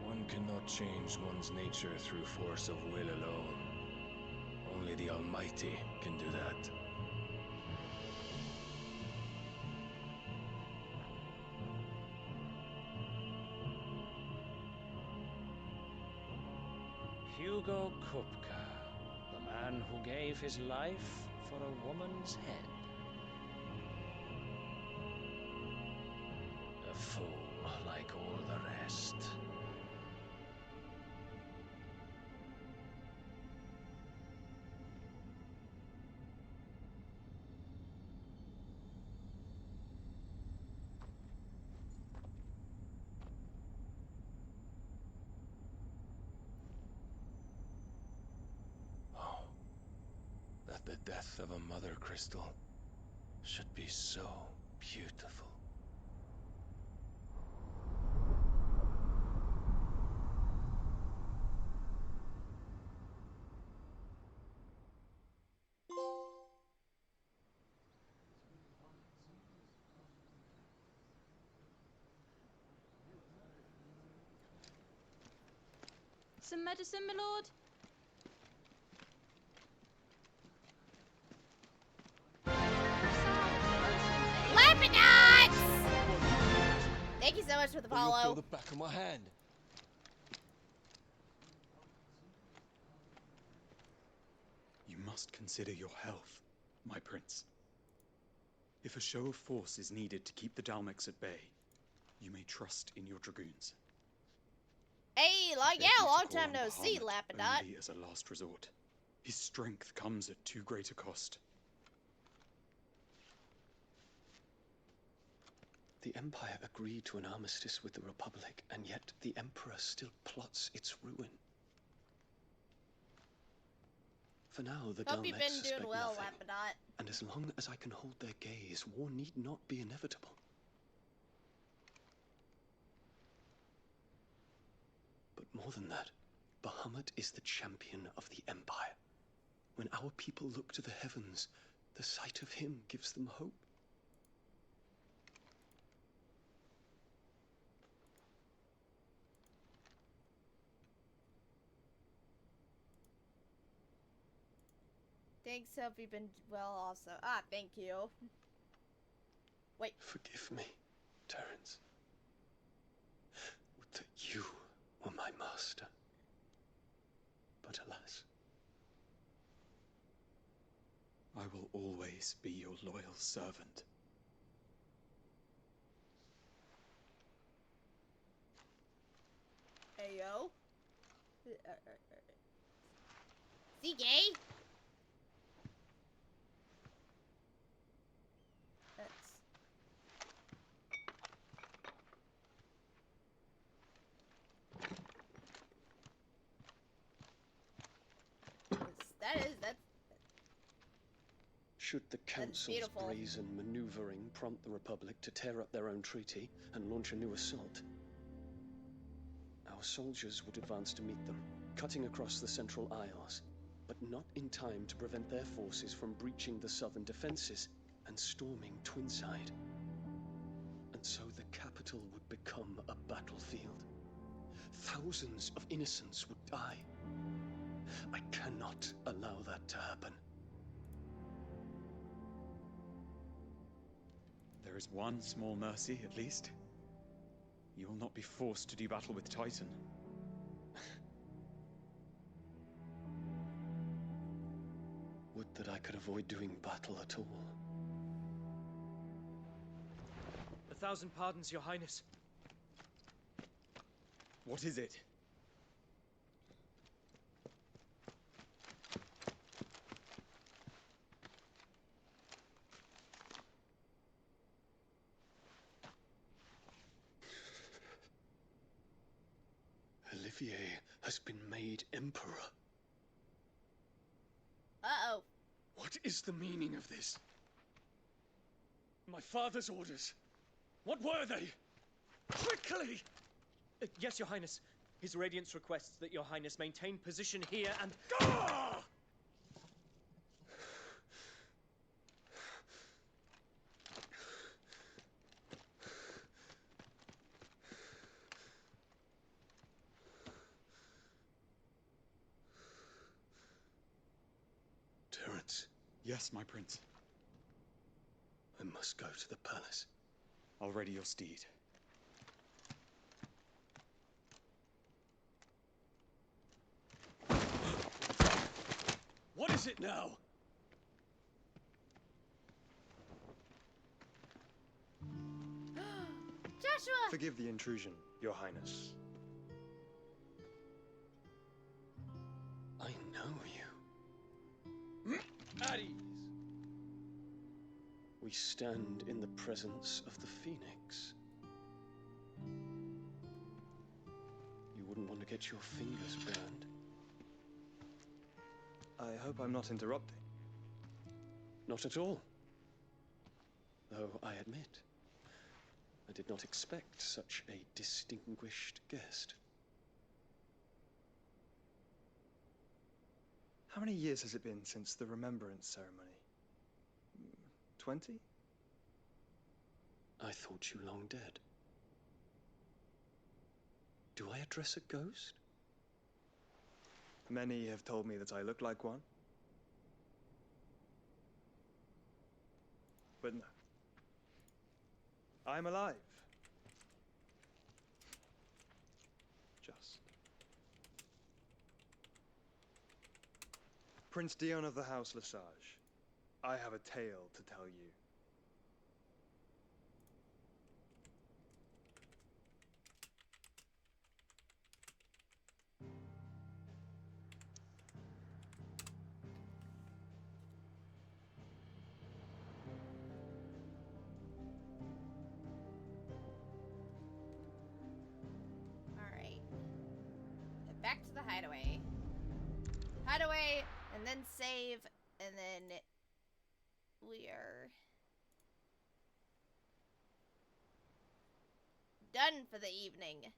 One cannot change one's nature through force of will alone. Only the Almighty can do that. Hugo Kupka, the man who gave his life for a woman's head. A fool like all the rest. That the death of a mother crystal should be so beautiful. Some medicine, my lord? Lemonades! Thank you so much for the Or you'll follow. feel the back of my hand. You must consider your health, my prince. If a show of force is needed to keep the Dalmex at bay, you may trust in your dragoons. Hey, Beg yeah, you to long call time on no see, Bahamut Lapidot. only as a last resort. His strength comes at too great a cost. The Empire agreed to an armistice with the Republic, and yet the Emperor still plots its ruin. For now, the Hope you've Dalmex been suspect doing well, nothing, Lapidot. and as long as I can hold their gaze, war need not be inevitable. But more than that, Bahamut is the champion of the Empire. When our people look to the heavens, the sight of him gives them hope. Thanks, hope you've been well also. Ah, thank you. Wait. Forgive me, Terence. Would that you were my master. But alas. I will always be your loyal servant. Hey, yo. See, gay? That's Should the Council's beautiful. brazen maneuvering prompt the Republic to tear up their own treaty and launch a new assault, our soldiers would advance to meet them, cutting across the Central Isles, but not in time to prevent their forces from breaching the southern defenses and storming Twinside. And so the capital would become a battlefield. Thousands of innocents would die. I cannot allow that to happen. There is one small mercy, at least. You will not be forced to do battle with Titan. Would that I could avoid doing battle at all. 1,000 pardons, Your Highness. What is it? Olivier has been made Emperor. Uh-oh. What is the meaning of this? My father's orders. What were they? Quickly! Yes, Your Highness. His Radiance requests that Your Highness maintain position here and... Ah! Yes, my prince. I must go to the palace. I'll ready your steed. What is it now? Joshua! Forgive the intrusion, Your Highness. I know you. At ease. We stand in the presence of the Phoenix. You wouldn't want to get your fingers burned. I hope I'm not interrupting. Not at all. Though I admit, I did not expect such a distinguished guest. How many years has it been since the Remembrance ceremony? 20? I thought you long dead. Do I address a ghost? Many have told me that I look like one. But no. I'm alive. Just. Prince Dion of the House Lesage, I have a tale to tell you. Alright. Back to the hideaway. Hideaway, and then save, and then we are done for the evening.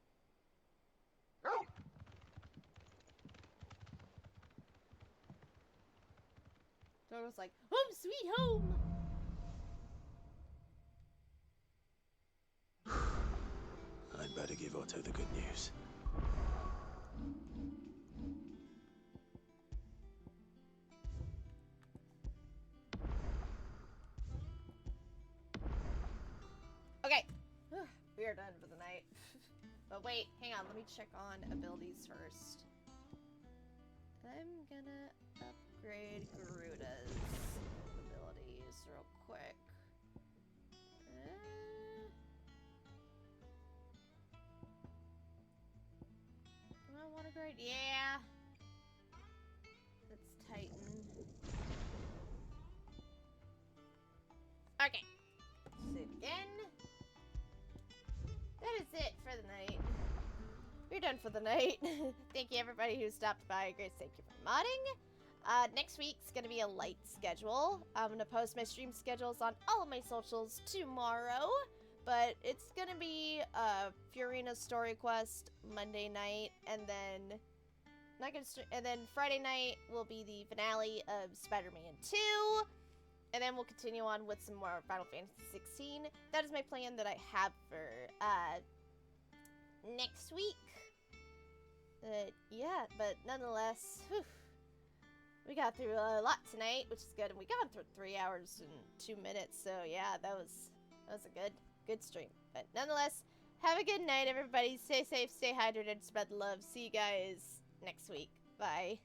Torgal's like, home sweet home! I'd better give Otto the good news. Okay, we are done for the night. But wait, hang on, let me check on abilities first. I'm gonna upgrade Garuda's abilities real quick. Do I want to grade? Yeah. Let's tighten. Okay. Save again. That is it for the night. We're done for the night. Thank you everybody who stopped by. Grace, thank you for modding. Next week's gonna be a light schedule. I'm gonna post my stream schedules on all of my socials tomorrow. But it's gonna be Furina's story quest Monday night, and then Friday night will be the finale of Spider-Man 2. And then we'll continue on with some more Final Fantasy XVI. That is my plan that I have for next week. Yeah, but nonetheless, whew, we got through a lot tonight, which is good. And we got through 3 hours and 2 minutes. So yeah, that was a good stream. But nonetheless, have a good night, everybody. Stay safe, stay hydrated, spread the love. See you guys next week. Bye.